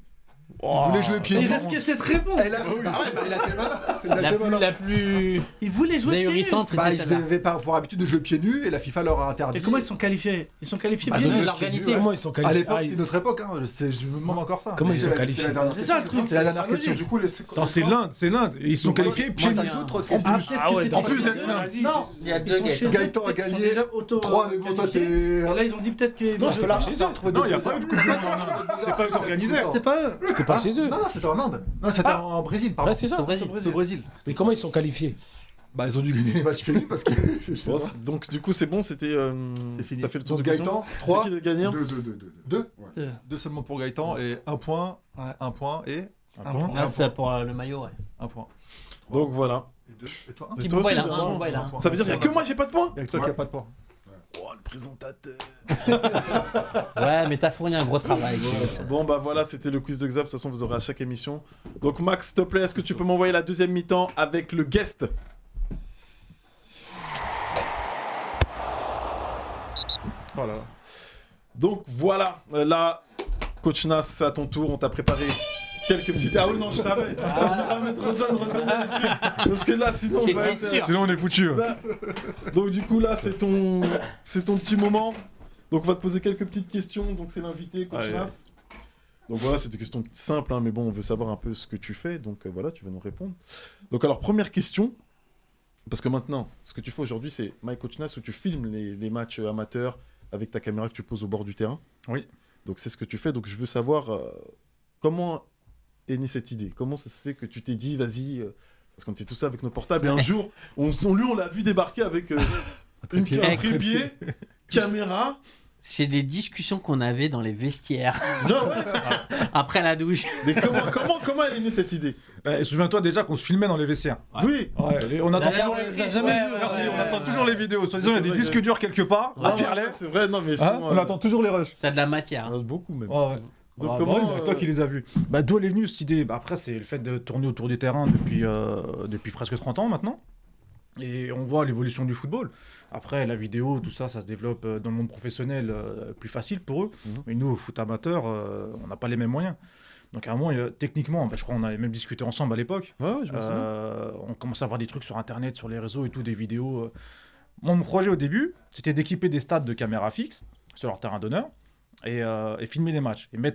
Il voulait jouer pieds Il nus. risquait cette réponse. Elle a... Bah ouais, bah, il a été malin. Il a La été plus, malin. la plus Il voulait jouer pieds nus. ahurissante, Bah, c'était ils celle-là. avaient pas pour habitude de jouer pieds nus et la FIFA leur a interdit. Et comment ils sont qualifiés? Ils sont qualifiés Bah, pieds ils ont nus. joué l'organiser. pieds nus, ouais. Comment ils sont À qualifiés? l'époque, c'était notre époque. Hein. Je me demande encore ça. Comment ils sont C'est qualifiés? la dernière C'est ça, le question. truc. C'est la dernière question. Du coup, les. Non, c'est l'Inde. Ils sont qualifiés pieds Moi, nus. t'as d'autres Ah, questions. peut-être Ah que ouais, c'était en plus pas- d'être Non, là. Il y a ils deux sont gays. chez eux, Gaëtan a peut-être qu'ils sont gagné. déjà auto- 3 mais bon, toi, qualifiés. t'es. Et là, ils ont dit peut-être que. Non, je fais la chez eux. Non, il y a pas eu de Coupe du Monde en Inde. C'est pas eux qui organisaient. C'est pas eux. C'était pas chez eux. Non, non, c'était en Inde. Non, c'était en Brésil, pardon. Ouais, c'est ça. C'est au Brésil. Et comment ils sont qualifiés? Bah, ils ont dû gagner les matchs pieds nus parce que. je sais Bon, pas. donc du coup c'est bon, c'était. C'est fini. T'as fait le tour Donc, de questions. Gaëtan, C'est 3, qui le gagnant? 2. Deux. 2 seulement pour Gaëtan et 1 point. Ouais. 1 point et Un point. Ah, c'est pour le maillot, ouais. 1 point. Donc voilà. Et 2. Et toi, 1 Et Petit toi Bouba, aussi, il a t'as un, un Bouba, il a un. point. Ça veut dire qu'il y a que moi j'ai pas de points? Avec toi qui a pas de point. Oh le présentateur. Ouais, mais t'as fourni un gros travail. Chris. Bon bah voilà, c'était le quiz de Xap, de toute façon vous aurez à chaque émission. Donc Max, s'il te plaît, est-ce que tu peux m'envoyer la deuxième mi-temps avec le guest? Voilà. Donc voilà, là, Coach Nas, c'est à ton tour, on t'a préparé quelques petites... Ah oui non, je savais. Vas-y, redonne les trucs. Parce que là, sinon, on va C'était sûr. Sinon, on est foutu. Donc du coup là, c'est ton petit moment. Donc on va te poser quelques petites questions. Donc c'est l'invité, Coach Allez. Nas. Donc voilà, c'est des questions simples, hein, mais bon, on veut savoir un peu ce que tu fais. Donc voilà, tu vas nous répondre. Donc alors, première question. Parce que maintenant, ce que tu fais aujourd'hui, c'est My Coach Nas où tu filmes les matchs amateurs avec ta caméra que tu poses au bord du terrain. Oui. Donc c'est ce que tu fais. Donc je veux savoir comment est née cette idée? Comment ça se fait que tu t'es dit, vas-y, parce qu'on était tous avec nos portables, et un jour, on l'a vu débarquer avec un trépied, caméra. C'est des discussions qu'on avait dans les vestiaires Non, ouais. après la douche. Mais comment elle est née cette idée? Souviens-toi déjà qu'on se filmait dans les vestiaires. Oui. Ouais, et on attend D'ailleurs, toujours on les a jamais vus, Merci, ouais. on attend toujours les vidéos. Soit disant, il y a des vrai, disques durs quelque part, à Pierrelet. C'est vrai, non, mais Hein, on attend toujours les rushs. T'as de la matière. beaucoup même. Ouais, ouais. Donc Ah, comment, bah ouais, toi qui les as vus. Bah, d'où elle est venue cette idée? Bah, après, c'est le fait de tourner autour des terrains depuis presque 30 ans maintenant. Et on voit l'évolution du football. Après, la vidéo, tout ça, ça se développe dans le monde professionnel plus facile pour eux. Mais nous, au foot amateur, on n'a pas les mêmes moyens. Donc à un moment, techniquement, je crois qu'on avait même discuté ensemble à l'époque. Ouais, je me souviens. On commençait à voir des trucs sur Internet, sur les réseaux et tout, des vidéos. Mon projet au début, c'était d'équiper des stades de caméras fixes sur leur terrain d'honneur et filmer les matchs. Le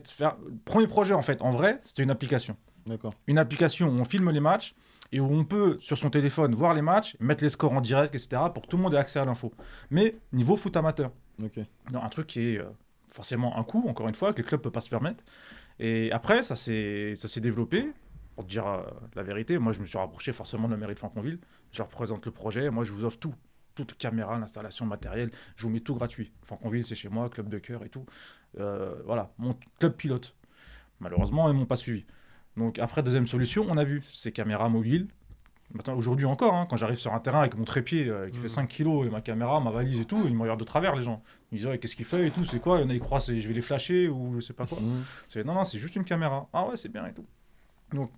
premier projet, en fait, en vrai, c'était une application. D'accord. Une application où on filme les matchs et où on peut, sur son téléphone, voir les matchs, mettre les scores en direct, etc., pour que tout le monde ait accès à l'info. Mais niveau foot amateur. Ok. Non, un truc qui est forcément un coût, encore une fois, que les clubs ne peuvent pas se permettre. Et après, ça s'est développé. Pour te dire la vérité, moi, je me suis rapproché forcément de la mairie de Franconville. Je leur présente le projet. Moi, je vous offre tout. Toute caméra, l'installation, le matériel. Je vous mets tout gratuit. Franconville, c'est chez moi, club de cœur et tout. Voilà, mon club pilote. Malheureusement, ils ne m'ont pas suivi. Donc après, deuxième solution, on a vu ces caméras mobiles. Maintenant, aujourd'hui encore, hein, quand j'arrive sur un terrain avec mon trépied qui fait 5 kilos et ma caméra, ma valise et tout, ils me regardent de travers, les gens. Ils disent, ouais, qu'est-ce qu'il fait et tout, c'est quoi? Il y en a, ils croient, je vais les flasher ou je sais pas quoi. Non, c'est juste une caméra. Ah ouais, c'est bien et tout. Donc,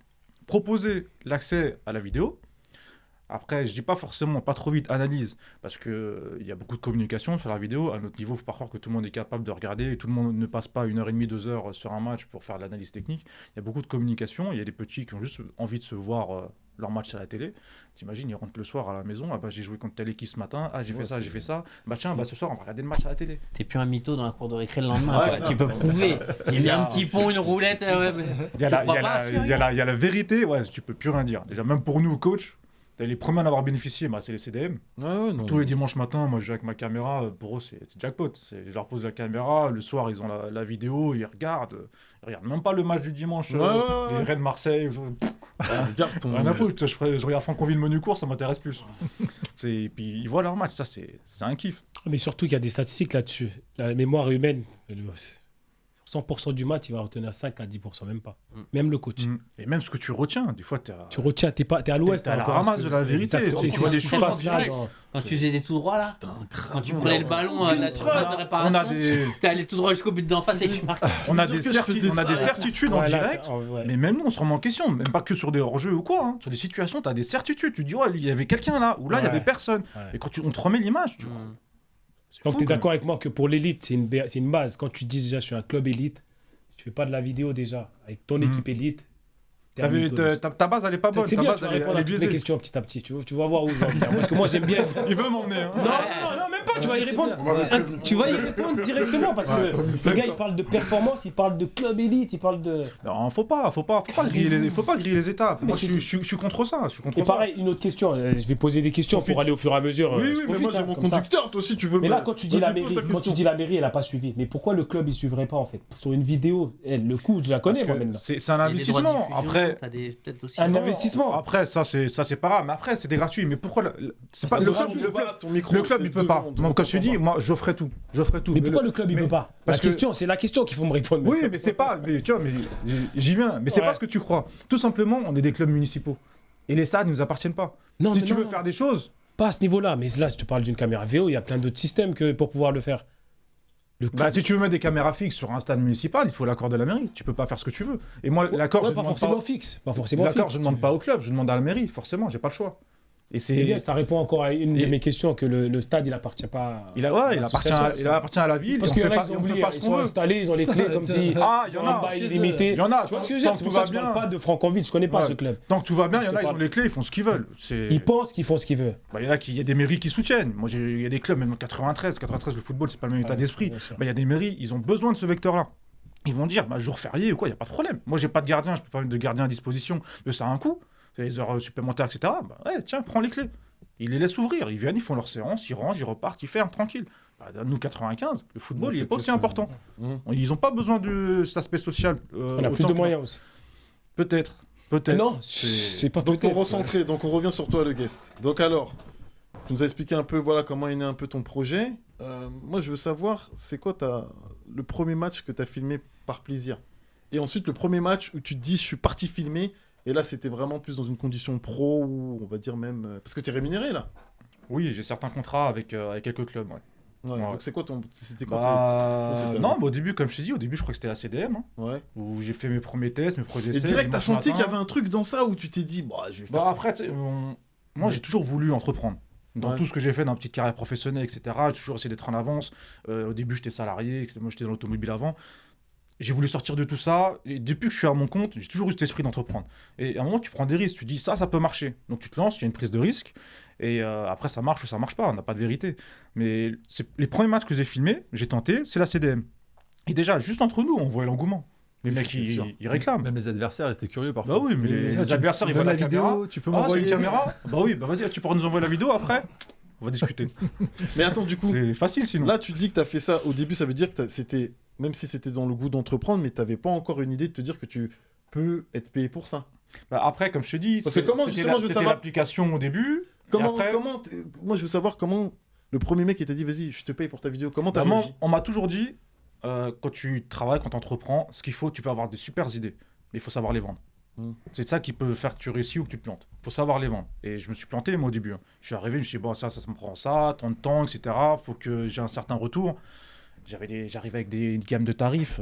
proposer l'accès à la vidéo. Après, je dis pas forcément, pas trop vite, analyse, parce qu'il y a beaucoup de communication sur la vidéo. À notre niveau, il faut pas croire que tout le monde est capable de regarder, et tout le monde ne passe pas 1h30, 2 heures sur un match pour faire de l'analyse technique. Il y a beaucoup de communication, il y a des petits qui ont juste envie de se voir leur match à la télé. T'imagines, ils rentrent le soir à la maison, ah bah j'ai joué contre telle équipe ce matin, ah j'ai fait ça, j'ai fait ça, bah tiens, bah ce soir on va regarder le match à la télé. T'es plus un mytho dans la cour de récré le lendemain, quoi. Tu peux prouver. J'ai mis un petit pont, une roulette, ouais, mais... Il y a la vérité, ouais, tu peux plus rien dire. Déjà, même pour nous, coach, les premiers à en avoir bénéficié, bah, c'est les CDM. Tous les dimanches matins, moi je joue avec ma caméra, pour eux c'est jackpot. Je leur pose la caméra, le soir ils ont la vidéo, ils regardent même pas le match du dimanche, les Rennes Marseille. Regarde ton. Rien à foutre, je regarde Franconville menu court, ça m'intéresse plus. Et puis ils voient leur match, ça c'est un kiff. Mais surtout qu'il y a des statistiques là-dessus. La mémoire humaine, 100% du match, il va retenir 5 à 10%, même pas. Même le coach. Et même ce que tu retiens, des fois, tu retiens, t'es à l'ouest. T'es à la ramasse de la vérité. Tu vois les choses en direct. Quand tu faisais des tout droits là, quand tu prenais le ballon à la surface de réparation, t'es allé tout droit jusqu'au but d'en face et tu marques. On a des certitudes en direct, mais même nous on se remet en question, même pas que sur des hors-jeux ou quoi. Hein. Sur des situations, t'as des certitudes. Tu te dis, ouais, il y avait quelqu'un là, ou là il y avait personne. Et quand on te remet l'image, tu vois. Donc t'es d'accord avec moi que pour l'élite, c'est une base. Quand tu dis déjà, je suis un club élite, si tu fais pas de la vidéo déjà, avec ton équipe élite, ta base elle est pas bonne, ta base elle est biaisée. Mes questions petit à petit, tu vas voir où je vais en venir. Parce que moi j'aime bien. Il veut m'emmener. Hein. Non, même pas, tu vas y répondre. Tu vas y répondre directement parce que le gars il parle de performance, il parle de club élite, il parle de. Non, faut pas griller les étapes. Moi je suis contre ça. Et pareil, une autre question, je vais poser des questions pour aller au fur et à mesure. Oui, mais moi j'ai mon conducteur, toi aussi tu veux. Mais là quand tu dis la mairie, elle a pas suivi. Mais pourquoi le club il suivrait pas en fait? Sur une vidéo, le coût je la connais moi maintenant. C'est un investissement. Après. Un investissement. Après, ça c'est pas grave. Mais après, c'était gratuit. Mais pourquoi c'est pas le club il peut pas. Moi, quand je te dis, moi, j'offrais tout. Mais pourquoi le club il peut pas? C'est la question qu'il faut me répondre. Oui, mais c'est pas. Mais tu vois, mais j'y viens. Mais c'est pas ce que tu crois. Tout simplement, on est des clubs municipaux. Et les stades ne nous appartiennent pas. Si tu veux faire des choses. Pas à ce niveau-là. Mais là, si tu parles d'une caméra VO, il y a plein d'autres systèmes pour pouvoir le faire. Si tu veux mettre des caméras fixes sur un stade municipal, il faut l'accord de la mairie. Tu peux pas faire ce que tu veux. Et moi, l'accord, je pas forcément fixe. L'accord, je ne demande pas au club, je demande à la mairie. Forcément, j'ai pas le choix. Et c'est bien, ça répond encore à une de mes questions que le stade il appartient pas. Il appartient à la ville. Parce que là ils sont installés, ils ont les clés comme si. Ah, il y en a. Illimité. Il y en a. Tu vois ce que je veux dire? C'est pour ça que je parle pas de Franconville. Je connais pas ce club. Tant que tout va bien, il y en a, ils ont les clés, ils font ce qu'ils veulent. Ils pensent qu'ils font ce qu'ils veulent. Il y a des mairies qui soutiennent. Moi, il y a des clubs, même en 93, le football, c'est pas le même état d'esprit. Il y a des mairies, ils ont besoin de ce vecteur-là. Ils vont dire, jour férié ou quoi, il n'y a pas de problème. Moi, j'ai pas de gardien, je peux pas mettre de gardien à disposition, mais ça a un coût. Les heures supplémentaires, etc. Tiens, prends les clés. Ils les laissent ouvrir, ils viennent, ils font leur séance, ils rangent, ils repartent, ils ferment, tranquille. Nous, 95, le football, il n'est pas aussi important. Ils n'ont pas besoin de cet aspect social. On a plus de moyens aussi. Peut-être. Non, c'est pas Donc, peut-être. pour recentrer, donc on revient sur toi, le guest. Donc, alors, tu nous as expliqué un peu comment est né un peu ton projet. Moi, je veux savoir, c'est quoi le premier match que tu as filmé par plaisir? Et ensuite, le premier match où tu te dis, je suis parti filmer, et là, c'était vraiment plus dans une condition pro, ou on va dire même... Parce que tu es rémunéré, là. Oui, j'ai certains contrats avec quelques clubs, ouais. Ouais, Ouais. donc c'est quoi C'était quoi c'était- Non, au début, comme je t'ai dit, je crois que c'était la CDM, hein, Ouais. où j'ai fait mes premiers tests, mes premiers essais. Et direct, t'as dimanche senti qu'il y matin. avait un truc dans ça où tu t'es dit, bah, je vais faire... Après, tu sais, moi, j'ai toujours voulu entreprendre. Dans Ouais. tout ce que j'ai fait dans ma petite carrière professionnelle, etc., j'ai toujours essayé d'être en avance. Au début, j'étais salarié, etc. Moi, j'étais dans l'automobile avant. J'ai voulu sortir de tout ça. Et depuis que je suis à mon compte, j'ai toujours eu cet esprit d'entreprendre. Et à un moment, tu prends des risques. Tu dis, ça peut marcher. Donc, tu te lances, il y a une prise de risque. Et après, ça marche ou ça marche pas. On n'a pas de vérité. Mais les premiers matchs que j'ai filmés, j'ai tenté, c'est la CDM. Et déjà, juste entre nous, on voyait l'engouement. Les Oui, mecs, c'est sûr. ils réclament. Même les adversaires, ils étaient curieux parfois. Bah oui, mais les Tu adversaires, ils donnes voient la la vidéo, caméra. tu peux Ah, c'est m'envoyer. une caméra. Bah oui, bah vas-y, tu pourras nous envoyer la vidéo après. On va discuter. Mais attends, du coup, C'est facile sinon. là, tu dis que t'as fait ça au début, ça veut dire que c'était... Même si c'était dans le goût d'entreprendre, mais t'avais pas encore une idée de te dire que tu peux être payé pour ça. Bah après, comme je te dis, Parce que comment, justement, je veux c'était savoir- l'application au début. Comment, et après, moi, je veux savoir comment le premier mec qui t'a dit, vas-y, je te paye pour ta vidéo, comment t'as vraiment, réagi? on m'a toujours dit, quand tu travailles, quand tu entreprends, ce qu'il faut, tu peux avoir des super idées, mais il faut savoir les vendre. C'est ça qui peut faire que tu réussis ou que tu te plantes. Il faut savoir les vendre. Et je me suis planté, moi, au début. Je suis arrivé, je me suis dit, bon, ça me prend ça, tant de temps, etc. Il faut que j'ai un certain retour. J'arrivais avec une gamme de tarifs.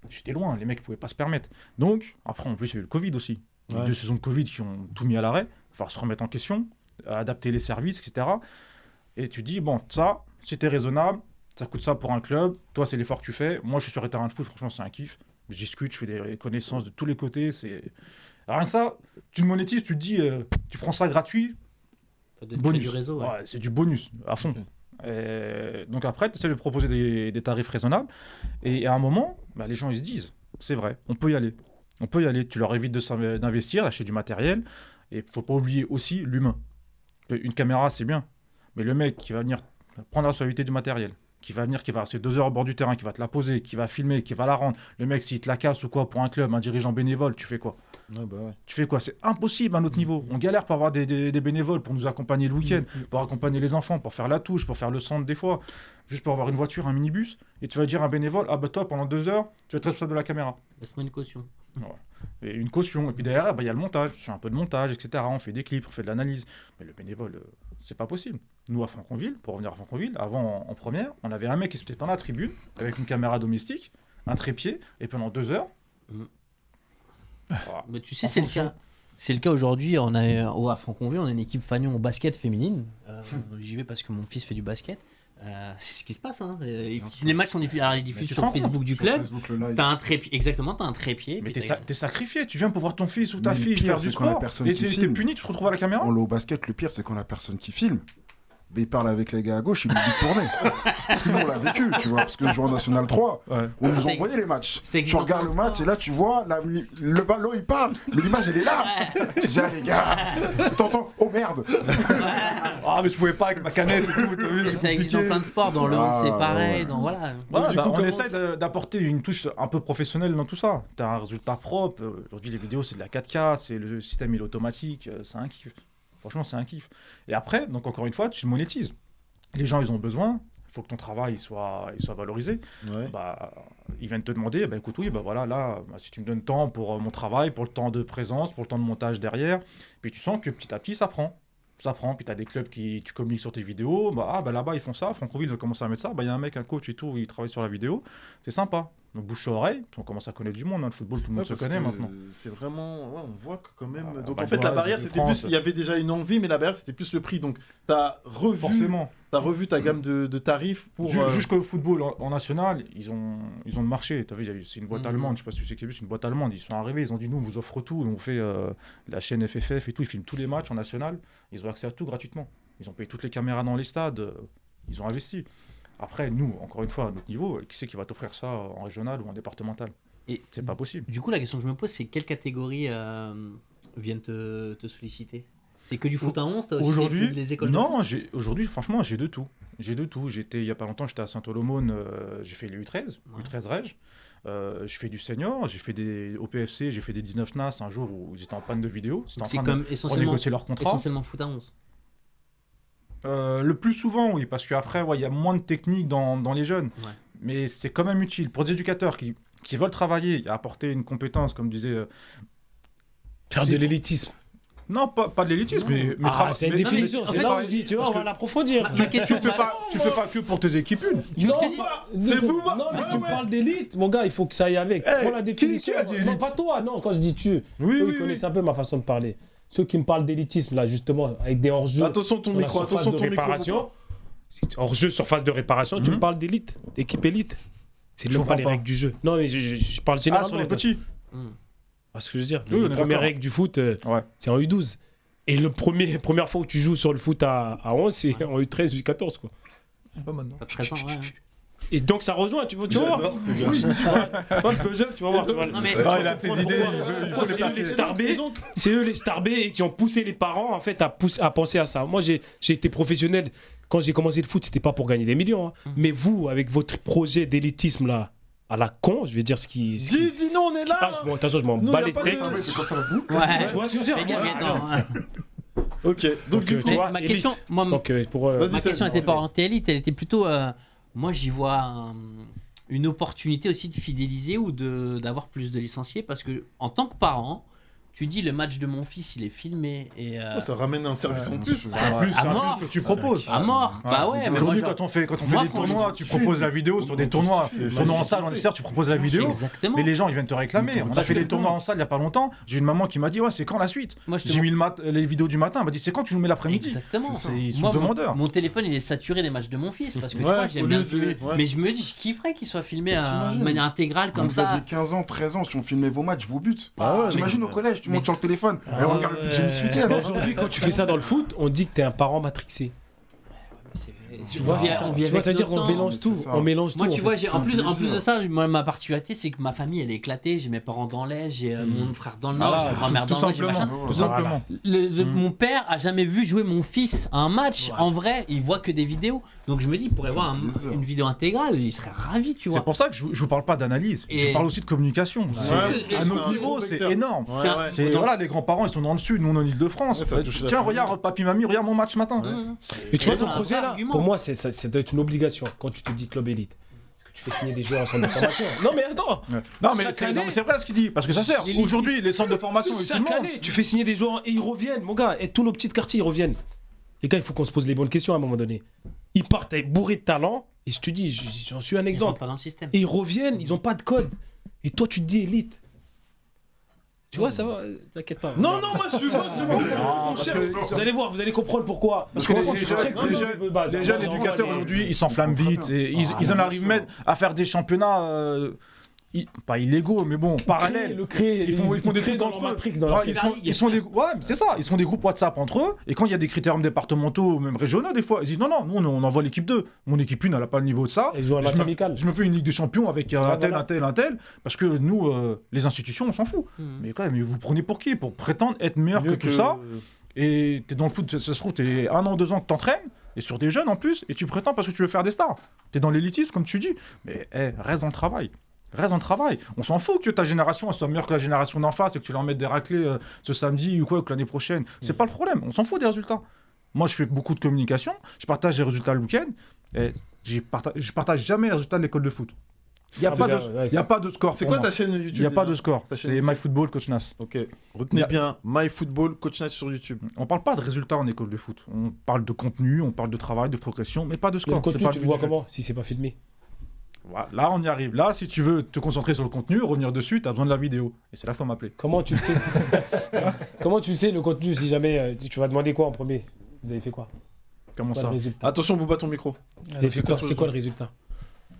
J'étais loin, les mecs ne pouvaient pas se permettre. Donc, après, en plus, il y a eu le Covid aussi. Il y a eu Ouais. 2 saisons de Covid qui ont tout mis à l'arrêt. Il va falloir se remettre en question, adapter les services, etc. Et tu dis, bon, ça, c'était raisonnable, ça coûte ça pour un club, toi, c'est l'effort que tu fais. Moi, je suis sur les terrains de foot, franchement, c'est un kiff. Je discute, je fais des connaissances de tous les côtés. Rien que ça, tu le monétises, tu te dis, tu prends ça gratuit, bonus. Du réseau, ouais. Ouais, c'est du bonus, à fond. Et donc après, tu essaies de proposer des tarifs raisonnables. Et à un moment, bah, les gens, ils se disent, c'est vrai, on peut y aller. On peut y aller. Tu leur évites d'investir, d'acheter du matériel. Et il ne faut pas oublier aussi l'humain. Une caméra, c'est bien. Mais le mec qui va venir prendre la responsabilité du matériel, qui va venir, qui va rester 2 heures au bord du terrain, qui va te la poser, qui va filmer, qui va la rendre. Le mec, s'il te la casse ou quoi pour un club, un dirigeant bénévole, tu fais quoi? Ouais, bah ouais. Tu fais quoi? C'est impossible à notre niveau. On galère pour avoir des bénévoles pour nous accompagner le week-end, pour accompagner les enfants, pour faire la touche, pour faire le centre des fois, juste pour avoir une voiture, un minibus. Et tu vas dire à un bénévole, ah bah toi, pendant 2 heures, tu vas être responsable de la caméra. Laisse-moi une caution. Et une caution. Et puis derrière, bah, il y a le montage. Je fais un peu de montage, etc. On fait des clips, on fait de l'analyse. Mais le bénévole, c'est pas possible. Nous, à Franconville, pour revenir à Franconville, avant, en première, on avait un mec qui se mettait dans la tribune, avec une caméra domestique, un trépied, et pendant 2 heures... Voilà. Mais tu sais, En c'est le fonction. cas. C'est le cas aujourd'hui. On a à Franconville, on a une équipe Fagnon au basket féminine. J'y vais parce que mon fils fait du basket. C'est ce qui se passe. Hein. Les matchs sont diffusés, alors, ils diffusent tu te sur rends Facebook du Sur club. Facebook, le live. T'as un trépied, exactement. T'as un trépied. Mais puis t'es sacrifié. Tu viens pour voir ton fils ou ta Mais le fille pire, faire du c'est quand la sport. personne Et qui t'es filme- puni, tu te retrouves à la caméra. On l'a au basket, le pire, c'est quand la personne qui filme, mais il parle avec les gars à gauche, il oublie de tourner. Parce que nous, on l'a vécu, tu vois. Parce que je joue en National 3, Ouais. on nous C'est envoyait les matchs. c'est Tu regardes le exactement match ça. et là, tu vois, le ballon, il part, mais l'image, elle est là. Tu dis, ah les gars, t'entends, oh merde. Ah, mais je pouvais pas avec ma canette et tout. T'as vu, Ça c'est existe dans compliqué. plein de sports. Dans le hand, c'est Ah, pareil. ouais. Dans, voilà. Voilà, du bah, coup, on comment- essaie d'apporter une touche un peu professionnelle dans tout ça. Tu as un résultat propre. Aujourd'hui, les vidéos, c'est de la 4K, le système il est automatique, c'est un kiff. Franchement, c'est un kiff. Et après, donc encore une fois, tu monétises. Les gens, ils ont besoin. Il faut que ton travail il soit valorisé. Ouais. Bah, ils viennent te demander, bah, écoute, oui, bah, voilà, là, bah, si tu me donnes temps pour mon travail, pour le temps de présence, pour le temps de montage derrière, puis tu sens que petit à petit, ça prend. Ça prend, puis tu as des clubs qui tu communiques sur tes vidéos, bah là-bas ils font ça, Franconville va commencer à mettre ça, bah il y a un mec, un coach et tout, il travaille sur la vidéo, c'est sympa. Donc bouche à oreille, puis on commence à connaître du monde, hein, le football tout le monde Ouais, se parce connaît que maintenant. C'est vraiment. Ouais, on voit que quand même. Ah, Donc bah, en fait, la ouais, barrière, de c'était France. plus. Il y avait déjà une envie, mais la barrière, c'était plus le prix. Donc t'as revu, Forcément. revu ta gamme de tarifs pour. Jusqu'au football en national, ils ont le marché. T'as vu, c'est une boîte Mhm. allemande, je sais pas si tu sais qui est, c'est une boîte allemande. Ils sont arrivés, ils ont dit nous, on vous offre tout, on fait la chaîne FFF et tout, ils filment tous les matchs en national, ils ont accès à tout gratuitement. Ils ont payé toutes les caméras dans les stades, ils ont investi. Après, nous, encore une fois, à notre niveau, qui c'est qui va t'offrir ça en régional ou en départemental? Et C'est pas possible. du coup, la question que je me pose, c'est quelle catégorie viennent te solliciter? C'est que du foot à 11, t'as aussi Aujourd'hui, des écoles de non, aujourd'hui, franchement, j'ai de tout. J'ai de tout. Il y a pas longtemps, j'étais à Saint-Olomone, j'ai fait les U13, U13 Reg. Je fais du senior, j'ai fait au PFC, j'ai fait des 19 NAS un jour où ils étaient en panne de vidéo. C'était en C'est train comme de essentiellement, renégocier leur contrat. essentiellement foot à 11. Le plus souvent, oui, parce qu'après, il y a moins de technique dans les jeunes. Ouais. Mais c'est quand même utile pour des éducateurs qui veulent travailler et apporter une compétence, comme disait. Faire de l'élitisme. Non, pas de l'élitisme, mais C'est une mais- définition, mais- c'est en là fait, où je dis, tu vois, parce on va que- l'approfondir. Ma question, tu fais pas que pour tes équipes une. Tu veux que je te Non, dise c'est Booba. Non, mais Ouais, tu me ouais. parles d'élite, mon gars, il faut que ça aille avec. Prends la définition. qui a dit Non, élite pas toi, non, quand je dis tu. Oui, Eux, oui, ils connaissent un peu ma façon de parler. Ceux qui me parlent d'élitisme, là, justement, avec des hors-jeux. Attention ton dans la micro, surface attention de ton micro. réparation. Hors-jeu, surface de réparation, tu me parles d'élite, d'équipe élite. C'est Je même pas comprends les pas. règles du jeu. Non, mais je parle Ah, généralement. sur les petits. Parce que je veux dire, Oui, on les est premières d'accord. règles du foot, Ouais. c'est en U12. Et première fois où tu joues sur le foot à 11, c'est en U13, U14, quoi. Pas maintenant. Pas 13 ans, ouais. Et donc ça rejoint, tu vois voir. J'adore, c'est bien. Oui, tu vois le puzzle, tu vas voir. Tu vois. Non, mais- Ah, il a ses idées, il veut les C'est eux placer. les starbés, c'est eux les starbés et qui ont poussé les parents en fait à penser à ça. Moi j'ai été professionnel quand j'ai commencé le foot, c'était pas pour gagner des millions, hein. Mais vous avec votre projet d'élitisme là à la con, je vais dire ce qui Dis non, on est là. attention, je m'en Nous, bats y a les pas steaks. de- C'est comme ça la boue. Ouais. Tu vois ce que je veux dire? Fais gaffe, Ouais. Gaëtan, hein. Ok, donc Donc, du coup, tu vois, ma élite. question, moi, Donc pour Vas-y, ma c'est question bon, n'était pas vas-y. orientée élite, elle était plutôt. Moi, j'y vois une opportunité aussi de fidéliser ou d'avoir plus de licenciés parce que, en tant que parent, tu dis le match de mon fils, il est filmé et. oh, ça ramène un service en plus. C'est un plus, À mort. que tu proposes. à mort. Bah ouais, mais moi, Aujourd'hui, genre- quand on fait Moi, des tournois, franchement, tu proposes la vidéo sur des tournois. Tournoi en salle, en extérieur, tu proposes la vidéo. Exactement. Mais les gens, ils viennent te réclamer. On a fait des tournois en salle il y a pas longtemps. J'ai une maman qui m'a dit, ouais, c'est quand la suite? Moi, je te J'ai mis les vidéos du matin. Elle m'a dit, c'est quand tu nous mets l'après-midi? Exactement. Ils sont Moi, demandeurs. Mon téléphone, il est saturé des matchs de mon fils parce que tu Ouais, vois, j'aime au bien lieu le filmer. de- ouais. Mais je me dis, je kifferais qu'il soit filmé de T'imagines manière intégrale comme Vous aviez ça. 15 ans, 13 ans, si on filmait vos matchs, vos buts. Ah ouais, T'imagines au collège, tu montes sur le téléphone. Et regarde le budget ce week-end. aujourd'hui quand tu fais ça dans le foot, on dit que t'es un parent matrixé. Tu vois, c'est ça. Tu vois, c'est-à-dire qu'on mélange mais tout, c'est ça. on mélange Moi, tout. tu en vois, fait. en plus plaisir. de ça, moi, ma particularité, c'est que ma famille, elle est éclatée. J'ai mes parents dans l'Est, j'ai mon frère dans le Nord, j'ai ma grand-mère Tout dans l'Ouest, j'ai machin. simplement. Tout simplement. Mon père a jamais vu jouer mon fils à un match. En vrai, il voit que des vidéos. Donc je me dis, il pourrait voir plaisir. une vidéo intégrale, il serait ravi, tu C'est vois. pour ça que je vous parle pas d'analyse. Et- Je parle aussi de communication. Ouais, À c'est notre un niveau, gros c'est vecteur. énorme. C'est un- C'est- Dans- Voilà, les grands-parents, ils sont dans le sud, nous, on est en Ile-de-France. Ouais, ça touche la Tiens, famille. regarde, papy, mamie, regarde mon match ce matin. Mais tu vois, C'est ton un projet vrai là, argument. pour moi, ça doit être une obligation quand tu te dis club élite. Parce que tu fais signer des joueurs en centre de formation. Non, mais attends. Non, mais Chaque c'est année- non, mais c'est vrai ce qu'il dit, parce que ça sert. Élitiste. Aujourd'hui, les centres de formation, ils Chaque tout le monde. année, tu fais signer des joueurs et ils reviennent, mon gars. Et tous nos petits quartiers, ils reviennent. Les gars, il faut qu'on se pose les bonnes questions à un moment donné. Ils partent bourrés de talent. Et je te dis, j'en suis un Ils rentrent exemple. pas dans le système. Et ils reviennent, ils ont pas de code. Et toi, tu te dis élite. Tu vois, ça va, t'inquiète pas. Non, non, moi je suis pas sur on cherche. Vous allez voir, vous allez comprendre pourquoi. Parce que Moi, les je suis jeunes, très creux les dans jeunes- les bases. les jeunes Genre, éducateurs moi, aujourd'hui, ils s'enflamment vite. Et ils en arrivent même à faire des championnats, pas illégaux, mais bon, parallèles. Ils font des trucs dans entre leur eux. matrix, dans leur Ouais, ils font des, ouais, mais c'est ça. Ils font des groupes WhatsApp entre eux. Et quand il y a des critériums départementaux ou même régionaux, des fois, ils disent non, non, nous on envoie l'équipe 2. Mon équipe 1, elle n'a pas le niveau de ça. Ils jouent à Je match me- amical. Je me fais une Ligue des Champions avec un tel, voilà. un tel, un tel. Parce que nous, les institutions, on s'en fout. Mhm. Mais quand même, vous prenez pour qui? Pour prétendre être meilleur que Mieux tout ça. Et t'es dans le foot, ça se trouve, t'es 1 an, 2 ans que t'entraînes, et sur des jeunes en plus, et tu prétends parce que tu veux faire des stars. T'es dans l'élitisme, comme tu dis. Mais reste dans le travail. Reste dans le travail. On s'en fout que ta génération elle soit meilleure que la génération d'en face et que tu leur mettes des raclées ce samedi ou quoi, ou que l'année prochaine. C'est pas le problème. On s'en fout des résultats. Moi, je fais beaucoup de communication. Je partage les résultats le week-end. Et je partage jamais les résultats de l'école de foot. Il n'y a, Ah, pas déjà, de- ouais, y a pas de score. C'est pour quoi moi. ta chaîne YouTube? Il n'y a pas déjà de score. Ta chaîne C'est YouTube. MyFootball Coach Nas. Ok, retenez Y a- bien MyFootball Coach Natch sur YouTube. On parle pas de résultats en école de foot. On parle de contenu, on parle de travail, de progression, mais pas de Le score. contenu, C'est pas tu le but vois du jeu. comment si c'est pas filmé? Voilà, là, on y arrive. Là, si tu veux te concentrer sur le contenu, revenir dessus, tu as besoin de la vidéo. Et c'est là qu'il faut m'appeler. Comment tu le sais Comment tu sais le contenu si jamais tu vas demander quoi en premier? Vous avez fait quoi? Comment Quoi ça le résultat? Attention, vous battez ton micro. Vous avez fait quoi? C'est quoi le résultat?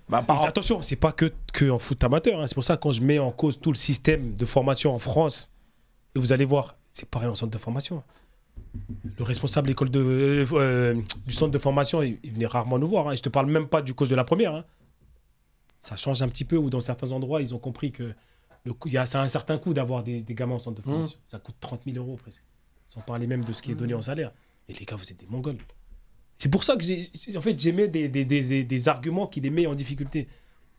Bah, Et attention, c'est pas que en foot amateur. Hein. C'est pour ça que quand je mets en cause tout le système de formation en France, et vous allez voir, c'est pareil en centre de formation. Le responsable d'école du centre de formation, il venait rarement nous voir. Hein. Et je te parle même pas du coach de la première. Hein. Ça change un petit peu, ou dans certains endroits, ils ont compris que ça a un certain coût d'avoir des gamins en centre de formation. Ça coûte 30 000 € presque. Sans parler même de ce qui est donné en salaire. Et les gars, vous êtes des Mongols. C'est pour ça que en fait, j'aimais des arguments qui les mettent en difficulté.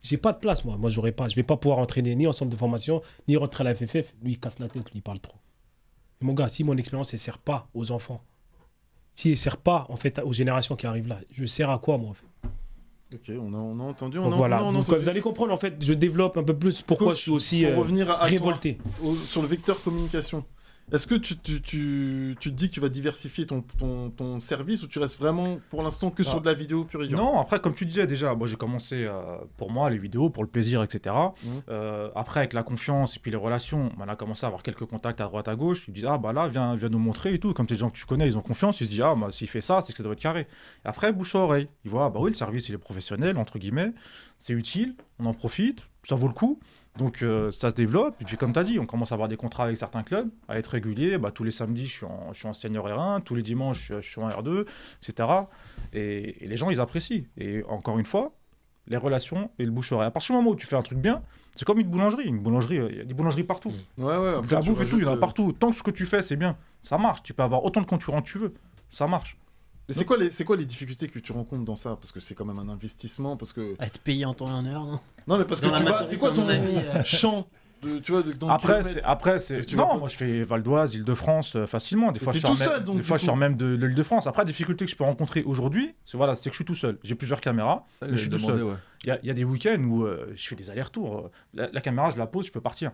J'ai pas de place, moi. Moi, j'aurais pas. Je vais pas pouvoir entraîner ni en centre de formation, ni rentrer à la FFF. Lui, il casse la tête, lui, il parle trop. Mais mon gars, si mon expérience, elle sert pas aux enfants, si elle sert pas, en fait, aux générations qui arrivent là, je sers à quoi, moi, en fait? Ok, on a entendu. Donc voilà, vous allez comprendre, en fait, je développe un peu plus pourquoi Coach, je suis aussi pour revenir à révolté. toi, sur le vecteur communication. Est-ce que tu te dis que tu vas diversifier ton service ou tu restes vraiment pour l'instant que sur de la vidéo pure et dure? Non, après, comme tu disais déjà, moi j'ai commencé pour moi les vidéos, pour le plaisir, etc. Après, avec la confiance et puis les relations, on a commencé à avoir quelques contacts à droite à gauche. Ils me disent, ah bah là, viens nous montrer et tout. Comme c'est des gens que tu connais, ils ont confiance. Ils se disent, ah bah s'il fait ça, c'est que ça doit être carré. Et après, bouche à oreille. Ils voient, ah bah oui, le service il est professionnel, entre guillemets, c'est utile, on en profite, ça vaut le coup. Donc ça se développe, et puis comme tu as dit, on commence à avoir des contrats avec certains clubs, à être réguliers. Bah, tous les samedis, je suis en senior R1, tous les dimanches, je suis en R2, etc. Et les gens, ils apprécient. Et encore une fois, les relations et le bouche-oreille. À partir du moment où tu fais un truc bien, c'est comme une boulangerie. Une boulangerie, il y a des boulangeries partout. Ouais. La bouffe et tout, il y en a partout. Tant que ce que tu fais, c'est bien, ça marche. Tu peux avoir autant de concurrents que tu veux, ça marche. Et c'est quoi les difficultés que tu rencontres dans ça? Parce que c'est quand même un investissement, parce que... Être payé en temps et en heure, non? Non, mais parce que tu vas... C'est quoi ton champ Après, c'est... Non, moi je fais Val d'Oise, Île-de-France facilement. Des fois, je sors même de l'Île-de-France. Après, la difficulté que je peux rencontrer aujourd'hui, c'est que je suis tout seul. J'ai plusieurs caméras, mais je suis tout seul. Il y a des week-ends où je fais des allers-retours. La caméra, je la pose, je peux partir.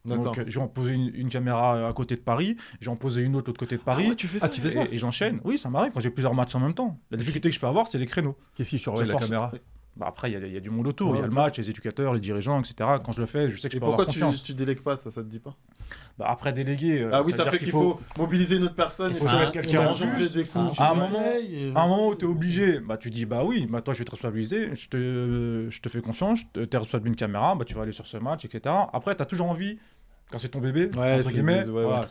D'accord. Donc, je vais en poser une caméra à côté de Paris, je vais en poser une autre de l'autre côté de Paris. Ah ouais, tu fais ça, et j'enchaîne. Oui, ça m'arrive quand j'ai plusieurs matchs en même temps. La difficulté que je peux avoir, c'est les créneaux. Qu'est-ce qui surveille la caméra? Bah après, il y a du monde autour. Il y a le match, les éducateurs, les dirigeants, etc. Quand je le fais, je sais que je peux avoir confiance. Pourquoi tu délègues pas, ça te dit pas? Bah après, déléguer... Ah oui, ça fait qu'il faut mobiliser une autre personne. Il faut mettre quelqu'un en juge. À un moment où tu es obligé, bah tu dis, bah oui, toi je vais te responsabiliser, je te fais confiance, tu es responsable d'une caméra, bah tu vas aller sur ce match, etc. Après, tu as toujours envie... Quand c'est ton bébé, entre guillemets,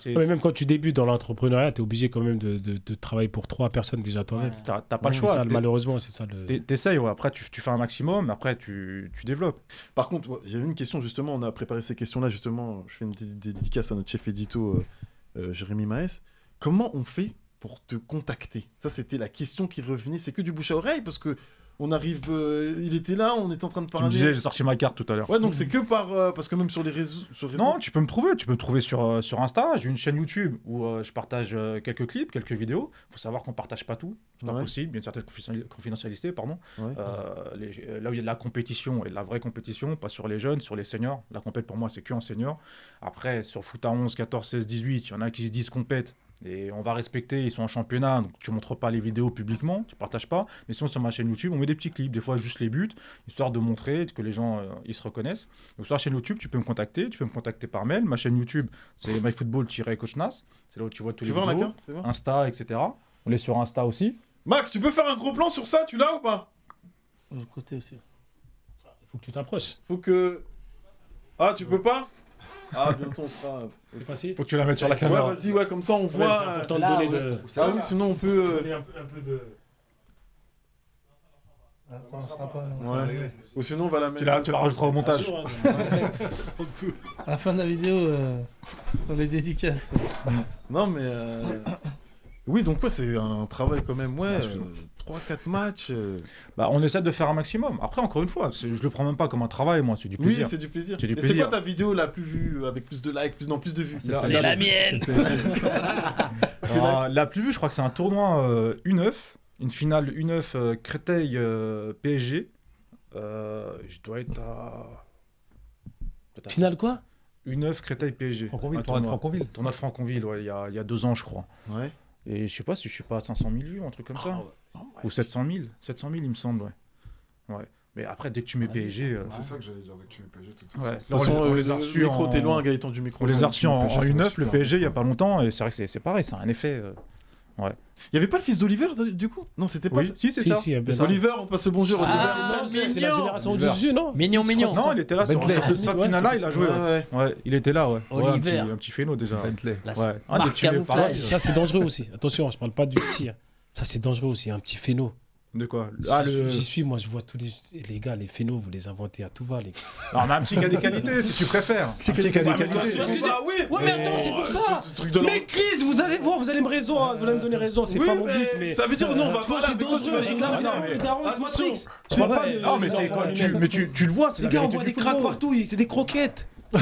même quand tu débutes dans l'entrepreneuriat, tu es obligé quand même de travailler pour 3 personnes déjà toi-même. T'as pas le choix. Malheureusement, c'est ça. T'essayes, après tu fais un maximum, après tu développes. Par contre, il y a une question justement, on a préparé ces questions-là justement, je fais une dédicace à notre chef édito Jérémy Maes. Comment on fait pour te contacter? Ça, c'était la question qui revenait, c'est que du bouche à oreille parce que on arrive, il était là, on était en train de parler. Tu me disais, j'ai sorti ma carte tout à l'heure. Ouais, donc c'est que par, parce que même sur les réseaux. Non, tu peux me trouver sur Insta. J'ai une chaîne YouTube où je partage quelques clips, quelques vidéos. Il faut savoir qu'on partage pas tout, c'est pas possible. Il y a une certaine confidentialité, pardon. Ouais. Là où il y a de la compétition et de la vraie compétition, pas sur les jeunes, sur les seniors. La compète pour moi, c'est que en senior. Après, sur foot à 11, 14, 16, 18, il y en a qui se disent compète. Et on va respecter, ils sont en championnat, donc tu montres pas les vidéos publiquement, tu partages pas. Mais sinon, sur ma chaîne YouTube, on met des petits clips, des fois juste les buts, histoire de montrer que les gens ils se reconnaissent. Donc sur la chaîne YouTube, tu peux me contacter par mail. Ma chaîne YouTube, c'est myfootball-coachnas. C'est là où tu vois tous les vidéos, Insta, etc. On est sur Insta aussi. Max, tu peux faire un gros plan sur ça, tu l'as ou pas? De côté aussi. Il faut que tu t'approches. Faut que... Ah, tu peux pas? Ah, bientôt on sera... Faut que tu la mettes sur la caméra. Ouais, vas-y, comme ça on voit... C'est important de donner de... Ah oui, sinon on peut... Un peu de... Ouais. Ou sinon on va la mettre... Tu la rajouteras au montage. À la fin de la vidéo, dans les dédicaces. Non, mais... Oui, donc ouais, c'est un travail quand même, 3-4 matchs. Bah, on essaie de faire un maximum. Après, encore une fois, je le prends même pas comme un travail, moi, c'est du plaisir. Oui, c'est du plaisir. Et c'est quoi ta vidéo la plus vue, avec plus de likes, plus de vues? C'est la mienne. La plus vue, je crois que c'est un tournoi U9, une finale U9 Créteil PSG. Je dois être à... Finale quoi? U9 Créteil PSG. Franconville, tournoi de Franconville. Tournoi de Franconville, ouais, il y a 2 ans, je crois. Ouais. Et je sais pas si je suis pas à 500 000 vues, un truc comme ça. Ou 700 000. 700 000, il me semble, ouais. Mais après, dès que tu mets PSG... C'est ça que j'allais dire, dès que tu mets PSG, tout de toute façon, on les a reçus en... T'es loin, Gaëtan, du micro. On les a reçus en U9, le PSG, il y a pas longtemps, et c'est vrai que c'est pareil, c'est un effet... Ouais. Il y avait pas le fils d'Oliver du coup? Non, c'était pas ça. Si, c'est ça. Si, Oliver, on passe le bonjour. C'est la génération au-dessus, non? Mignon. Non, il était là sur cette finale-là, il a joué. Ouais, il était là, ouais. Oliver. Un petit phéno déjà. Bentley. Ouais. Ça, c'est dangereux aussi. Attention, je parle pas du tir. Ça, c'est dangereux aussi, un petit phéno. De quoi? J'y suis, moi, je vois tous les gars, les phénos, vous les inventez à tout va, les gars. Alors, on a un petit qui a des qualités, si tu préfères. C'est Un petit qui a des Tu vois qualités. ce que je dis? oui. Ouais, mais attends, c'est pour ça. Truc de Mais Chris, vous allez voir, vous allez me donner raison, c'est Oui, pas mon mais but, mais. ça veut dire non, on va Tu vois, pas c'est là, dangereux. Et là, non, mais- le daron, il se attention. matrix. Tu vois pas de. Non, mais c'est quoi? Tu le vois, c'est Les la gars, on vérité voit du des cracks football. partout, c'est des croquettes. Les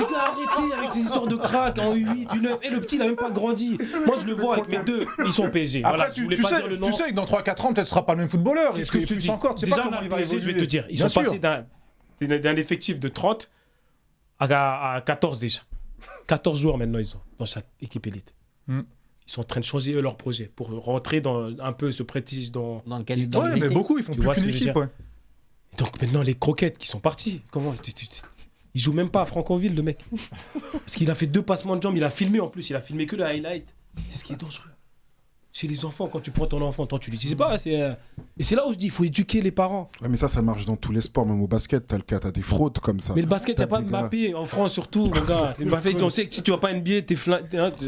gars, arrêtez avec ces histoires de crack en U8, U9. Et le petit, il a même pas grandi. Moi, je le vois avec mes deux. Ils sont PSG. Après, Voilà, je voulais tu pas sais dire le nom. que dans 3-4 ans, peut-être ce sera pas le même footballeur. C'est Et ce que je te plus dis. encore, tu sais Déjà, pas on comment a il va PSG, je évoluer. vais te dire. Ils Bien sont sûr. passés d'un effectif de 30 à 14 déjà. 14 joueurs maintenant, ils ont dans chaque équipe élite. Hmm. Ils sont en train de changer leur projet pour rentrer dans un peu ce prestige dans. Dans lequel il Ouais, mais beaucoup, ils font Tu plus vois ce qu'une que je veux équipe. dire Ouais. Donc maintenant, les croquettes qui sont partis, comment il joue même pas à Franconville, le mec. Parce qu'il a fait 2 passements de jambes, il a filmé en plus, il a filmé que le highlight. C'est ce qui est dangereux. Chez les enfants, quand tu prends ton enfant, toi tu l'utilises pas. Et c'est là où je dis, il faut éduquer les parents. Ouais, mais ça marche dans tous les sports, même au basket, t'as le cas, t'as des fraudes comme ça. Mais le basket, il n'y a T'as pas des gars- Mbappé en France surtout, mon gars. Mbappé, on sait que si tu vas pas NBA, t'es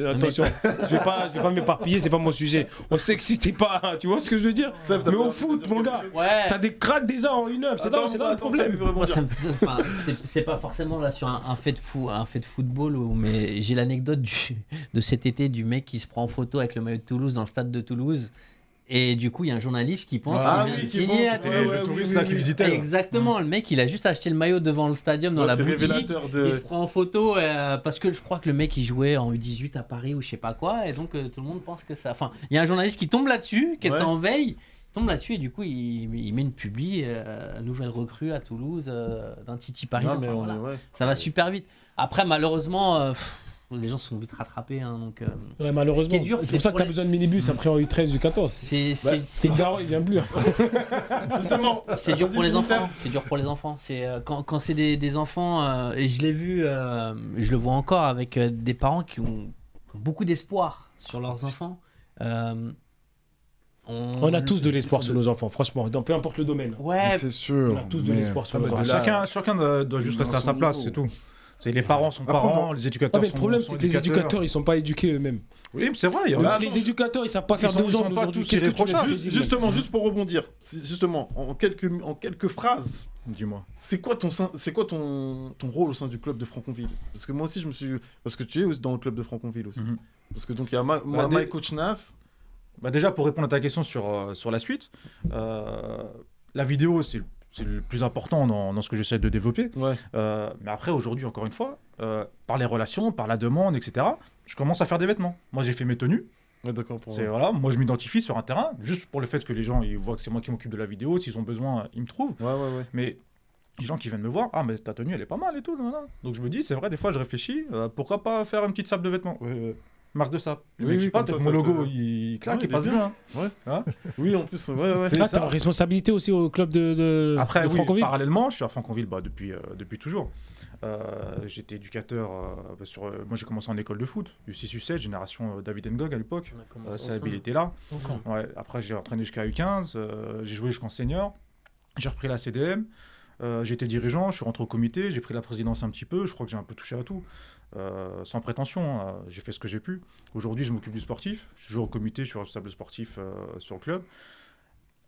attention, je vais pas m'éparpiller, c'est pas mon sujet. On sait que si t'es pas, tu vois ce que je veux dire. Mais au foot, mon gars, Ouais. t'as des cracks déjà en U9, c'est là le problème. Moi, enfin, c'est pas forcément là sur un fait de football, mais j'ai l'anecdote de cet été du mec qui se prend en photo avec le maillot de Toulouse dans le stade de Toulouse. Et du coup, il y a un journaliste qui pense Ah qu'il vient oui, de qui signer pense, à c'était Toulouse. Le touriste là qui visitait. là. Exactement, le mec il a juste acheté le maillot devant le stadium dans Ouais, la c'est boutique. révélateur de- Il se prend en photo parce que je crois que le mec il jouait en U18 à Paris ou je sais pas quoi, et donc tout le monde pense que ça. Enfin, il y a un journaliste qui tombe là-dessus, qui est Ouais. en veille, il tombe là-dessus et du coup il met une publi, nouvelle recrue à Toulouse d'un Titi parisien. Non, mais Enfin, on voilà. est- ouais. Ça va super vite. Après, malheureusement, les gens sont vite rattrapés. Hein, donc, Ouais, malheureusement. Ce qui est dur, c'est c'est pour ça que pour t'as les- besoin de minibus après en U13, U14. c'est Le daron, il vient plus. Justement. C'est dur pour Vas-y, les Finistère. enfants. C'est dur pour les enfants. C'est quand c'est des enfants et je l'ai vu, je le vois encore avec des parents qui ont beaucoup d'espoir sur leurs enfants. On a tous de l'espoir sur nos enfants, franchement, dans peu importe le domaine. Mais Ouais. c'est sûr. On a tous de mais- l'espoir sur nos enfants. Chacun doit juste rester à sa place, c'est tout. C'est les parents sont Après, parents, les Ah, éducateurs mais le problème, sont c'est que les éducateurs, ils sont pas éduqués eux-mêmes. Oui, mais c'est vrai. il y en a. Les éducateurs, ils savent pas faire sont- deux ils sont jambes pas aujourd'hui. tous Qu'est-ce que tu veux irréprochables. faire Justement, juste pour rebondir, justement, en quelques phrases, Dis-moi. c'est quoi ton rôle au sein du club de Franconville? Parce que moi aussi, parce que tu es dans le club de Franconville aussi. Mhm. Parce que donc il y a My Coach Nas. Bah déjà, pour répondre à ta question sur la suite, la vidéo, c'est le plus important dans ce que j'essaie de développer. Ouais. Mais après, aujourd'hui, encore une fois, par les relations, par la demande, etc., je commence à faire des vêtements. Moi, j'ai fait mes tenues. Ouais, d'accord. Pour... Voilà, moi, je m'identifie sur un terrain, juste pour le fait que les gens ils voient que c'est moi qui m'occupe de la vidéo. S'ils ont besoin, ils me trouvent. Ouais. Mais les gens qui viennent me voir, ah, mais ta tenue, elle est pas mal et tout. Nanana. Donc je me dis, c'est vrai, des fois, je réfléchis, pourquoi pas faire une petite sape de vêtements marque de sape. Oui, Oui, je sais oui, pas, comme peut-être ça, mon ça logo, te- il claque, Ouais, il il passe est bien. Ouais. Hein Oui, en plus, ouais. Là, ça. t'as une responsabilité aussi au club de Après, oui, Franconville. parallèlement, je suis à Franconville depuis toujours. J'étais éducateur. Moi, j'ai commencé en école de foot, U6, U7, génération David Ngog à l'époque. Sabil était là. Ouais, après, j'ai entraîné jusqu'à U15. J'ai joué jusqu'en senior. J'ai repris la CDM. J'étais dirigeant, je suis rentré au comité, j'ai pris la présidence un petit peu. Je crois que j'ai un peu touché à tout. Sans prétention, j'ai fait ce que j'ai pu. Aujourd'hui, je m'occupe du sportif. Je joue au comité, je suis responsable sportif sur le club.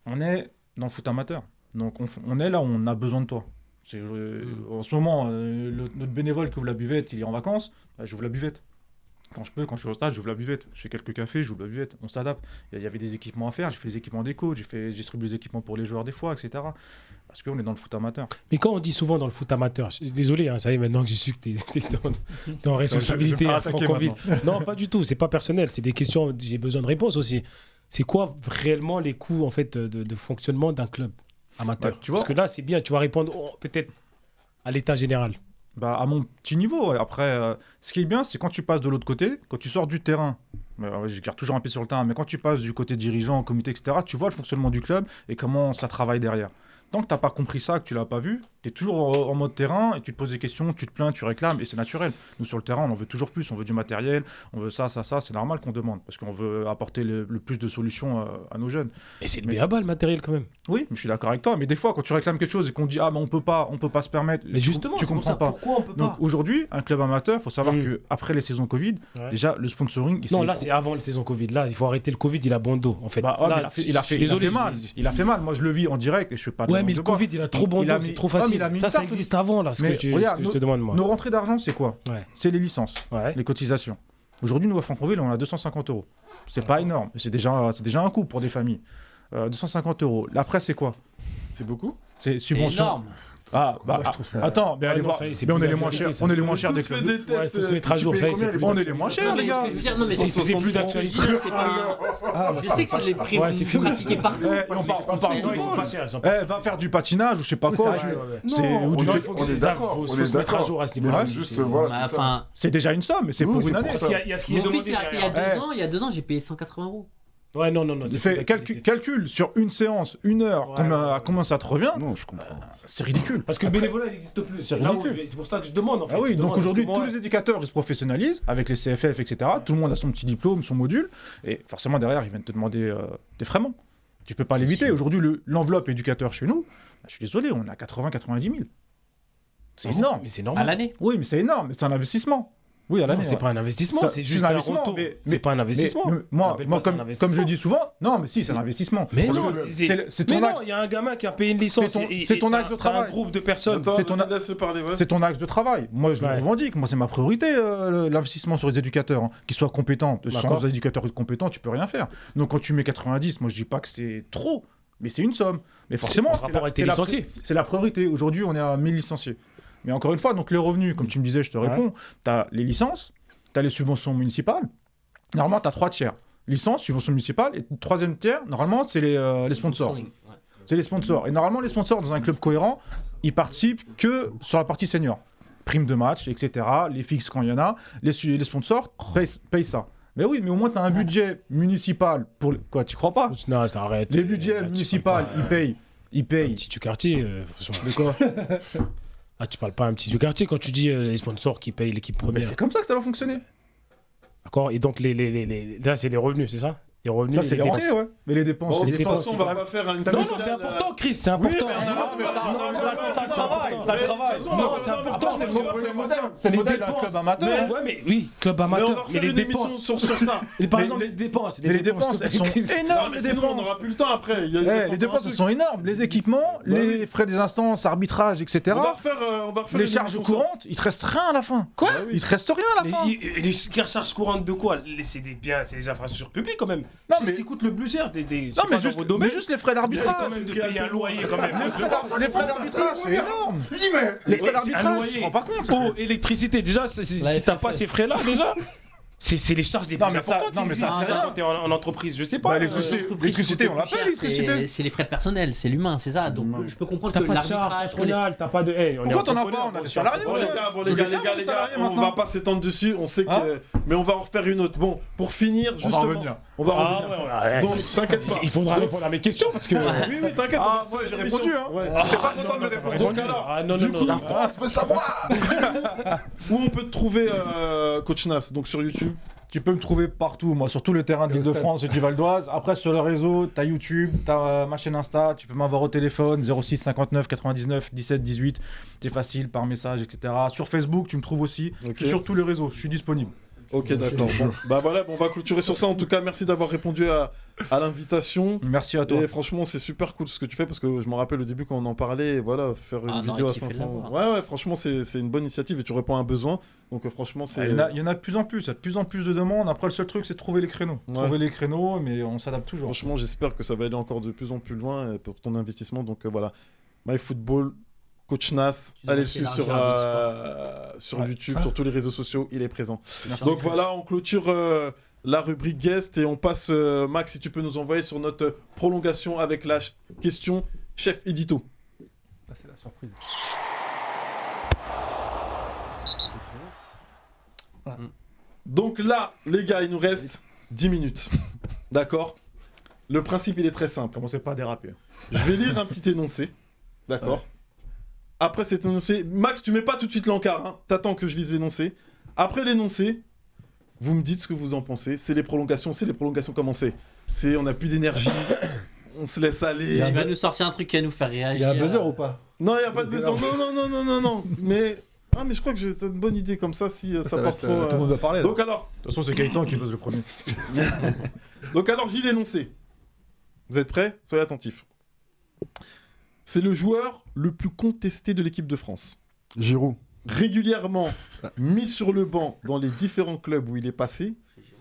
On est dans le foot amateur. Donc, on est là où on a besoin de toi. En ce moment, notre bénévole qui ouvre la buvette, il est en vacances, j'ouvre la buvette. Quand je peux, quand je suis au stade, j'ouvre la buvette. Je fais quelques cafés, j'ouvre la buvette. On s'adapte. Il y avait des équipements à faire, j'ai fait des équipements déco, j'ai distribué des équipements pour les joueurs des fois, etc. Parce qu'on est dans le foot amateur. Mais quand on dit souvent dans le foot amateur, désolé, ça y est, maintenant que j'ai su que t'es dans responsabilité Je vais me à faire attaquer Franconville. Non, pas du tout, c'est pas personnel, c'est des questions, j'ai besoin de réponses aussi. C'est quoi réellement les coûts en fait de fonctionnement d'un club amateur? Ouais, tu vois. Parce que là, c'est bien, tu vas répondre peut-être à l'état général. À mon petit niveau, ouais. Après, ce qui est bien, c'est quand tu passes de l'autre côté, quand tu sors du terrain, je garde toujours un pied sur le terrain, mais quand tu passes du côté dirigeant, comité, etc., tu vois le fonctionnement du club et comment ça travaille derrière. Tant que tu n'as pas compris ça, que tu l'as pas vu, Tu es toujours en mode terrain et tu te poses des questions, tu te plains, tu réclames et c'est naturel. Nous sur le terrain, on en veut toujours plus, on veut du matériel, on veut ça, c'est normal qu'on demande parce qu'on veut apporter le plus de solutions à nos jeunes. Et c'est le béaba le matériel quand même. Oui, mais je suis d'accord avec toi, mais des fois quand tu réclames quelque chose et qu'on dit ah mais on peut pas se permettre, Mais justement, tu c'est pour comprends ça, pas. pourquoi on peut Donc pas aujourd'hui, un club amateur, faut savoir que après les saisons Covid, Ouais. déjà le sponsoring, Non, là c'est avant la saison Covid. Là, il faut arrêter le Covid, il a bon dos en fait. bah, ouais, Là, mais il a fait mal. Il a fait mal. Moi je le vis en direct et je fais pas de Ouais, langue mais de le bois. Covid, il a trop bon Il a dos, mis- c'est trop ouais, mais facile. il a mis Ça une carte- existe avant là, ce Mais que je regarde, te demande moi. Nos rentrées d'argent, c'est quoi? Ouais. C'est les licences, Ouais. les cotisations. Aujourd'hui, nous à Franconville, on a 250 €. C'est pas énorme, mais c'est déjà un coût pour des familles. 250 €. Après, c'est quoi? C'est beaucoup. C'est C'est subvention. énorme. Ah, bah, Moi, je trouve ça- attends, mais allez non, voir. ça y est, c'est Mais on plus est les la moins vérité, chers. ça. On est les moins chers des Tous fait clubs. des têtes. Ouais, il faut se mettre à jour, ça y est, c'est plus On est les moins chers, Non, mais les ce gars. que je veux dire, non, mais C'est c'est plus d'actualité. Je sais que c'est les prix Ouais, c'est fini. pratiqués partout. Eh, on parle Ils tout le sont monde. pas chers, ils sont pas Eh, va faire du patinage ou je sais pas Oui, quoi. c'est vrai, ouais. C'est Non, ou du- on est- faut que on est les d'accord, arbres, on faut est se mettre à d'accord. jour à ce Mais niveau-là. c'est juste, voilà, c'est ça. Enfin, C'est déjà une somme, mais c'est Oui, pour c'est une pour année. ça. Il y a ce qui est mon demandé fils, il y a derrière. 2 ans, j'ai payé 180 €. Ouais, non. Il fait calcul sur une séance, 1 heure, Ouais, combien ça te revient? Non, je comprends. C'est ridicule. Parce que le bénévolat, il n'existe plus. C'est Là où ridicule. c'est pour ça que je demande. En fait. Ah oui, Je donc demande, aujourd'hui, parce que tous moi, les éducateurs, ils se professionnalisent avec les CFF, etc. Tout le monde a son petit diplôme, son module, et forcément derrière, ils viennent te demander des frais. Tu peux pas l'éviter. Aujourd'hui, l'enveloppe éducateur chez nous, je suis désolé, on est à 80-90 000. C'est énorme. Mais c'est À normal. l'année. Oui, mais c'est énorme. C'est un investissement. Oui, à Non, l'année. c'est ouais. pas un investissement, Ça- c'est c'est juste un un investissement, retour. mais- C'est pas un investissement. Mais moi, Appelle pas ça un comme je investissement. dis souvent, non, mais si, c'est un investissement. Mais Parce non, que c'est c'est mais ton non, axe. il y a un gamin qui a payé une licence. C'est ton axe de t'as travail. un groupe de personnes. Attends, c'est ton- laisse parler. Ouais. C'est ton axe de travail. Moi, je le Ouais. revendique. Moi, c'est ma priorité, l'investissement sur les éducateurs, hein, qu'ils soient compétents. D'accord. Sans éducateurs compétents, tu peux rien faire. Donc, quand tu mets 90, moi, je dis pas que c'est trop, mais c'est une somme. Mais forcément, par rapport à tes licenciés. c'est la priorité. Aujourd'hui, on est à 1000 licenciés. Mais encore une fois, donc les revenus, comme tu me disais, je te réponds. Tu as les licences, tu as les subventions municipales. Normalement, tu as 3 tiers. Licences, subventions municipales. Et le troisième tiers, normalement, c'est les sponsors. Ouais. C'est les sponsors. Et normalement, les sponsors, dans un club cohérent, ils participent que sur la partie senior. Prime de match, etc. Les fixes quand il y en a. Les sponsors payent ça. Mais oui, mais au moins, tu as un budget municipal pour... Quoi, tu crois pas? Non, ça arrête. Les budgets municipaux, ils payent. Un petit du quartier. Franchement. De quoi? Ah, tu parles pas un petit du quartier quand tu dis les sponsors qui payent l'équipe Mais première. c'est comme ça que ça va fonctionner. D'accord. Et donc, là, c'est les revenus, c'est ça? Les revenus, Ça, c'est les rentrées, ouais. Mais les dépenses, Bon, de les toute dépenses. façon, on va pas faire une Non, non, spéciale, c'est important, Chris, c'est important. Ça travaille. Non, c'est important. C'est le modèle d'un club amateur. Ouais, mais oui, club Mais on va amateur. Mais refaire les une émission dépenses. sur ça. Et par Mais exemple, les- les dépenses. Mais les dépenses, elles sont Non, énormes, mais les sinon, on dépenses. n'aura plus le temps après. Il y a- il y a Eh, encore les dépenses, un elles truc. sont énormes. Les équipements, les frais des instances, arbitrage, etc. On va refaire Les une charges émission courantes, il te reste rien à la fin. Quoi? Il te reste rien à la fin. Les charges courantes de quoi? C'est des biens, c'est des infrastructures publiques quand même. Non, C'est mais- ce qui coûte le plus cher. Non, mais juste les frais C'est d'arbitrage. quand même de payer un loyer quand même. Les frais d'arbitrage, c'est énorme. Les frais C'est un d'arbitrage, tu te loyer. rends pas compte. Eau, électricité, déjà, si t'as pas ces frais-là, déjà, c'est les charges les Non, plus mais ça- importantes non, qui mais ça, existent c'est rien. quand t'es en entreprise. Je sais pas. Bah, l'électricité, on l'appelle l'électricité. C'est les frais personnels, c'est l'humain, c'est ça. Donc je peux comprendre T'as que pas de charge l'arbitrage, que les- patronale, t'as pas de. Hey, on est Pourquoi t'en as entrepreneur, pas? On a des aussi, salariés, Bon, les ouais. gars, Donc, les gars, les salariés gars, on maintenant. va pas s'étendre dessus. On sait que. Hein Mais on va en refaire une autre. Bon, pour finir, On va justement. revenir. On va Ah, revenir. ouais. Donc, t'inquiète pas. Il faudra répondre à mes questions parce que. Oui, oui, t'inquiète. Ah, on va ouais, faire j'ai une répondu, émission. hein. Ouais. T'es pas content de me répondre. Donc alors, Ah non, non, non. La France veut savoir. Où on peut te trouver, Coach Nas? Donc sur YouTube. Tu peux me trouver partout, moi, sur tous les terrains de l'Île-de-France et du Val d'Oise. Après, sur le réseau, t'as YouTube, t'as ma chaîne Insta, tu peux m'avoir au téléphone, 06 59 99 17 18. C'est facile, par message, etc. Sur Facebook, tu me trouves aussi. Ok. Je suis sur tous les réseaux, je suis disponible. Ok, d'accord. Bon, bah voilà, on va clôturer sur ça. En tout cas, merci d'avoir répondu à l'invitation. Merci à toi. Et franchement, c'est super cool ce que tu fais parce que je me rappelle au début quand on en parlait, et voilà, faire une Ah, on vidéo à aurait kiffé 500. l'avoir. Ouais, ouais, franchement, c'est une bonne initiative et tu réponds à un besoin. Donc, franchement, c'est. Il y en a de plus en plus, il y a de plus en plus de demandes. Après, le seul truc, c'est de trouver les créneaux. Ouais. Trouver les créneaux, mais on s'adapte toujours. Franchement, j'espère que ça va aller encore de plus en plus loin pour ton investissement. Donc, voilà. MyFootball, Coach Nas, Tu dois allez le suivre élargir sur, à d'autres sur Ouais. YouTube, sur tous les réseaux sociaux, il est présent. Merci. Donc voilà, on clôture la rubrique guest et on passe, Max, si tu peux nous envoyer sur notre prolongation avec la question chef édito. Là, c'est la surprise. Donc là, les gars, il nous reste 10 minutes. D'accord? Le principe, il est très simple. Commencez pas à déraper. Je vais lire un petit énoncé. D'accord? Après cet énoncé, Max, tu mets pas tout de suite l'encart, hein. T'attends que je lise l'énoncé. Après l'énoncé, vous me dites ce que vous en pensez. C'est les prolongations comment c'est. On n'a plus d'énergie, on se laisse aller. Tu vas nous sortir un truc qui va nous faire Il y réagir. a un buzzer ou pas? Non, il n'y a pas de besoin. Non. Mais je crois que t'as une bonne idée comme ça si ça va part être, trop. tout le monde va parler. Donc alors, De toute façon, c'est Gaëtan qui pose le premier. j'ai l'énoncé. Vous êtes prêts? Soyez attentifs. C'est le joueur le plus contesté de l'équipe de France. Giroud. Régulièrement mis sur le banc dans les différents clubs où il est passé,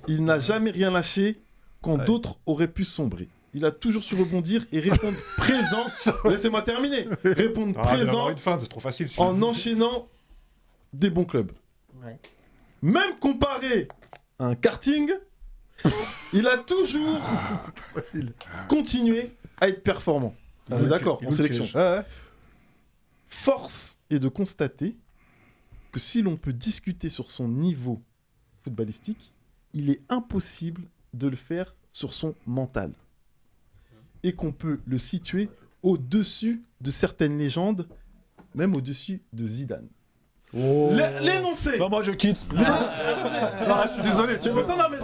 il n'a jamais rien lâché quand d'autres auraient pu sombrer. Il a toujours su rebondir et répondre présent. Laissez-moi terminer. Répondre présent une fin, c'est trop facile. en enchaînant des bons clubs. Ouais. Même comparé à un karting, il a toujours Facile. continué à être performant. On est d'accord, en sélection. Ouais. Force est de constater que si l'on peut discuter sur son niveau footballistique, il est impossible de le faire sur son mental. Et qu'on peut le situer au-dessus de certaines légendes, même au-dessus de Zidane. L'énoncé. Bah, moi, je quitte. Je suis désolé. C'est pour ça, non mais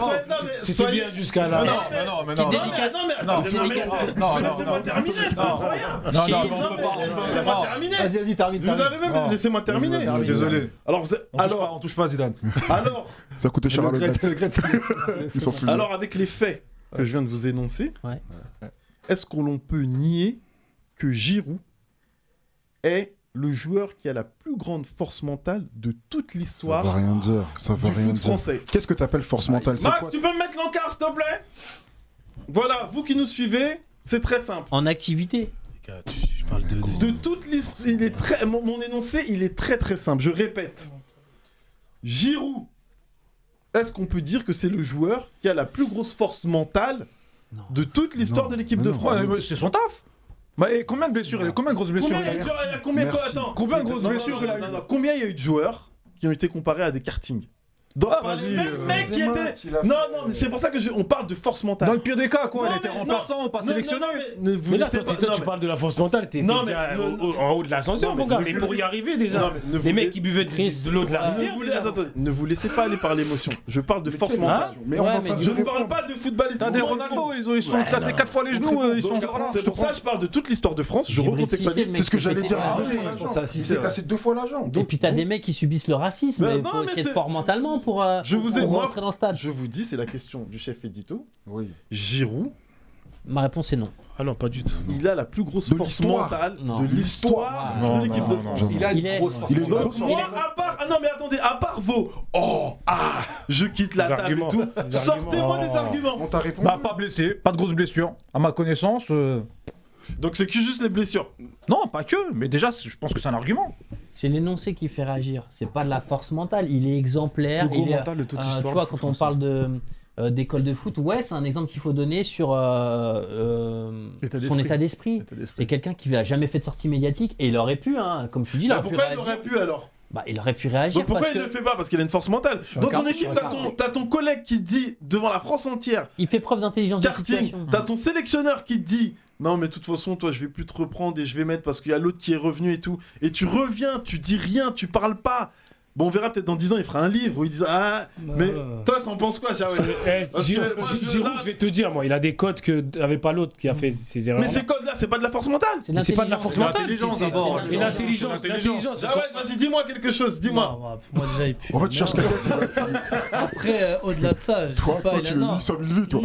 C'était soyez... bien jusqu'à là. Laissez-moi terminer, c'est incroyable. Laissez-moi terminer. Vas-y, termine. Vous avez même laissez-moi terminer. Je suis désolé. Alors, On touche pas Zidane. alors, Ça coûtait cher à l'hôtel. Ils s'en souviennent. alors, avec les faits que je viens de vous énoncer, Ouais. est-ce qu'on peut nier que Giroud est le joueur qui a la plus grande force mentale de toute Ça veut l'histoire rien dire. Ça veut du rien foot dire. français? Qu'est-ce que t'appelles force mentale? C'est Max, quoi? tu peux me mettre l'encart, s'il te plaît? Voilà, vous qui nous suivez, c'est très simple. En activité. Tu parles de. De toute l'histoire, il est très... mon énoncé, il est très très simple. Je répète. Giroud, est-ce qu'on peut dire que c'est le joueur qui a la plus grosse force mentale Non. de toute l'histoire Non, de l'équipe mais de non. France? C'est son taf. Bah, et combien de blessures? Combien de grosses blessures Combien il y a combien Merci. attends, Combien de grosses non, blessures il a eu combien il y a eu de joueurs qui ont été comparés à des kartings? vas-y, Même mec qui était... Non, mais c'est pour ça que on parle de force mentale. Dans le pire des cas, quoi. Non, Elle était mais remplaçant, pas sélectionné. Ne vous Mais là, laissez toi, pas... toi, non, tu mais- parles de la force mentale, t'es Non, déjà mais ne- en haut de l'ascension, Non, mon mais gars. ne Mais vous- pour y arriver, déjà. Non, mais ne vous Les mecs la- qui buvaient de l'eau de la rivière. Attends, ne vous laissez pas aller par l'émotion. Je parle de force mentale. Mais Ouais, on est en mais train de Je ne répondre. parle pas de footballiste. T'as des Ronaldo, ils sont éclatés 4 fois les genoux, ils sont encore là. C'est pour ça que je parle de toute l'histoire de France. Je Djibril recontextualise. Cissé, le mec C'est ce que qui j'allais fait dire. des- Cissé, je pense à il Cissé, s'est cassé 2 fois la jambe. Et puis t'as des mecs qui subissent le racisme. Mais Il non, faut mais essayer de c'est- fort mentalement pour Je vous ai- pour moi- rentrer dans le stade. Je vous dis, c'est la question du chef édito. Oui. Giroud, Ma réponse est non. Ah non, pas du tout. il a la plus grosse De force l'histoire. mentale Non. de l'histoire Non, de l'équipe non, de non, France. non. Il a Il une est- grosse force. Il est mentale. grosse. Moi, à part... Ah non, mais attendez, à part vos... je quitte la Les table arguments. et tout. Les Sortez-moi arguments. des arguments. On t'a répondu. Bah, pas blessé, pas de grosses blessures. À ma connaissance, Donc c'est que juste les blessures. non, pas que, mais déjà, je pense que c'est un argument. C'est l'énoncé qui fait réagir. C'est pas de la force mentale. Il est exemplaire. Le gros il est, mental de toute tu l'histoire vois, du quand foot on français. parle d'école de foot, ouais, c'est un exemple qu'il faut donner sur L'état son d'esprit. état d'esprit. C'est quelqu'un qui n'a jamais fait de sortie médiatique et il aurait pu, hein, comme tu dis, il Bah, aurait pu pourquoi il réagir. aurait pu alors? Bah, il aurait pu réagir Donc pourquoi parce il ne que le fait pas? Parce qu'il a une force mentale. Dans ton équipe, t'as ton collègue qui te dit devant la France entière, il fait preuve d'intelligence de karting, situation. t'as ton sélectionneur qui te dit non mais de toute façon toi je vais plus te reprendre et je vais mettre parce qu'il y a l'autre qui est revenu et tout. Et tu reviens, tu dis rien, tu parles pas. Bon on verra peut-être dans 10 ans il fera un livre où il dit ah mais toi t'en penses quoi Jawed? Parce que Giroud, moi, je- Giroud, là- je vais te dire, moi, il a des codes que n'avait pas l'autre qui a fait ses erreurs. Mais ces codes là c'est pas de la force mentale. C'est Mais c'est pas de la l'intelligence. force mentale. l'intelligence, c'est- d'abord. Et l'intelligence, l'intelligence. parce Jawed vas-y dis-moi quelque chose, dis-moi. Non, pour moi déjà il pue. En fait, tu cherches Non. quelqu'un. Après, au-delà de ça, je Toi, dis pas, toi, il tu a... veux non. 800 000 vues, toi.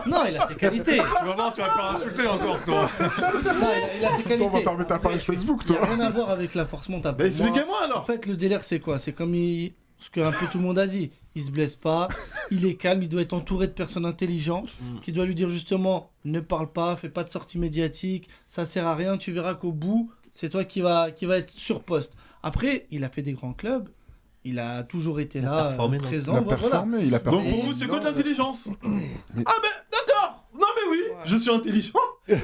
Non, il a ses qualités. Tu vas voir, tu vas te faire insulter encore, toi. Non, il a ses qualités. Toi, on va fermer ta page Facebook, Il n'y toi. a rien à voir avec la force mentale. Bah, Pour moi, expliquez-moi en alors. fait, le délire, c'est quoi? C'est comme ce que un peu tout le monde a dit. Il se blesse pas, il est calme, il doit être entouré de personnes intelligentes qui doivent lui dire justement ne parle pas, fais pas de sortie médiatique, ça sert à rien. Tu verras qu'au bout, c'est toi qui va être sur poste. Après, il a fait des grands clubs, il a toujours été Il a là, performé, donc. présent. Il a voilà. performé, il a Donc performé. pour vous c'est quoi de l'intelligence? Mais- Ah ben d'accord. Non mais oui, je suis intelligent.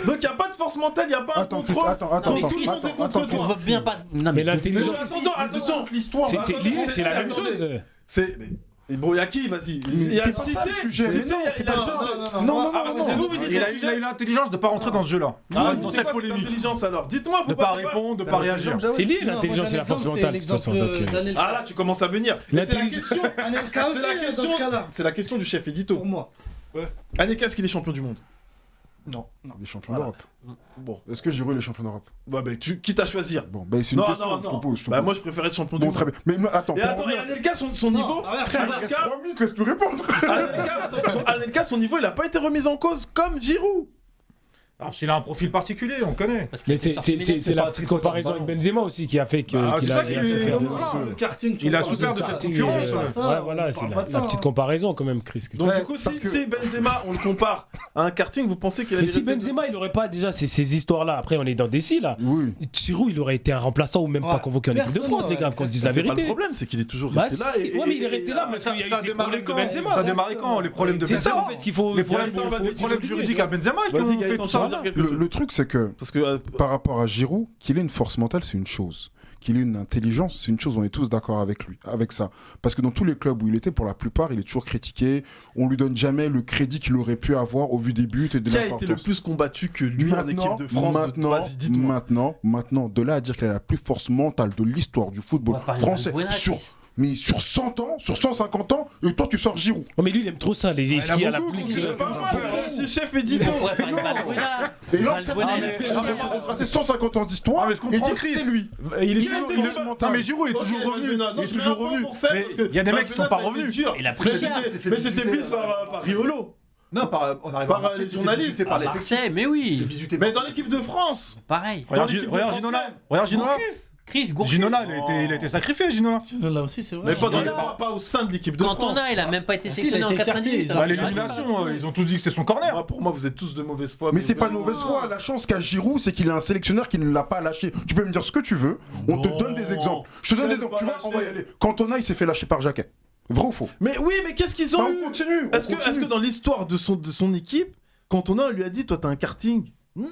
Donc il y a pas de force mentale, il y a pas un Attends, Chris, contrôle. attends, Donc tous ils sont des contre On toi. veut bien pas. Non, Mais Mais l'intelligence, attention, attention, l'histoire. c'est la même chose. C'est Et bon, il y a qui, vas-y. Il y a c'est pas ça, le sujet. Si, Non, il y a- c'est il y a pas un ça. chose de- Non, Ah, parce que c'est vous, vous dites Il le a sujet. eu l'intelligence de pas rentrer dans ce jeu-là. Non, dans c'est cette quoi cette polémique. intelligence alors? Dites-moi De pourquoi pas c'est pas- répondre, de pas réagir. C'est lié, Non, l'intelligence moi, et j'ai la un force exemple, mentale, c'est de toute façon. l'exemple Donc, d'Anelka. Ah là, tu commences à venir. Mais c'est la L'intelligence- question. Anelka C'est la aussi, question. dans ce cas-là. C'est la question du chef édito. Pour moi. Anelka, est-ce qu'il est champion du monde? Non, les champions Voilà. d'Europe. Bon. Est-ce que Giroud est champion d'Europe? Bah, quitte à choisir. Bon, c'est une Non, question, non, je te non. pose. Bah, moi, je préfère être champion du Bon, monde. très bien. Mais attends, Et pour attends, et revenir- Anelka, son niveau. regarde, il reste 3 minutes, laisse-le répondre. Anelka, son niveau, il a pas été remis en cause comme Giroud. Ah, parce qu'il a un profil particulier, on connaît. Parce qu'il Mais a fait sortir Ménez. c'est la petite comparaison avec Benzema aussi qui a fait qu'il Ah, c'est ça a qui il a lui- souffert de Bien ça. sûr. Le karting, tu Il a parles souffert de ça. cette C'est concurrence, pas ouais. ça, Ouais, on voilà, parle c'est pas la de ça, petite hein. comparaison quand même, Chris. Donc, Ouais, du coup, parce que- si Benzema, on le compare à un karting, vous pensez qu'il a Mais si Benzema, il aurait pas déjà ces histoires-là, après on est dans des si là. Oui. Giroud, il aurait été un remplaçant ou même pas Ouais. convoqué en équipe de Personne France, les gars, n'aurait. qu'on se dise la C'est pas le vérité. problème, c'est qu'il est toujours Bah, resté là. ouais, mais il est resté là parce qu'il y a eu Ça a ces démarré problèmes de quand Benzema. Ça a démarré quand les problèmes de C'est ça Benzema en fait qu'il faut. Les problèmes Attends, vas-y, les problèmes dis-le, juridiques à Benzema qui Vas-y, ont fait Gaëtan, tout tu vas ça. dire quelque chose. Le truc, c'est que Parce que par rapport à Giroud, qu'il ait une force mentale, c'est une chose. Qu'il ait une intelligence, c'est une chose, on est tous d'accord avec lui, avec ça. Parce que dans tous les clubs où il était, pour la plupart, il est toujours critiqué. On lui donne jamais le crédit qu'il aurait pu avoir au vu des buts et de qui a été l'importance. le plus combattu que lui en équipe de France? Vas-y, dites-moi. Maintenant, de là à dire qu'elle a la plus force mentale de l'histoire du football On va parler français, de Valbuena, sur, Chris. mais sur 100 ans, sur 150 ans, et toi tu sors Giroud. Oh, mais lui, il aime trop ça, les il a esquis à la beaucoup, plus. C'est pas moi, c'est le chef édito. On pourrait parler de Valbuena. Et là, Valbuena, on il a fait va retracer 150 ans d'histoire Ah, mais je et comprends, dire que Chris. c'est lui. Il est Qui a toujours été le il est- mental. Non mais Giroud il est toujours revenu. Il est toujours revenu. Mais il y a des mecs qui sont pas revenus. Il a Mais pris cher. c'était- Mais c'était plus par Riolo. Non, on arrive Par à Marseille, les c'est journalistes. bisuté par À l'effectif. Marseille, mais oui. C'est bisuté Mais par- dans l'équipe de France. Pareil. Regarde l'équipe de regarde France Ginola. même. Regarde Ginola. Chris Gourcuff. Ginola il a été sacrifié Ginola. Là aussi, c'est vrai. Mais pas, Ginola. pas au sein de l'équipe de Quand France. on a, il a même pas été Ah si, il a sélectionné en été 90 écarté, minutes. ils ont- Bah, alors qu'il a l'élimination, ils ont tous dit que c'était son corner. Moi, pour moi, vous êtes tous de mauvaise foi. Mais c'est pas de mauvaise foi. La chance qu'a Giroud, c'est qu'il a un sélectionneur qui ne l'a pas lâché. Tu peux me dire ce que tu veux. On te Non. donne des exemples. Je te donne des Quel exemples. Tu pas vois, on va y lâché. aller. Cantona, il s'est fait lâcher par Jacquet. Vrai ou faux? Mais oui, mais qu'est-ce qu'ils ont Bah, eu? on continue. Est-ce que dans l'histoire de son équipe, quand on lui a dit, toi, t'as un karting? Non.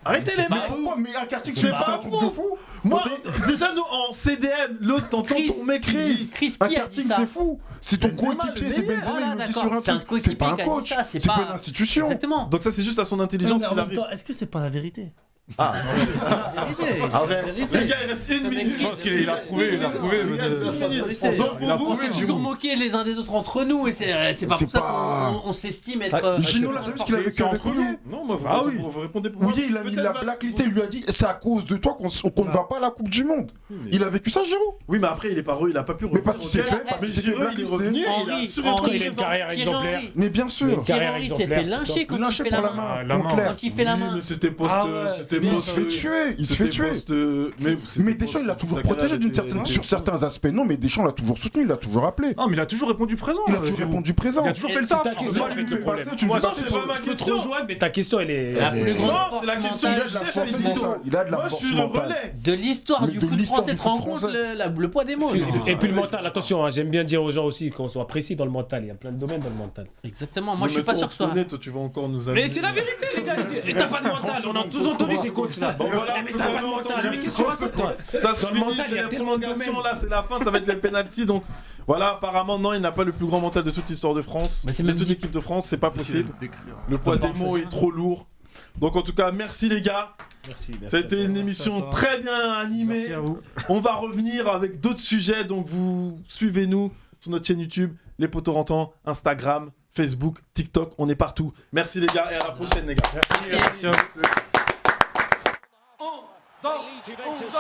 Arrêtez les Mais mecs. pourquoi? Mais un karting, C'est c'est pas pas un truc de fou. Moi, déjà, nous, en CDM, l'autre, t'entends Chris, tourner Chris. Chris, Un qui a dit karting, ça? c'est fou. C'est ton Benzema, coéquipier, le c'est meilleur. Benzema, Ah, il le dit d'accord. sur un C'est un truc. coéquipier C'est pas un qui a dit coach. ça, c'est C'est pas- pas une institution. Exactement. Donc ça, c'est juste à son Non, intelligence mais en qu'il même arrive. temps, est-ce que c'est pas la vérité? Ah, Vérité. arrête. Les gars, il reste une minute. Je pense qu'il a prouvé. Les gars, c'est une minute. Donc, Il a pour vous, prouvé, On s'est Giroud. toujours moqué les uns des autres entre nous et c'est pas C'est pour ça pas- qu'on s'estime être. Ginola, t'as vu ce qu'il a vécu avec Rouillet? Non, moi, Ah oui. vous répondez pour moi. Rouillet, il a mis Peut-être la Val- blacklisté, il lui a dit c'est à cause de toi qu'on ne va pas à la Coupe du Monde. Il a vécu ça, Giroud. Oui, mais après, il a pas pu Mais parce qu'il s'est revenir. fait, parce Mais qu'il s'est fait Giroud, il est blacklister. revenu et il a Henri, assuré Henri, ton il a une présent. carrière Thierry exemplaire. Henry. Mais bien sûr. Mais Thierry carrière Henry s'est exemplaire, fait lyncher quand il Lâché fait pour la la main. main. la main. Conclair. Quand il fait la Oui, main. mais c'était post. Ah ouais, C'était bien, Il post. se fait tuer, il se fait tuer. Mais Deschamps, il l'a toujours protégé sur certains aspects. Non, mais Deschamps l'a toujours soutenu, il l'a toujours appelé. Non mais il a toujours répondu présent. Il a toujours Giroud. répondu présent. Il a toujours fait le C'est taf. ta question, Moi, en je fait, lui le fais problème. passer, tu me Moi, fais ça, passer. c'est pas ma je peux te question. rejoindre, mais ta question, elle est. La plus grande Non, force c'est la question mentale. du Il a de la chef force édito. mentale. Il a de la Moi, je force suis le mentale. relais. De l'histoire Mais du de foot l'histoire français, du tu te rends foot compte français. le poids des mots. Et puis le mental, attention, hein, j'aime bien dire aux gens aussi qu'on soit précis dans le mental. Il y a plein de domaines dans le mental. Exactement, moi je suis pas sûr que ce soit. Toi, tu vas encore nous amener. Mais c'est la vérité, les gars. Et t'as pas de mental. On a tous entendu ces coachs là. Bon, voilà, Mais vous t'as avez pas de mental. entendu. Mais qu'est-ce que tu racontes, toi Ça se Dans le finit, mental, il c'est y a la tellement de prolongation, domaines. là, c'est la fin, ça va être les pénaltys. Donc voilà, apparemment, non, il n'a pas le plus grand mental de toute l'histoire de France. Mais c'est De même toute dit- l'équipe de France, c'est pas possible. D'écrire. Le poids peut des pas mots choisir. est trop lourd. Donc en tout cas, merci les gars. Merci. Ça a été une émission toi. très bien animée. Merci à vous. On va revenir avec d'autres sujets, donc vous suivez-nous sur notre chaîne YouTube, Les Potos Rentants, Instagram, Facebook, TikTok, on est partout. Merci les gars et à la prochaine les gars. Merci à vous. Juventus.